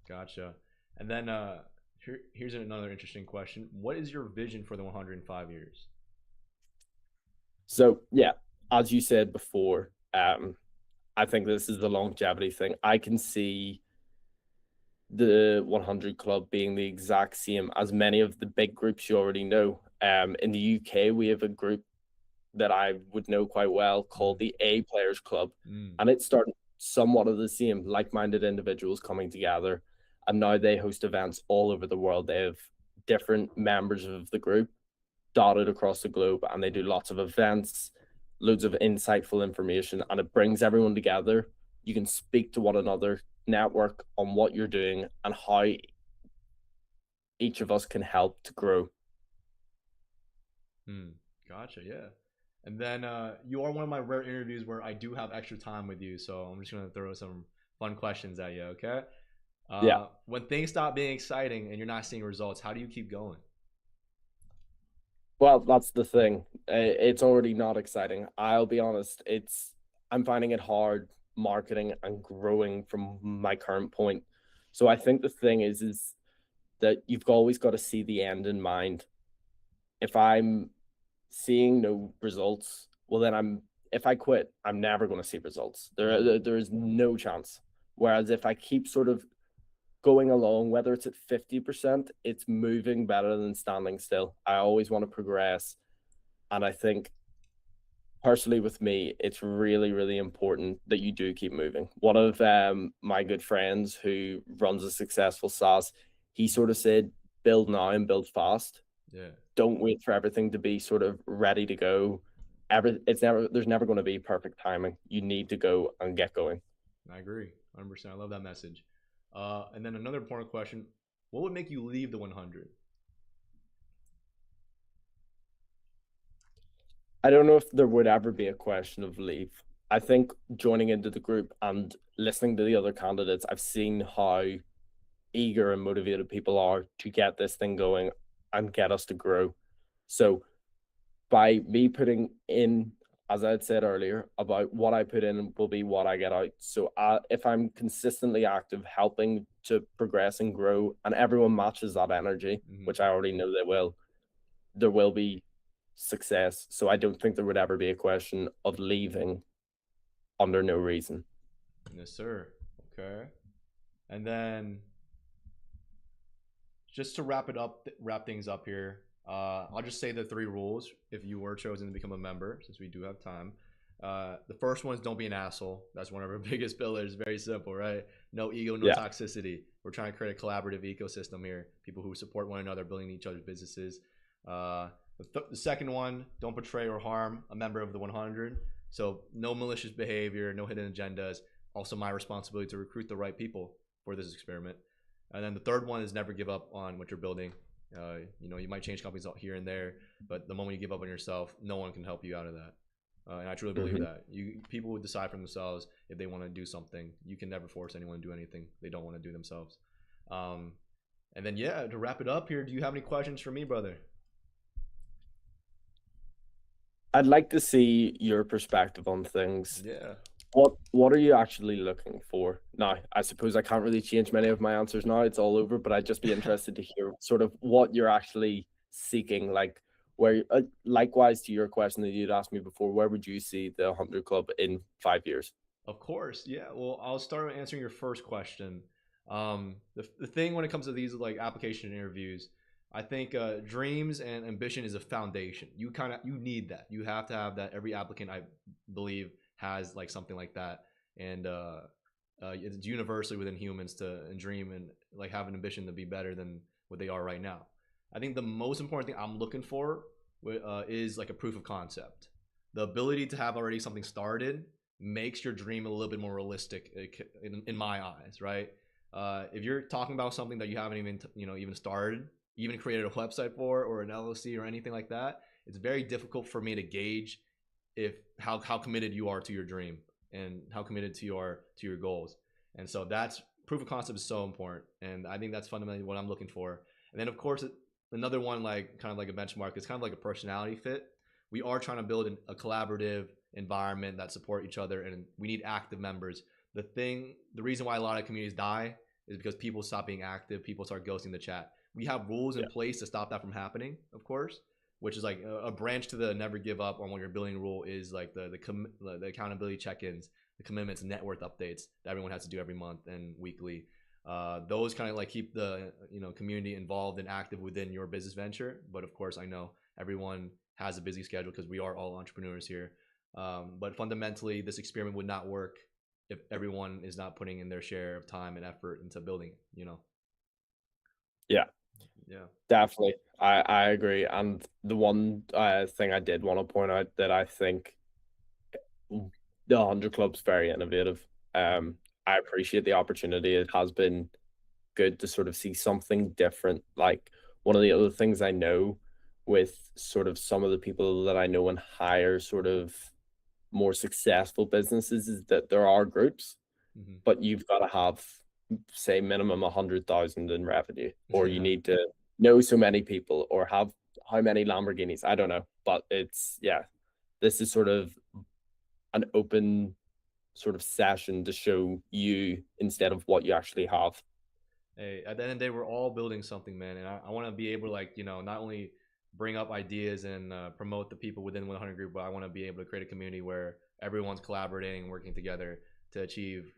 Gotcha. And then here's another interesting question. What is your vision for the 105 years? So yeah, as you said before, I think this is the longevity thing. I can see the 100 Club being the exact same as many of the big groups you already know. In the UK, we have a group that I would know quite well called the A Players Club. And it started somewhat of the same, like-minded individuals coming together. And now they host events all over the world. They have different members of the group dotted across the globe, and they do lots of events, loads of insightful information, and it brings everyone together. You can speak to one another, network on what you're doing and how each of us can help to grow. Gotcha, yeah. And then you are one of my rare interviews where I do have extra time with you, so I'm just gonna throw some fun questions at you, okay? Yeah. When things stop being exciting and you're not seeing results, how do you keep going? Well, that's the thing. It's already not exciting. I'll be honest. I'm finding it hard marketing and growing from my current point. So I think the thing is that you've always got to see the end in mind. If I'm seeing no results, well then if I quit, I'm never going to see results. There is no chance. Whereas if I keep sort of going along, whether it's at 50%, it's moving better than standing still. I always want to progress. And I think personally with me, it's really, really important that you do keep moving. One of my good friends who runs a successful SaaS, he sort of said, build now and build fast. Yeah. Don't wait for everything to be sort of ready to go. There's never going to be perfect timing. You need to go and get going. I agree, 100%. I love that message. And then another important question: what would make you leave the 100? I don't know if there would ever be a question of leave. I think joining into the group and listening to the other candidates, I've seen how eager and motivated people are to get this thing going and get us to grow. So by me putting in, as I had said earlier, about what I put in will be what I get out. So if I'm consistently active, helping to progress and grow, and everyone matches that energy, which I already know they will, there will be success. So I don't think there would ever be a question of leaving under no reason. Yes, sir. Okay. And then just to wrap things up here, I'll just say the 3 rules if you were chosen to become a member, since we do have time. The first one is don't be an asshole. That's one of our biggest pillars. Very simple, right? No ego, no toxicity. We're trying to create a collaborative ecosystem here. People who support one another, building each other's businesses. The second one, don't betray or harm a member of the 100. So no malicious behavior, no hidden agendas. Also my responsibility to recruit the right people for this experiment. And then the third one is never give up on what you're building. You might change companies here and there, but the moment you give up on yourself, no one can help you out of that. And I truly believe that. People would decide for themselves if they want to do something. You can never force anyone to do anything they don't want to do themselves. And then yeah, to wrap it up here, do you have any questions for me, brother? I'd like to see your perspective on things. Yeah. What are you actually looking for? Now, I suppose I can't really change many of my answers now. It's all over, but I'd just be interested to hear sort of what you're actually seeking. Like, where, likewise to your question that you'd asked me before, where would you see the 100 Club in 5 years? Of course, yeah. Well, I'll start answering your first question. The thing when it comes to these like application interviews, I think dreams and ambition is a foundation. You need that. You have to have that. Every applicant, I believe, has like something like that, and it's universally within humans to dream and like have an ambition to be better than what they are right now. I think the most important thing I'm looking for is like a proof of concept. The ability to have already something started makes your dream a little bit more realistic in my eyes, right? If you're talking about something that you haven't even started, even created a website for or an LLC or anything like that, it's very difficult for me to gauge if how committed you are to your dream and how committed to your goals. And so that's proof of concept is so important, and I think that's fundamentally what I'm looking for. And then of course another one, like kind of like a benchmark, is kind of like a personality fit. We are trying to build a collaborative environment that support each other, and we need active members. The reason why a lot of communities die is because people stop being active, people start ghosting the chat. We have rules in place to stop that from happening, of course, which is like a branch to the never give up on what you're building rule is like the accountability check-ins, the commitments, net worth updates that everyone has to do every month and weekly. Those kind of like keep the community involved and active within your business venture. But of course, I know everyone has a busy schedule because we are all entrepreneurs here. But fundamentally, this experiment would not work if everyone is not putting in their share of time and effort into building it, Yeah, definitely. I agree. And the one thing I did want to point out that I think the 100 Club's very innovative. I appreciate the opportunity. It has been good to sort of see something different. Like, one of the other things I know with sort of some of the people that I know in higher sort of more successful businesses is that there are groups, but you've got to have, say, minimum 100,000 in revenue, or you need to know so many people or have how many Lamborghinis. I don't know, but this is sort of an open sort of session to show you instead of what you actually have. Hey, at the end of the day, we're all building something, man, and I want to be able to like not only bring up ideas and promote the people within 100 group, but I want to be able to create a community where everyone's collaborating and working together to achieve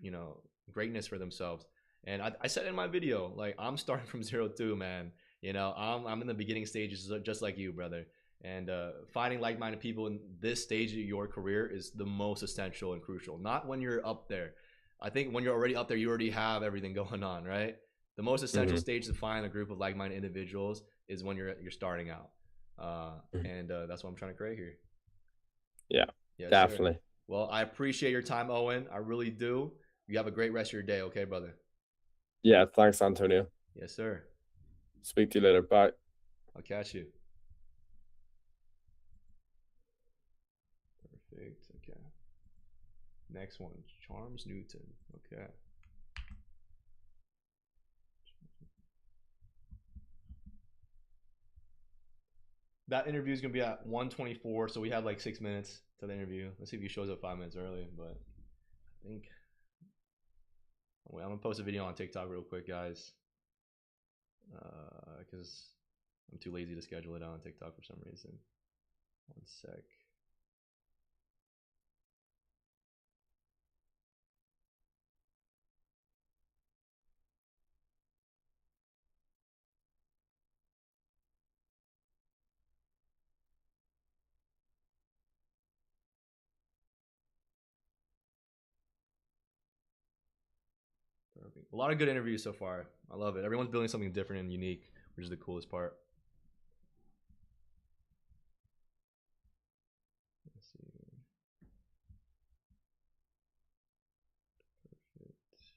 greatness for themselves. And I said in my video, like, I'm starting from 0 too, man. I'm in the beginning stages just like you, brother. And finding like-minded people in this stage of your career is the most essential and crucial. Not when you're up there. I think when you're already up there, you already have everything going on, right? The most essential stage to find a group of like-minded individuals is when you're starting out. And that's what I'm trying to create here. Yeah, definitely. Sir. Well, I appreciate your time, Owen. I really do. You have a great rest of your day, okay, brother? Yeah, thanks, Antonio. Yes, sir. Speak to you later. Bye. I'll catch you. Perfect. Okay. Next one, Charms Newton. Okay. That interview is gonna be at 1:24, so we have like 6 minutes to the interview. Let's see if he shows up 5 minutes early, but I think I'm gonna post a video on TikTok real quick, guys, because I'm too lazy to schedule it on TikTok for some reason. 1 sec. Perfect. A lot of good interviews so far. I love it. Everyone's building something different and unique, which is the coolest part. Let's see. Perfect.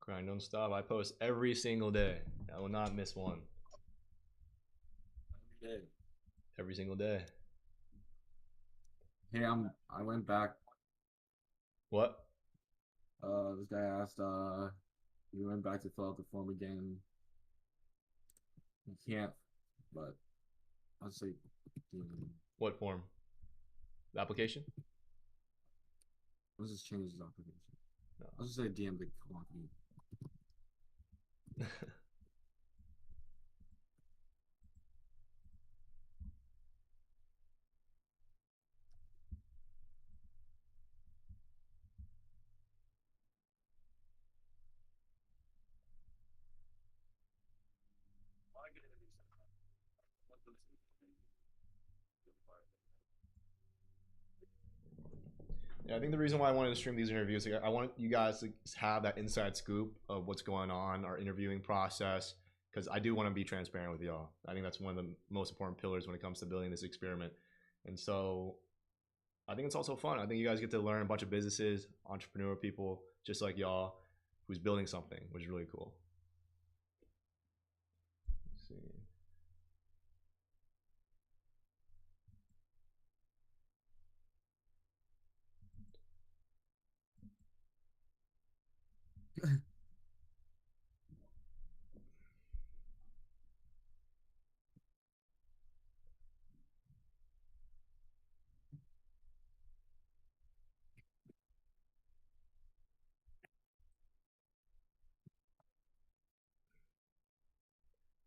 Grind don't stop. I post every single day. I will not miss one. Every day. Every single day. Hey, I went back. What? This guy asked, you went back to fill out the form again. You can't, but I'll say. What form? The application? Let's just change his application. No. I'll just say DM the company. Yeah, I think the reason why I wanted to stream these interviews, I want you guys to have that inside scoop of what's going on, our interviewing process, because I do want to be transparent with y'all. I think that's one of the most important pillars when it comes to building this experiment. And so I think it's also fun. I think you guys get to learn a bunch of businesses, entrepreneur people, just like y'all, who's building something, which is really cool. Let's see.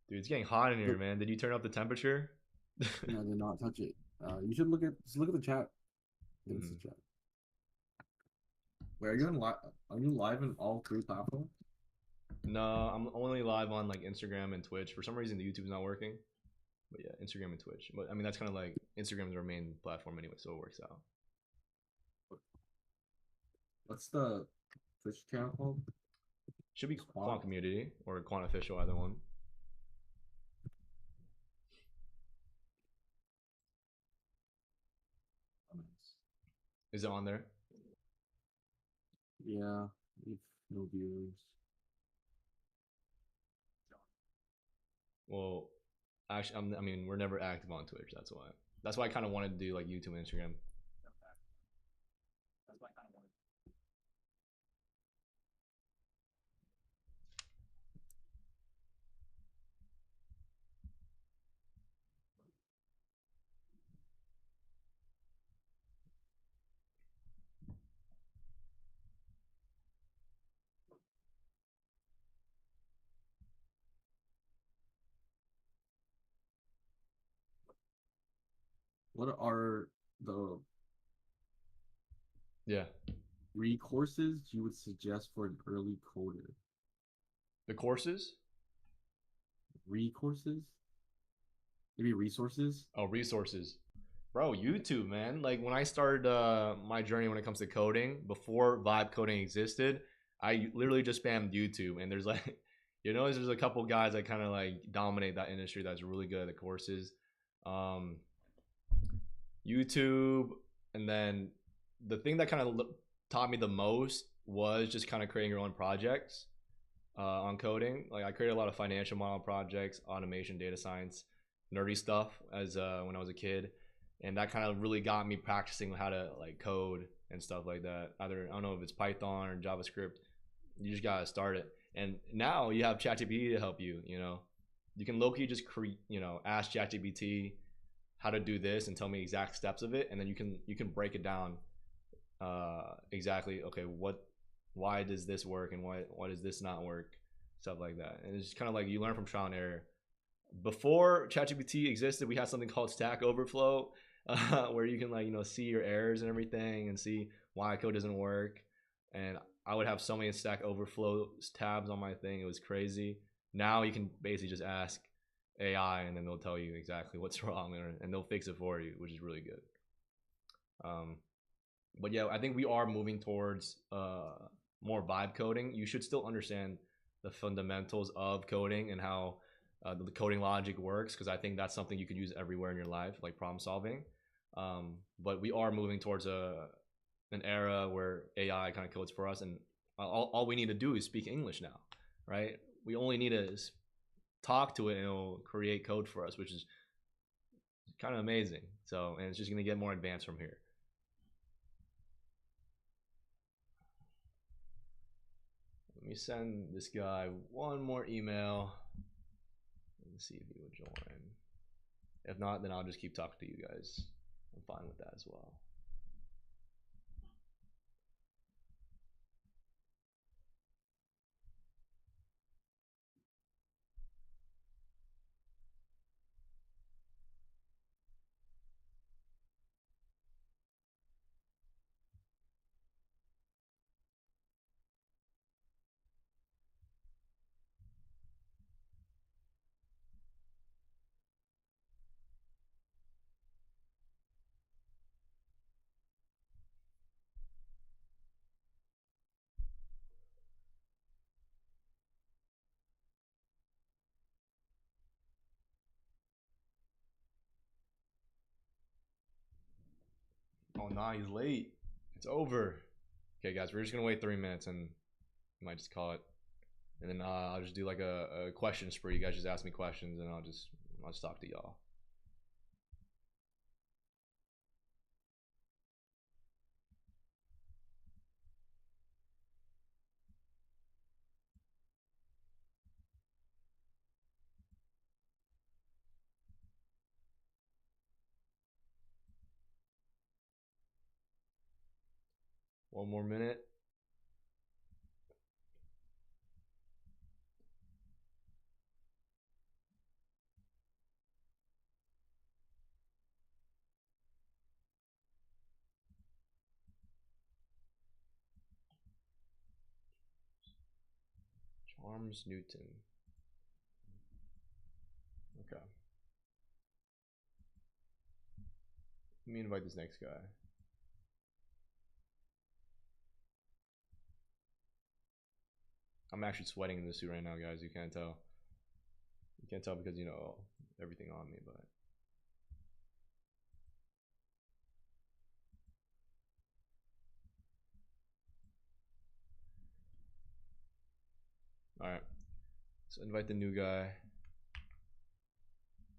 Dude, it's getting hot in here, man. Did you turn up the temperature? No, I did not touch it. You should look at the chat. It's the chat. Wait, are you live in all three platforms? No, I'm only live on like Instagram and Twitch. For some reason, the YouTube's not working. But yeah, Instagram and Twitch. But I mean, that's kind of like Instagram is our main platform anyway, so it works out. What's the Twitch channel called? Should be Quant Community or Quant Official, either one. Is it on there? Yeah, no viewers. Well, actually, I mean, we're never active on Twitch. That's why. That's why I kind of wanted to do like YouTube and Instagram. What are the Yeah. courses you would suggest for an early coder? The courses? Courses? Maybe resources? Oh, resources. Bro, YouTube, man. Like when I started my journey when it comes to coding, before vibe coding existed, I literally just spammed YouTube, and there's like, there's a couple guys that kind of like dominate that industry that's really good at the courses. YouTube, and then the thing that kind of taught me the most was just kind of creating your own projects on coding. Like I created a lot of financial model projects, automation, data science, nerdy stuff as when I was a kid, and that kind of really got me practicing how to like code and stuff like that. Either I don't know if it's Python or JavaScript, you just gotta start it. And now you have ChatGPT to help you. You can low-key just ask ChatGPT how to do this and tell me exact steps of it, and then you can break it down exactly. Okay, why does this work and why does this not work, stuff like that. And it's just kind of like you learn from trial and error. Before ChatGPT existed, we had something called Stack Overflow, where you can see your errors and everything and see why code doesn't work. And I would have so many Stack Overflow tabs on my thing, it was crazy. Now you can basically just ask AI and then they'll tell you exactly what's wrong, and they'll fix it for you, which is really good. But yeah, I think we are moving towards more vibe coding. You should still understand the fundamentals of coding and how the coding logic works, because I think that's something you could use everywhere in your life, like problem solving. But we are moving towards an era where AI kind of codes for us, and all we need to do is speak English now, right? We only need to talk to it and it'll create code for us, which is kind of amazing. So, and it's just going to get more advanced from here. Let me send this guy one more email and see if he will join. If not, then I'll just keep talking to you guys. I'm fine with that as well. Oh, nah, he's late. It's over. Okay, guys, we're just gonna wait 3 minutes and we might just call it. And then I'll just do like a question spree. You guys just ask me questions and I'll just talk to y'all. One more minute. Charms Newton. Okay. Let me invite this next guy. I'm actually sweating in this suit right now, guys. You can't tell. You can't tell because, you know, everything on me, but. Alright. So invite the new guy.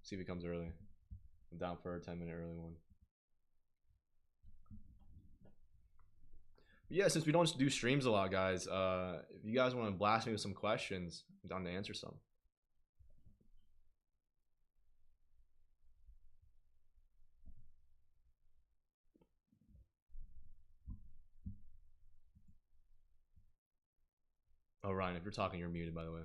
See if he comes early. I'm down for a 10-minute early one. But yeah, since we don't do streams a lot, guys, if you guys want to blast me with some questions, I'm down to answer some. Oh, Ryan, if you're talking, you're muted, by the way.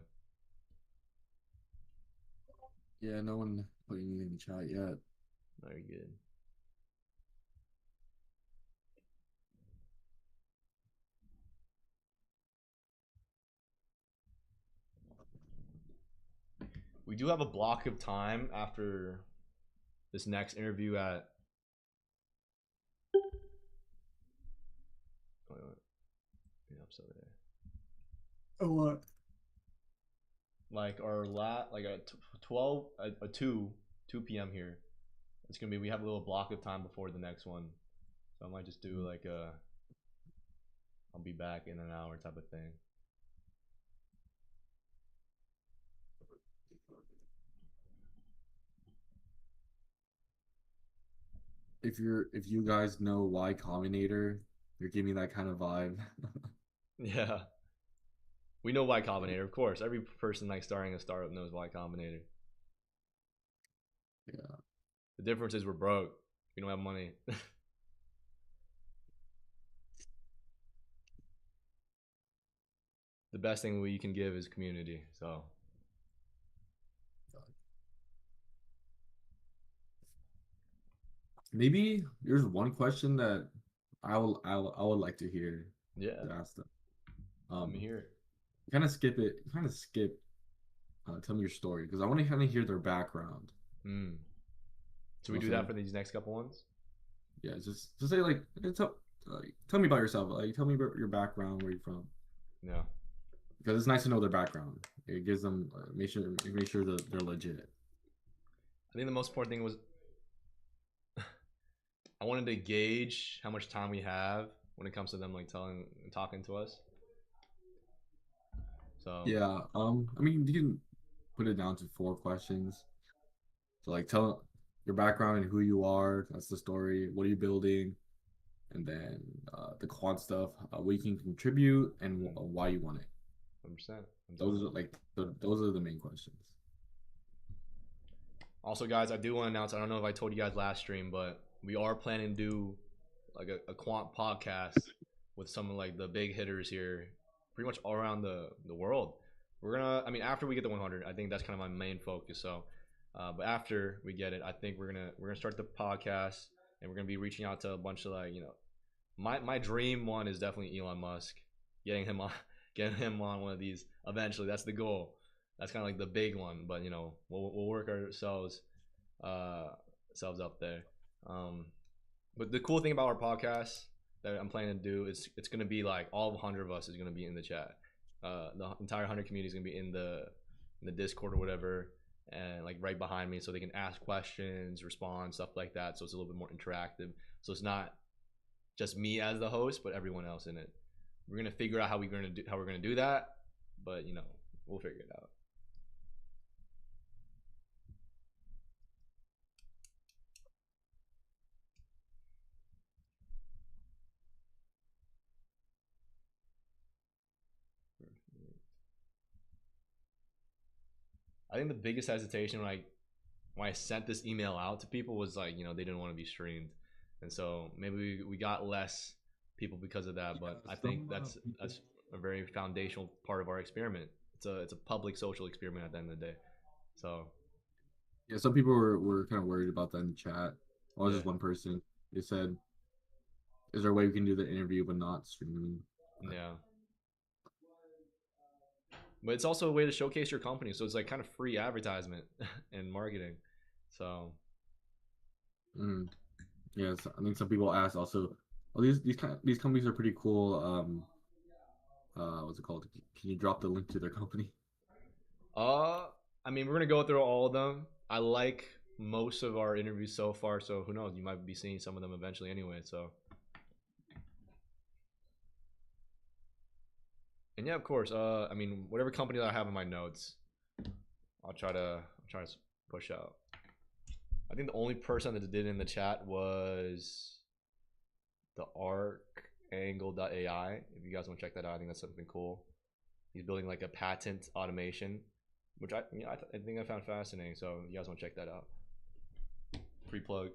Yeah, no one put anything in the chat yet. Very good. We do have a block of time after this next interview at. Yeah, I'm sorry. Oh, what? Like our like a 12 a 2 p.m. here. It's gonna be, we have a little block of time before the next one, so I might just do like a I'll be back in an hour type of thing. If you guys know Y Combinator, you're giving me that kind of vibe. Yeah, we know Y Combinator, of course. Every person like starting a startup knows Y Combinator. Yeah. The difference is we're broke. We don't have money. The best thing we can give is community. So. Maybe there's one question that I would like to hear. Yeah. To ask them. Let me hear it. Kind of skip it. Kind of skip. Tell me your story because I want to kind of hear their background. So we do that for these next couple ones. Yeah, just say like tell me about yourself. Like tell me about your background, where you're from. Yeah. Because it's nice to know their background. It gives them make sure that they're legit. I think the most important thing was I wanted to gauge how much time we have when it comes to them like talking to us. So yeah, I mean, you can put it down to 4 questions. So like, tell your background and who you are. That's the story. What are you building? And then the quant stuff, what you can contribute, and why you want it. 100%. Those are like those are the main questions. Also, guys, I do want to announce. I don't know if I told you guys last stream, but we are planning to do like a quant podcast with some of like the big hitters here, pretty much all around the world. We're gonna. I mean, after we get the 100, I think that's kind of my main focus. So, but after we get it, I think we're gonna start the podcast, and we're gonna be reaching out to a bunch of like my dream one is definitely Elon Musk, getting him on one of these eventually. That's the goal. That's kind of like the big one, but we'll work ourselves up there. But the cool thing about our podcast that I'm planning to do is it's gonna be like all 100 of us is gonna be in the chat. The entire 100 community is gonna be in the Discord or whatever, and like right behind me, so they can ask questions, respond, stuff like that. So it's a little bit more interactive. So it's not just me as the host, but everyone else in it. We're gonna figure out how we're gonna do that, but we'll figure it out. I think the biggest hesitation when I sent this email out to people was like, they didn't want to be streamed, and so maybe we got less people because of that. But I think that's a very foundational part of our experiment. It's a public social experiment at the end of the day. So yeah, some people were kind of worried about that in the chat. Well, just one person. They said, "Is there a way we can do the interview but not streaming?" Yeah. But it's also a way to showcase your company, so it's like kind of free advertisement and marketing. So yes, I think some people ask also, oh, these companies are pretty cool. What's it called? Can you drop the link to their company? I mean, we're gonna go through all of them. I like most of our interviews so far, so who knows? You might be seeing some of them eventually anyway. So, and yeah, of course. I mean, whatever company that I have in my notes, I'll try to push out. I think the only person that did it in the chat was the arcangle.ai. If you guys want to check that out, I think that's something cool. He's building like a patent automation, which I think I found fascinating. So you guys want to check that out. Free plug.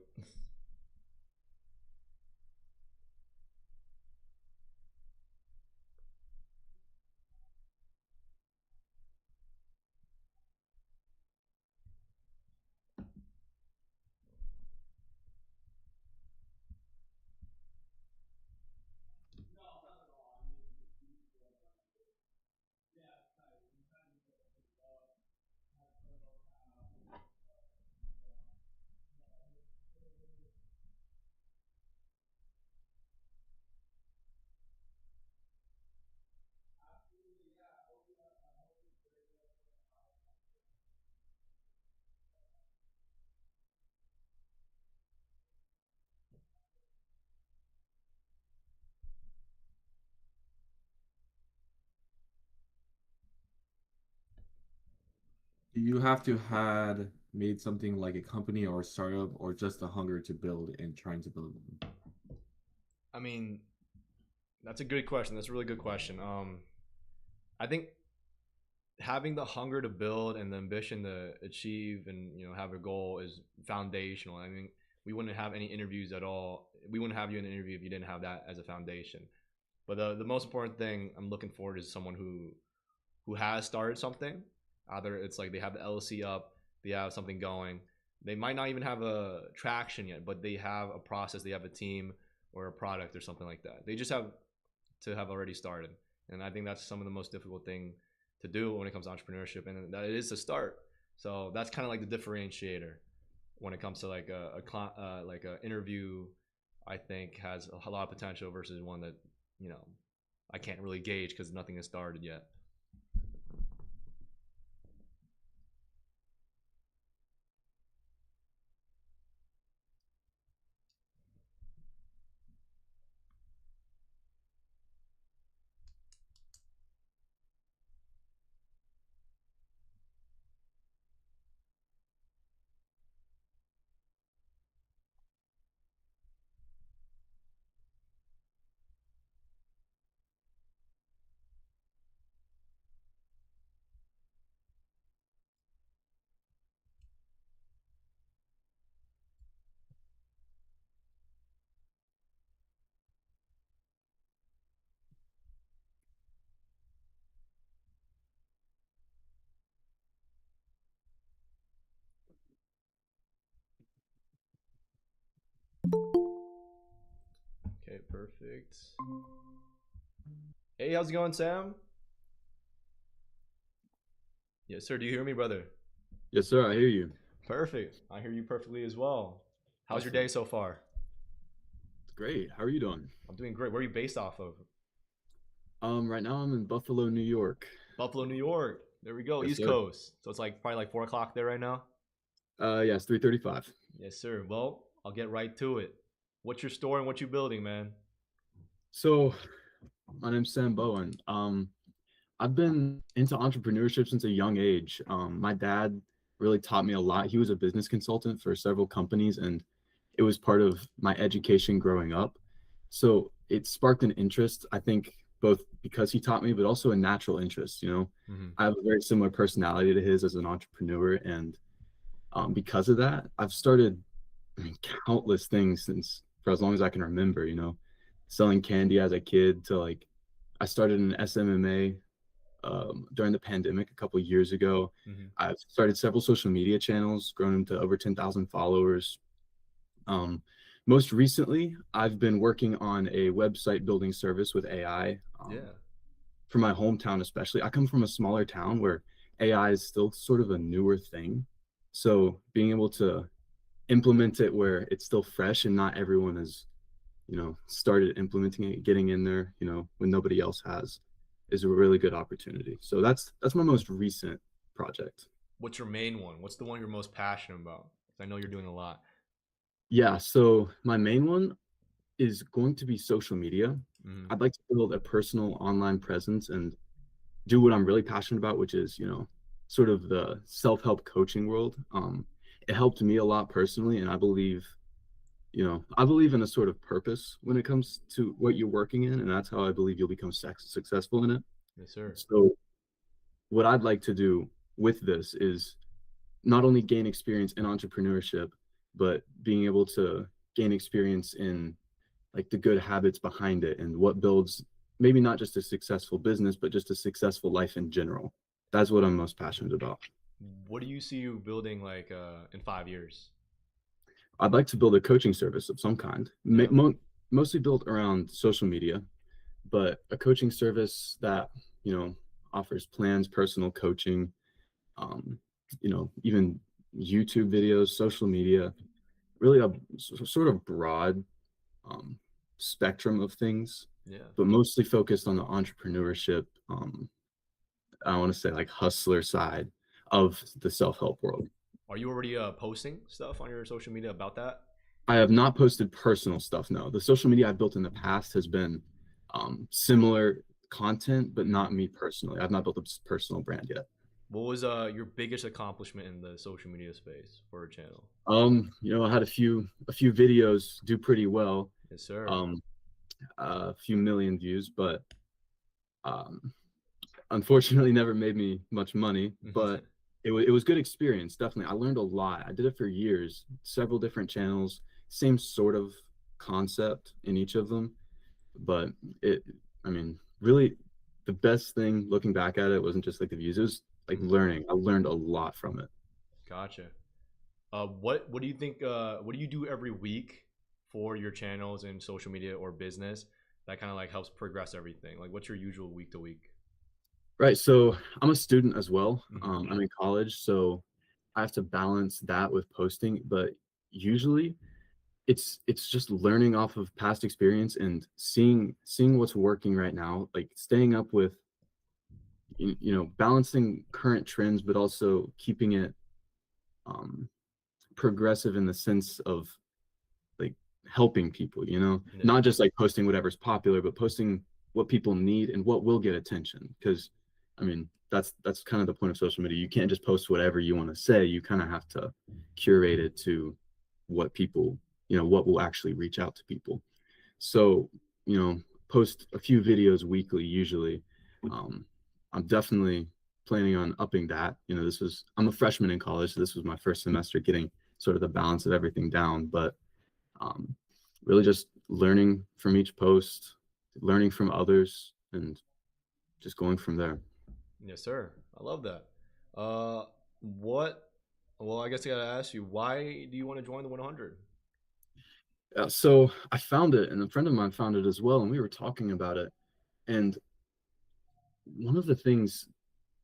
Do you have to had made something like a company or a startup, or just a hunger to build and trying to build them? I mean, that's a good question. That's a really good question. I think having the hunger to build and the ambition to achieve and have a goal is foundational. I mean, we wouldn't have any interviews at all. We wouldn't have you in an interview if you didn't have that as a foundation. But the most important thing I'm looking for is someone who has started something. Either it's like they have the LLC up, they have something going. They might not even have a traction yet, but they have a process, they have a team or a product or something like that. They just have to have already started. And I think that's some of the most difficult thing to do when it comes to entrepreneurship, and that it is to start. So that's kind of like the differentiator when it comes to like a interview. I think has a lot of potential versus one that I can't really gauge because nothing has started yet. Okay, perfect. Hey, how's it going, Sam? Yes, sir. Do you hear me, brother? Yes, sir. I hear you. Perfect. I hear you perfectly as well. How's Awesome. your day so far? It's great. How are you doing? I'm doing great. Where are you based off of? Right now I'm in Buffalo, New York. Buffalo, New York. There we go. Yes, East sir. Coast. So it's like probably like 4 o'clock there right now. Yeah, it's 3:35. Yes, sir. Well, I'll get right to it. What's your store and what you building, man? So, my name's Sam Bowen. I've been into entrepreneurship since a young age. My dad really taught me a lot. He was a business consultant for several companies, and it was part of my education growing up. So it sparked an interest, I think, both because he taught me, but also a natural interest. I have a very similar personality to his as an entrepreneur, and because of that, I've started countless things since for as long as I can remember. Selling candy as a kid to like, I started an SMMA during the pandemic a couple of years ago. I've started several social media channels, grown them to over 10,000 followers. Most recently, I've been working on a website building service with AI. For my hometown, especially. I come from a smaller town where AI is still sort of a newer thing. So being able to implement it where it's still fresh and not everyone has, started implementing it, getting in there, when nobody else has, is a really good opportunity. So that's my most recent project. What's your main one? What's the one you're most passionate about? I know you're doing a lot. Yeah, so my main one is going to be social media. I'd like to build a personal online presence and do what I'm really passionate about, which is, sort of the self-help coaching world. It helped me a lot personally, and I believe in a sort of purpose when it comes to what you're working in, and that's how I believe you'll become successful in it. Yes, sir. So what I'd like to do with this is not only gain experience in entrepreneurship, but being able to gain experience in like the good habits behind it and what builds maybe not just a successful business, but just a successful life in general. That's what I'm most passionate about. What do you see you building like in 5 years? I'd like to build a coaching service of some kind, mostly built around social media, but a coaching service that, offers plans, personal coaching, even YouTube videos, social media, really a sort of broad spectrum of things, but mostly focused on the entrepreneurship, I want to say like hustler side of the self-help world. Are you already posting stuff on your social media about that? I have not posted personal stuff, no. The social media I've built in the past has been similar content, but not me personally. I've not built a personal brand yet. What was your biggest accomplishment in the social media space for a channel? I had a few videos do pretty well. Yes, sir. A few million views, but unfortunately never made me much money. But it was good experience, definitely. I learned a lot. I did it for years, several different channels, same sort of concept in each of them. But really the best thing looking back at it wasn't just like the views, it was like learning. I learned a lot from it. Gotcha. What do you think, what do you do every week for your channels and social media or business that kind of like helps progress everything? Like what's your usual week to week? Right. So I'm a student as well. I'm in college, so I have to balance that with posting, but usually it's just learning off of past experience and seeing what's working right now, like staying up with balancing current trends, but also keeping it progressive in the sense of like helping people, not just like posting whatever's popular, but posting what people need and what will get attention. Because that's kind of the point of social media. You can't just post whatever you want to say. You kind of have to curate it to what people, what will actually reach out to people. So, post a few videos weekly usually. I'm definitely planning on upping that. I'm a freshman in college, so this was my first semester getting sort of the balance of everything down, but really just learning from each post, learning from others, and just going from there. Yes, sir. I love that. Well, I guess I gotta ask you, why do you want to join the 100? So I found it, and a friend of mine found it as well, and we were talking about it. And one of the things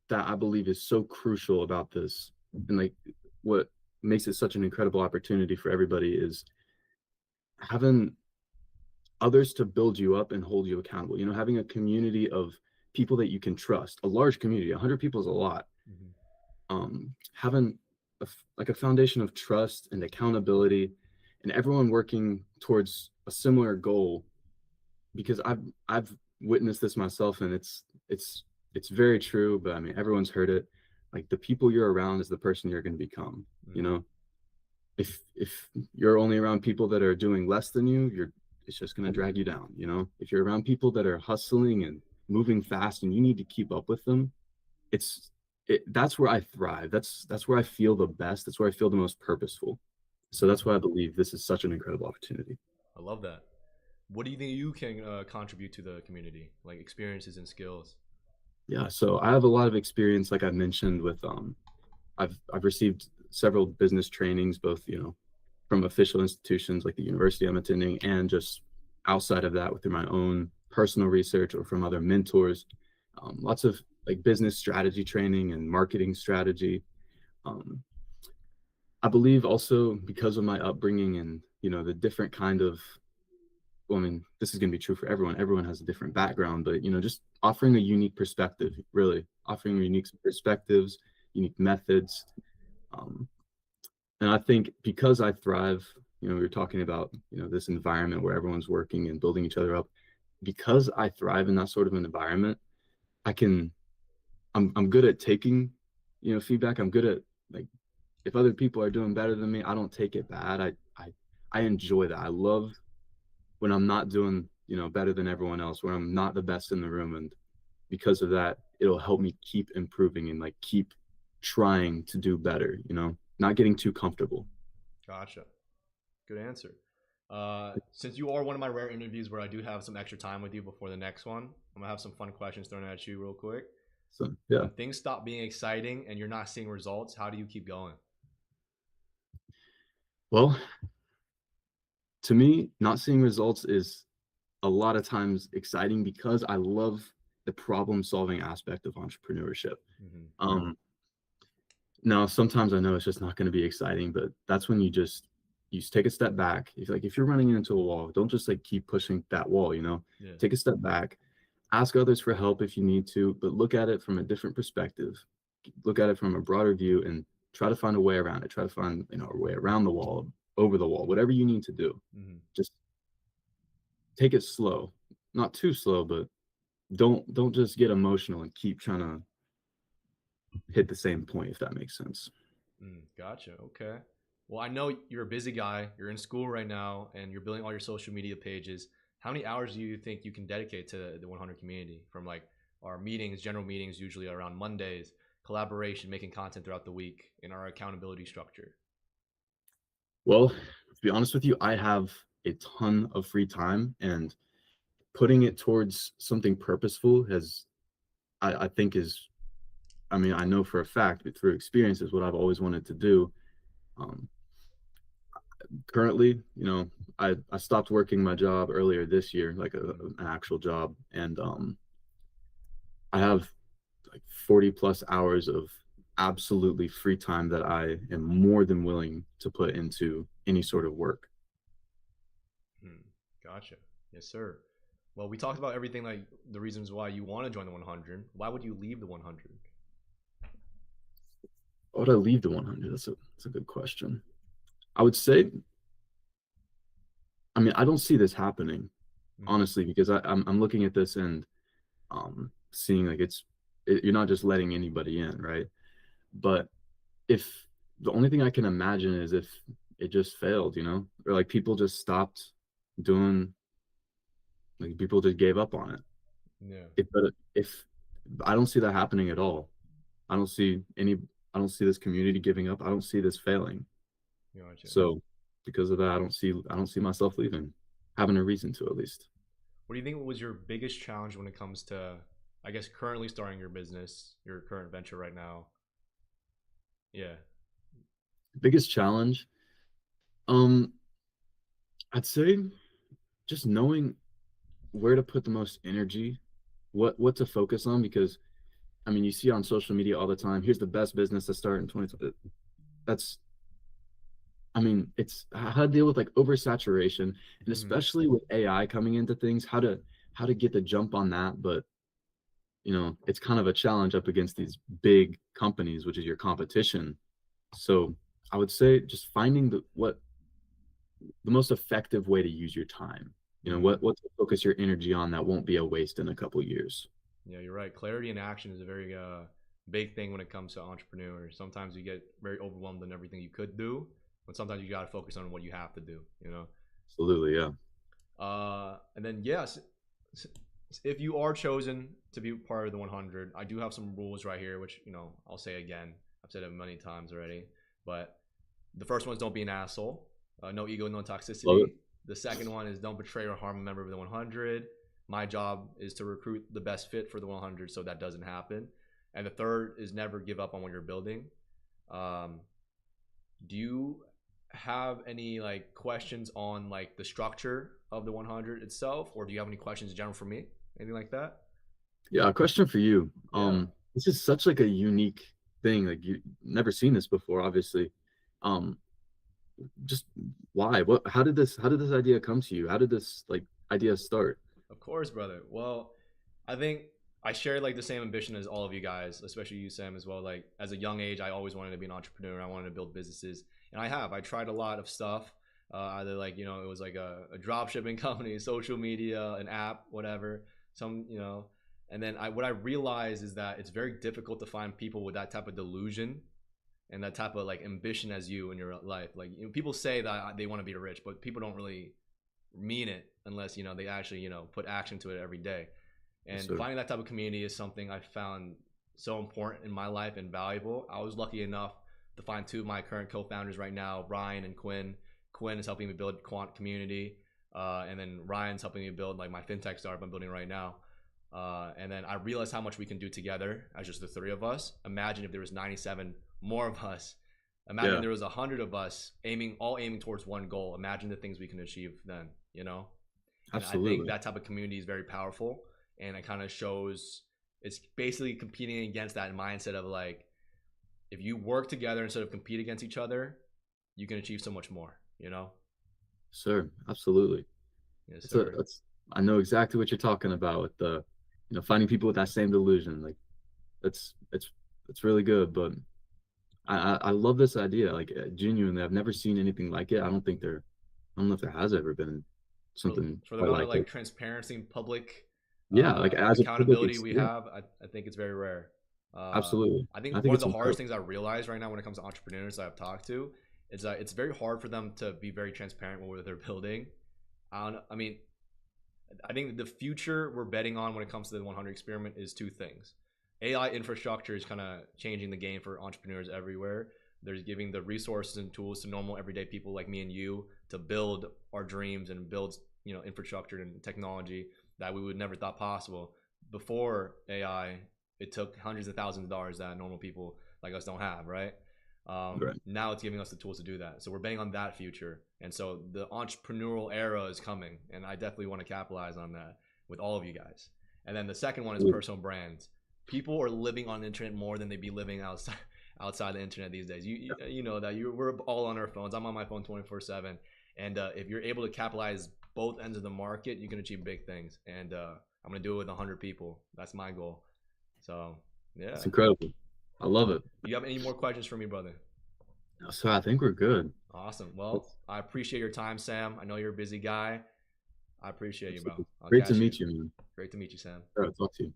that I believe is so crucial about this, and like what makes it such an incredible opportunity for everybody, is having others to build you up and hold you accountable. You know, having a community of people that you can trust, a large community. 100 people is a lot. Having like a foundation of trust and accountability, and everyone working towards a similar goal. Because I've witnessed this myself, and it's very true. But I mean, everyone's heard it. Like, the people you're around is the person you're going to become. You know, if you're only around people that are doing less than you, it's just going to drag you down. You know, if you're around people that are hustling and moving fast, and you need to keep up with them, that's where I thrive. That's where I feel the best. That's where I feel the most purposeful. So that's why I believe this is such an incredible opportunity. I love that. What do you think you can contribute to the community, like experiences and skills? Yeah, so I have a lot of experience, like I mentioned, with I've received several business trainings, both, you know, from official institutions like the university I'm attending, and just outside of that through my own personal research or from other mentors. Lots of like business strategy training and marketing strategy. I believe also, because of my upbringing and, you know, the different kind of, well, I mean, this is going to be true for everyone. Everyone has a different background, but, you know, just offering a unique perspective, really offering unique perspectives, unique methods. And I think because I thrive, you know, we were talking about, you know, this environment where everyone's working and building each other up. Because I thrive in that sort of an environment, I'm good at taking, you know, feedback. I'm good at, like, if other people are doing better than me, I don't take it bad. I enjoy that. I love when I'm not doing, you know, better than everyone else, when I'm not the best in the room. And because of that, it'll help me keep improving and like keep trying to do better, you know, not getting too comfortable. Gotcha. Good answer. Since you are one of my rare interviews where I do have some extra time with you before the next one, I'm gonna have some fun questions thrown at you real quick. So yeah. When things stop being exciting and you're not seeing results, how do you keep going? Well, to me, not seeing results is a lot of times exciting because I love the problem solving aspect of entrepreneurship. Now, sometimes I know it's just not going to be exciting, but that's when you take a step back. If you're running into a wall, don't just like keep pushing that wall, you know. Yeah. Take a step back, ask others for help if you need to, but look at it from a different perspective. Look at it from a broader view and try to find a way around it. Try to find, you know, a way around the wall, over the wall, whatever you need to do. Just take it slow, not too slow, but don't just get emotional and keep trying to hit the same point, if that makes sense. Gotcha. Okay. Well, I know you're a busy guy. You're in school right now, and you're building all your social media pages. How many hours do you think you can dedicate to the 100 community? From like our meetings, general meetings, usually around Mondays, collaboration, making content throughout the week, in our accountability structure. Well, to be honest with you, I have a ton of free time, and putting it towards something purposeful I think is, I mean, I know for a fact, but through experience, is what I've always wanted to do. Currently, you know, I stopped working my job earlier this year, like an actual job, and I have like 40 plus hours of absolutely free time that I am more than willing to put into any sort of work. Gotcha. Yes, sir. Well, we talked about everything, like the reasons why you want to join the 100. Why would you leave the 100? Why would I leave the 100? That's a good question. I would say, I mean, I don't see this happening, honestly, because I'm looking at this and seeing like you're not just letting anybody in, right? But if the only thing I can imagine is if it just failed, you know, or like people just stopped doing, like people just gave up on it. Yeah. If I don't see that happening at all, I don't see this community giving up. I don't see this failing. Gotcha. So because of that, I don't see myself leaving, having a reason to, at least. What do you think was your biggest challenge when it comes to, I guess, currently starting your business, your current venture right now? Yeah. Biggest challenge? I'd say just knowing where to put the most energy, what to focus on, because I mean, you see on social media all the time, here's the best business to start in 2020. That's, I mean, it's how to deal with like oversaturation, and especially with AI coming into things, how to get the jump on that. But you know, it's kind of a challenge up against these big companies, which is your competition. So I would say just finding the most effective way to use your time. You know, what to focus your energy on that won't be a waste in a couple years. Yeah, you're right. Clarity in action is a very big thing when it comes to entrepreneurs. Sometimes you get very overwhelmed in everything you could do, but sometimes you got to focus on what you have to do, you know? Absolutely, yeah. And then, yes, if you are chosen to be part of the 100, I do have some rules right here, which, you know, I'll say again. I've said it many times already. But the first one is don't be an asshole. No ego, no toxicity. The second one is don't betray or harm a member of the 100. My job is to recruit the best fit for the 100 so that doesn't happen. And the third is never give up on what you're building. Do you have any like questions on like the structure of the 100 itself, or do you have any questions in general for me? Anything like that? Yeah, a question for you. This is such like a unique thing. Like you never seen this before, obviously. Just why? How did this idea come to you? How did this like idea start? Of course, brother. Well, I think I share like the same ambition as all of you guys, especially you, Sam, as well. Like as a young age, I always wanted to be an entrepreneur. I wanted to build businesses, and I tried a lot of stuff. Either like, you know, it was like a drop shipping company, social media, an app, whatever. Some, you know, and then what I realized is that it's very difficult to find people with that type of delusion and that type of like ambition as you in your life. Like, you know, people say that they want to be rich, but people don't really mean it unless, you know, they actually, you know, put action to it every day. And Yes, finding that type of community is something I found so important in my life and valuable. I was lucky enough to find two of my current co-founders right now, Ryan and Quinn. Quinn is helping me build Quant community, and then Ryan's helping me build like my fintech startup I'm building right now. And then I realized how much we can do together as just the three of us. Imagine if there was 97 more of us. Imagine there was 100 of us all aiming towards one goal. Imagine the things we can achieve then, you know? And Absolutely. I think that type of community is very powerful, and it kind of shows it's basically competing against that mindset of like, if you work together instead of compete against each other, you can achieve so much more, you know? Sir, absolutely. Yes, sir. I know exactly what you're talking about with the, you know, finding people with that same delusion. Like it's really good, but I love this idea. Like genuinely, I've never seen anything like it. I don't know if there has ever been something for the quite amount of like like transparency and public like as accountability we have, I think it's very rare. Absolutely. I think one of the hardest things I realize right now when it comes to entrepreneurs that I've talked to is that it's very hard for them to be very transparent with what they're building. I mean, I think the future we're betting on when it comes to the 100 experiment is two things. AI infrastructure is kind of changing the game for entrepreneurs everywhere. There's giving the resources and tools to normal everyday people like me and you to build our dreams and build, you know, infrastructure and technology that we would never thought possible. Before AI, it took hundreds of thousands of dollars that normal people like us don't have, right? Now it's giving us the tools to do that. So we're betting on that future. And so the entrepreneurial era is coming, and I definitely want to capitalize on that with all of you guys. And then the second one is personal brands. People are living on the internet more than they be living outside the internet these days. You know that we're all on our phones. I'm on my phone 24/7, and if you're able to capitalize both ends of the market, you can achieve big things. And I'm gonna do it with 100 people. That's my goal. So yeah, it's incredible. I love it. Do you have any more questions for me, brother? So I think we're good. Awesome. Well, I appreciate your time, Sam. I know you're a busy guy. I appreciate you, bro. Great to meet you, man. Great to meet you, Sam. All right, talk to you.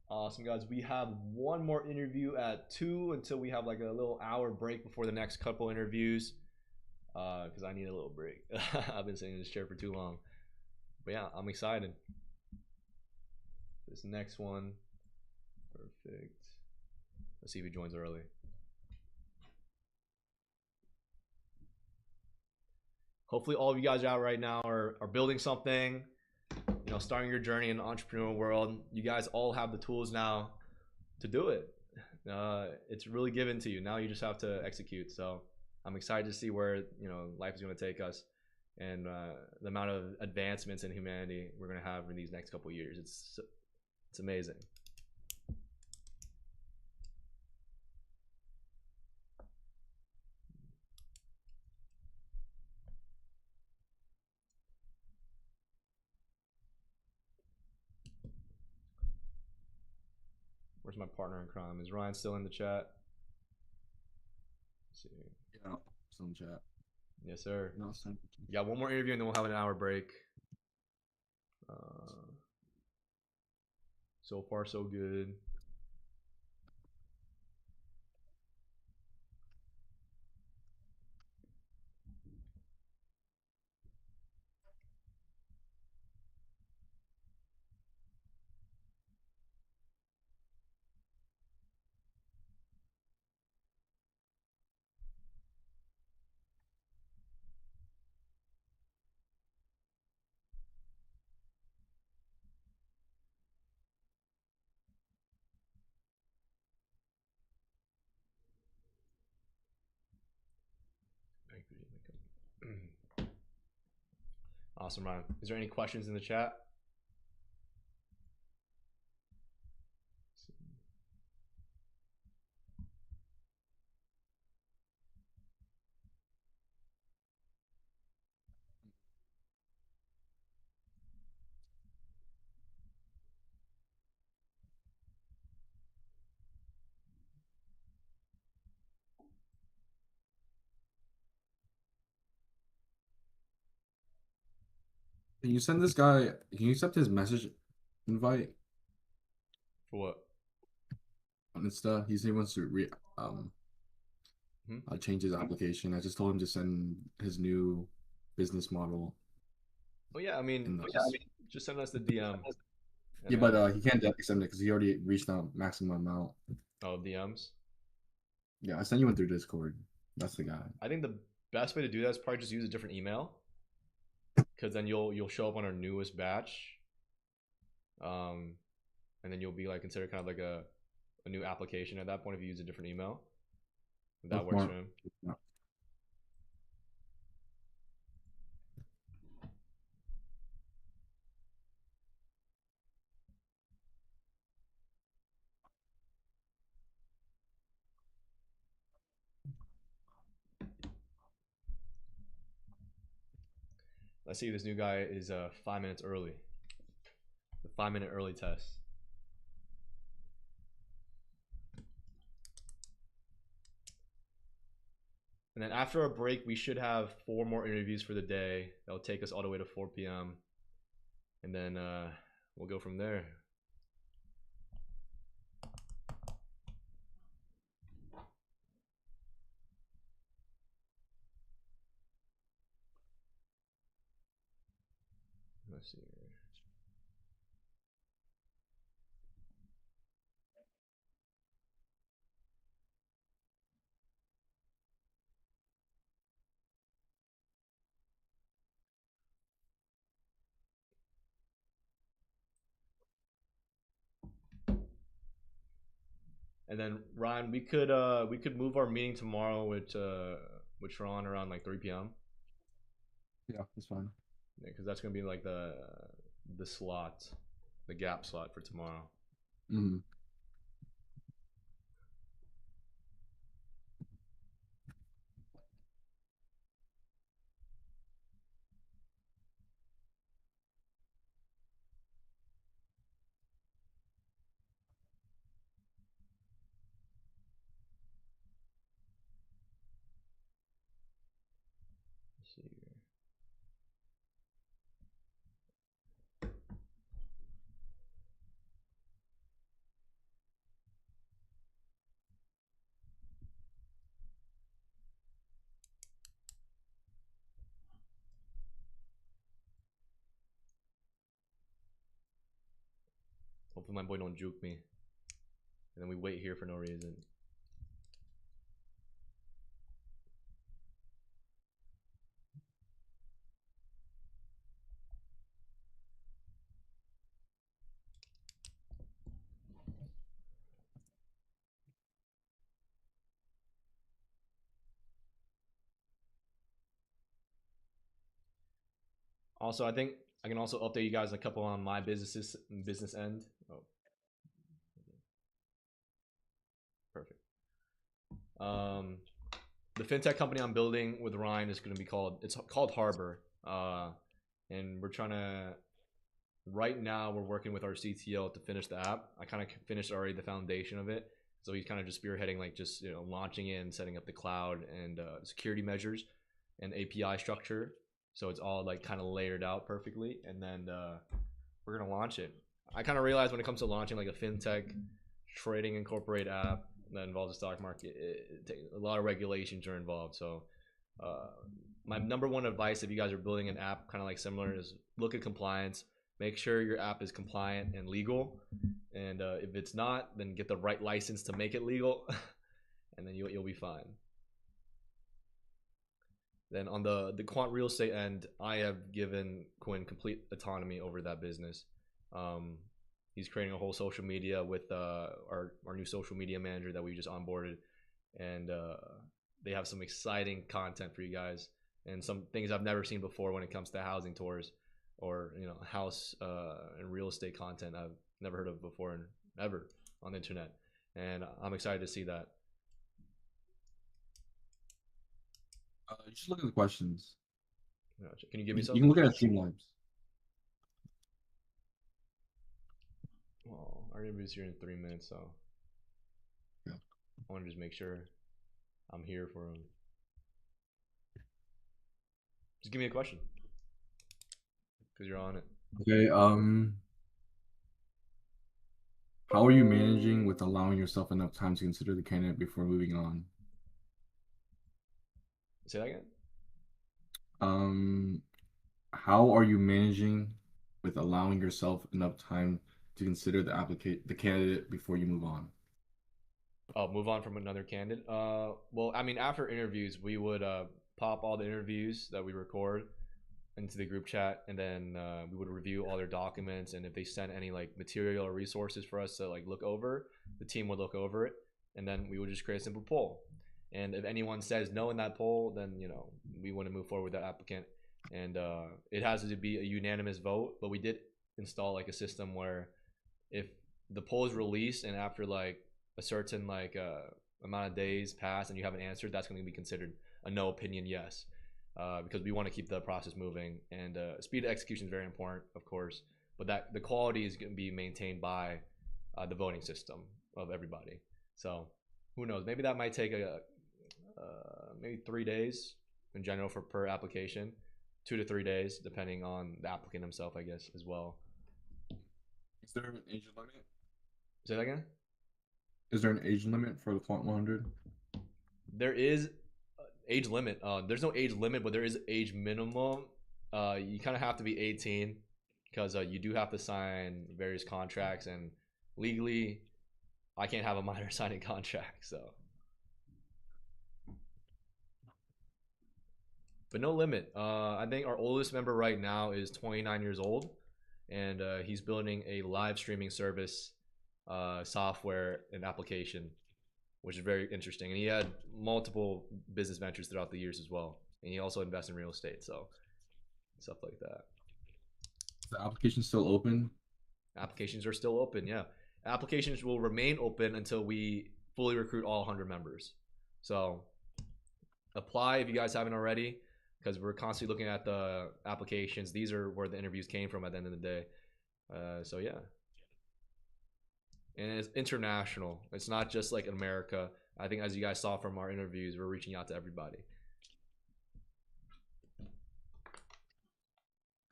Awesome, guys. We have one more interview at 2 until we have like a little hour break before the next couple interviews. Because I need a little break. I've been sitting in this chair for too long. But yeah, I'm excited. This next one. Perfect. Let's see if he joins early. Hopefully all of you guys out right now are building something. You starting your journey in the entrepreneurial world. You guys all have the tools now to do it. It's really given to you. Now you just have to execute. So I'm excited to see where life is going to take us, and the amount of advancements in humanity we're going to have in these next couple of years. It's amazing. Where's my partner in crime? Is Ryan still in the chat? Let's see. Yeah, still in chat. Yes, sir. No, we got one more interview and then we'll have an hour break. So far, so good. Awesome, Ryan. Is there any questions in the chat? Can you send this guy? Can you accept his message invite? For what? On Insta, he said he wants to change his application. I just told him to send his new business model. Oh yeah, I mean, just send us the DM. Yeah, but he can't accept it because he already reached the maximum amount. Oh, DMs. Yeah, I sent you one through Discord. That's the guy. I think the best way to do that is probably just use a different email, because then you'll show up on our newest batch, and then you'll be like considered kind of like a new application at that point if you use a different email. If that works for him. Yeah. Let's see if this new guy is 5 minutes early. The 5-minute early test. And then after our break, we should have 4 more interviews for the day. That'll take us all the way to 4 p.m. And then we'll go from there. Let's see here. And then Ryan, we could move our meeting tomorrow with Sharon around like 3 p.m. Yeah, that's fine. Yeah, because that's gonna be like the slot, the gap slot for tomorrow. Mm-hmm. Let's see here. Hopefully my boy don't juke me. And then we wait here for no reason. Also, I think I can also update you guys a couple on my business end. Oh, perfect. The fintech company I'm building with Ryan is going to be called Harbor, and we're trying to. Right now, we're working with our CTO to finish the app. I kind of finished already the foundation of it, so he's kind of just spearheading, like just launching it and setting up the cloud and security measures and API structure. So it's all like kind of layered out perfectly, and then we're gonna launch it. I kind of realized when it comes to launching like a fintech trading incorporate app that involves the stock market, a lot of regulations are involved. So my number one advice if you guys are building an app kind of like similar is look at compliance. Make sure your app is compliant and legal, and if it's not, then get the right license to make it legal, and then you'll be fine. Then on the Quant real estate end, I have given Quinn complete autonomy over that business. He's creating a whole social media with our new social media manager that we just onboarded, and they have some exciting content for you guys and some things I've never seen before when it comes to housing tours or house and real estate content I've never heard of before and ever on the internet, and I'm excited to see that. Just look at the questions. Can you give me some? You can look at Streamlabs. Well, our interview's here in 3 minutes, so yeah. I want to just make sure I'm here for him. Just give me a question, because you're on it. Okay. How are you managing with allowing yourself enough time to consider the candidate before moving on? Say that again. How are you managing with allowing yourself enough time to consider the candidate before you move on? Oh, move on from another candidate. Well, I mean, after interviews, we would pop all the interviews that we record into the group chat, and then we would review all their documents, and if they sent any like material or resources for us to like look over, the team would look over it, and then we would just create a simple poll. And if anyone says no in that poll, then we want to move forward with that applicant, and it has to be a unanimous vote. But we did install like a system where if the poll is released and after like a certain like amount of days pass and you haven't answered, that's going to be considered a no opinion yes, because we want to keep the process moving, and speed of execution is very important, of course, but that the quality is going to be maintained by the voting system of everybody. So who knows, maybe that might take maybe 3 days in general for per application, 2 to 3 days depending on the applicant himself, I guess, as well. Is there an age limit? Say that again? Is there an age limit for the Quant 100? There is age limit. There's no age limit, but there is age minimum. You kind of have to be 18 because you do have to sign various contracts, and legally I can't have a minor signing contract, so. But no limit. I think our oldest member right now is 29 years old, and he's building a live streaming service software and application, which is very interesting. And he had multiple business ventures throughout the years as well. And he also invests in real estate, so stuff like that. The application's still open? Applications are still open, yeah. Applications will remain open until we fully recruit all 100 members. So apply if you guys haven't already, because we're constantly looking at the applications. These are where the interviews came from at the end of the day. So yeah. And it's international. It's not just like America. I think as you guys saw from our interviews, we're reaching out to everybody.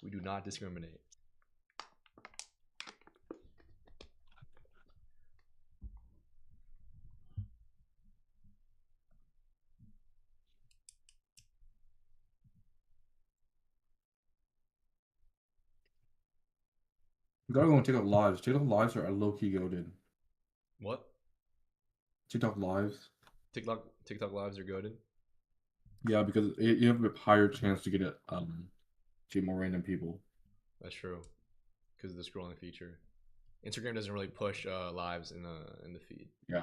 We do not discriminate. You gotta go on TikTok lives. TikTok lives are low-key goated. What? TikTok lives. TikTok lives are goated. Yeah, because you have a higher chance to get more random people. That's true, because of the scrolling feature. Instagram doesn't really push lives in the feed. Yeah.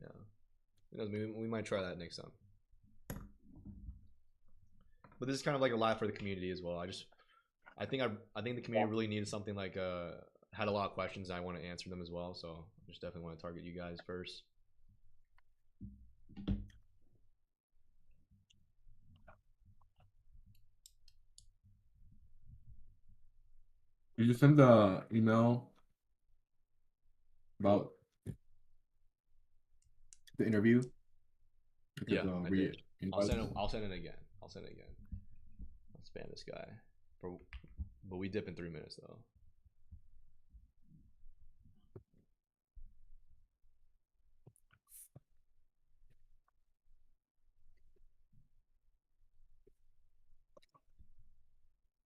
Yeah. Who knows? Maybe we might try that next time. But this is kind of like a live for the community as well. I just I think the community really needed something like had a lot of questions. And I want to answer them as well, so I just definitely want to target you guys first. Did you send the email about the interview? Because, yeah, I did. I'll send it again. I'll spam this guy. But we dip in 3 minutes though.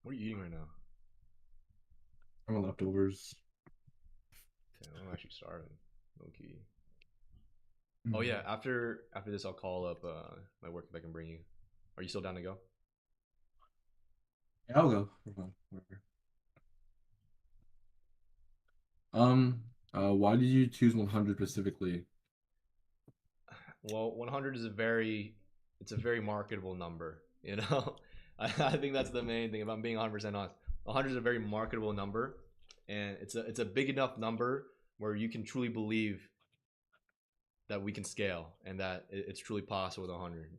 What are you eating right now? I'm on leftovers. Okay, I'm actually starving. Okay. Oh yeah, after this, I'll call up my work if I can bring you. Are you still down to go? Yeah, I'll go. Why did you choose 100 specifically? Well, 100 is a very marketable number, you know. I think that's the main thing. If I'm being 100% honest, 100 is a very marketable number, and it's a big enough number where you can truly believe that we can scale and that it's truly possible with 100.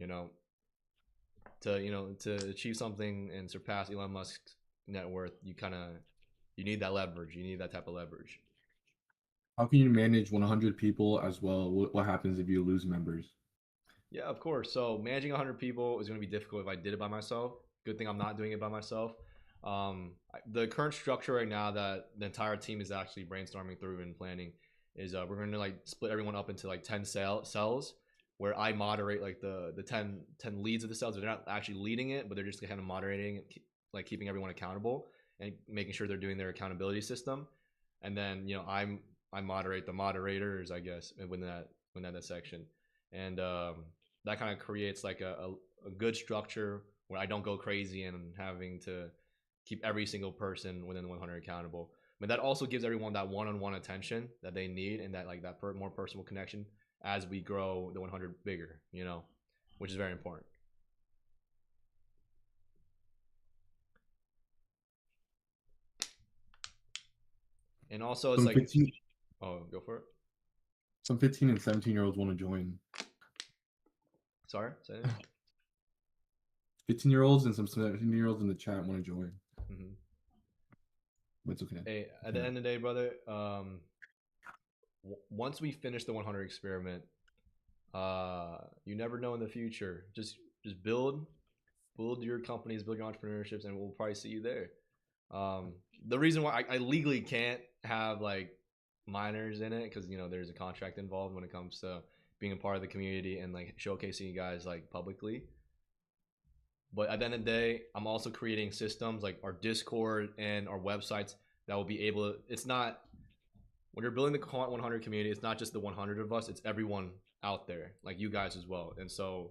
To achieve something and surpass Elon Musk's net worth, you need that leverage. You need that type of leverage. How can you manage 100 people as well? What happens if you lose members? Yeah, of course. So managing 100 people is going to be difficult if I did it by myself. Good thing I'm not doing it by myself. The current structure right now that the entire team is actually brainstorming through and planning is we're going to like split everyone up into like 10 cells where I moderate like the 10 leads of the cells. They're not actually leading it, but they're just kind of moderating, like keeping everyone accountable and making sure they're doing their accountability system. And then I moderate the moderators, I guess, within that section, and that kind of creates like a good structure where I don't go crazy and having to keep every single person within the 100 accountable. But that also gives everyone that one-on-one attention that they need and that more personal connection as we grow the 100 bigger, which is very important. And also it's like 15, oh, go for it. Some 15 and 17-year-olds want to join. Sorry, say it. 15-year-olds and some 17-year-olds in the chat want to join. Mm-hmm. But it's okay. Hey, at the end of the day, brother, once we finish the 100 experiment, you never know in the future. Just build your companies, build your entrepreneurships, and we'll probably see you there. The reason why I legally can't have like minors in it because there's a contract involved when it comes to being a part of the community and like showcasing you guys like publicly. But at the end of the day, I'm also creating systems like our Discord and our websites that will be able to, it's not, when you're building the Quant 100 community, it's not just the 100 of us, it's everyone out there, like you guys as well. And so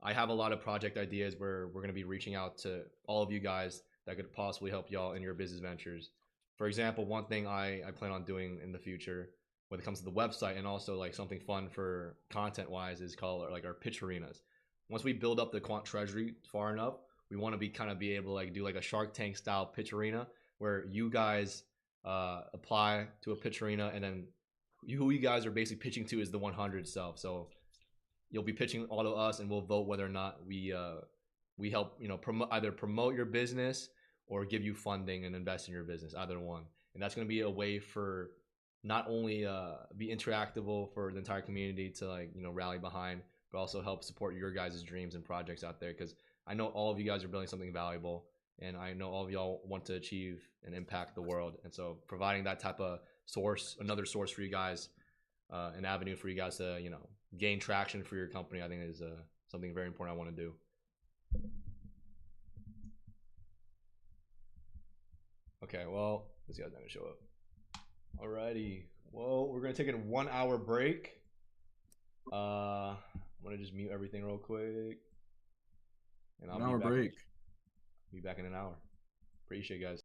I have a lot of project ideas where we're going to be reaching out to all of you guys that could possibly help y'all in your business ventures. For example, one thing I plan on doing in the future when it comes to the website and also like something fun for content wise is called like our pitch arenas. Once we build up the quant treasury far enough, we want to be able to like do like a Shark Tank style pitch arena where you guys apply to a pitch arena and then who you guys are basically pitching to is the 100 itself. So you'll be pitching all to us and we'll vote whether or not we help promote your business or give you funding and invest in your business, either one. And that's going to be a way for not only be interactable for the entire community to like rally behind, but also help support your guys' dreams and projects out there. Because I know all of you guys are building something valuable, and I know all of y'all want to achieve and impact the world. And so providing that type of source, another source for you guys, an avenue for you guys to gain traction for your company, I think is something very important I want to do. Okay, well, this guy's not gonna show up. Alrighty, well, we're gonna take a 1 hour break. I'm gonna just mute everything real quick, and I'll be back in an hour. Appreciate you guys.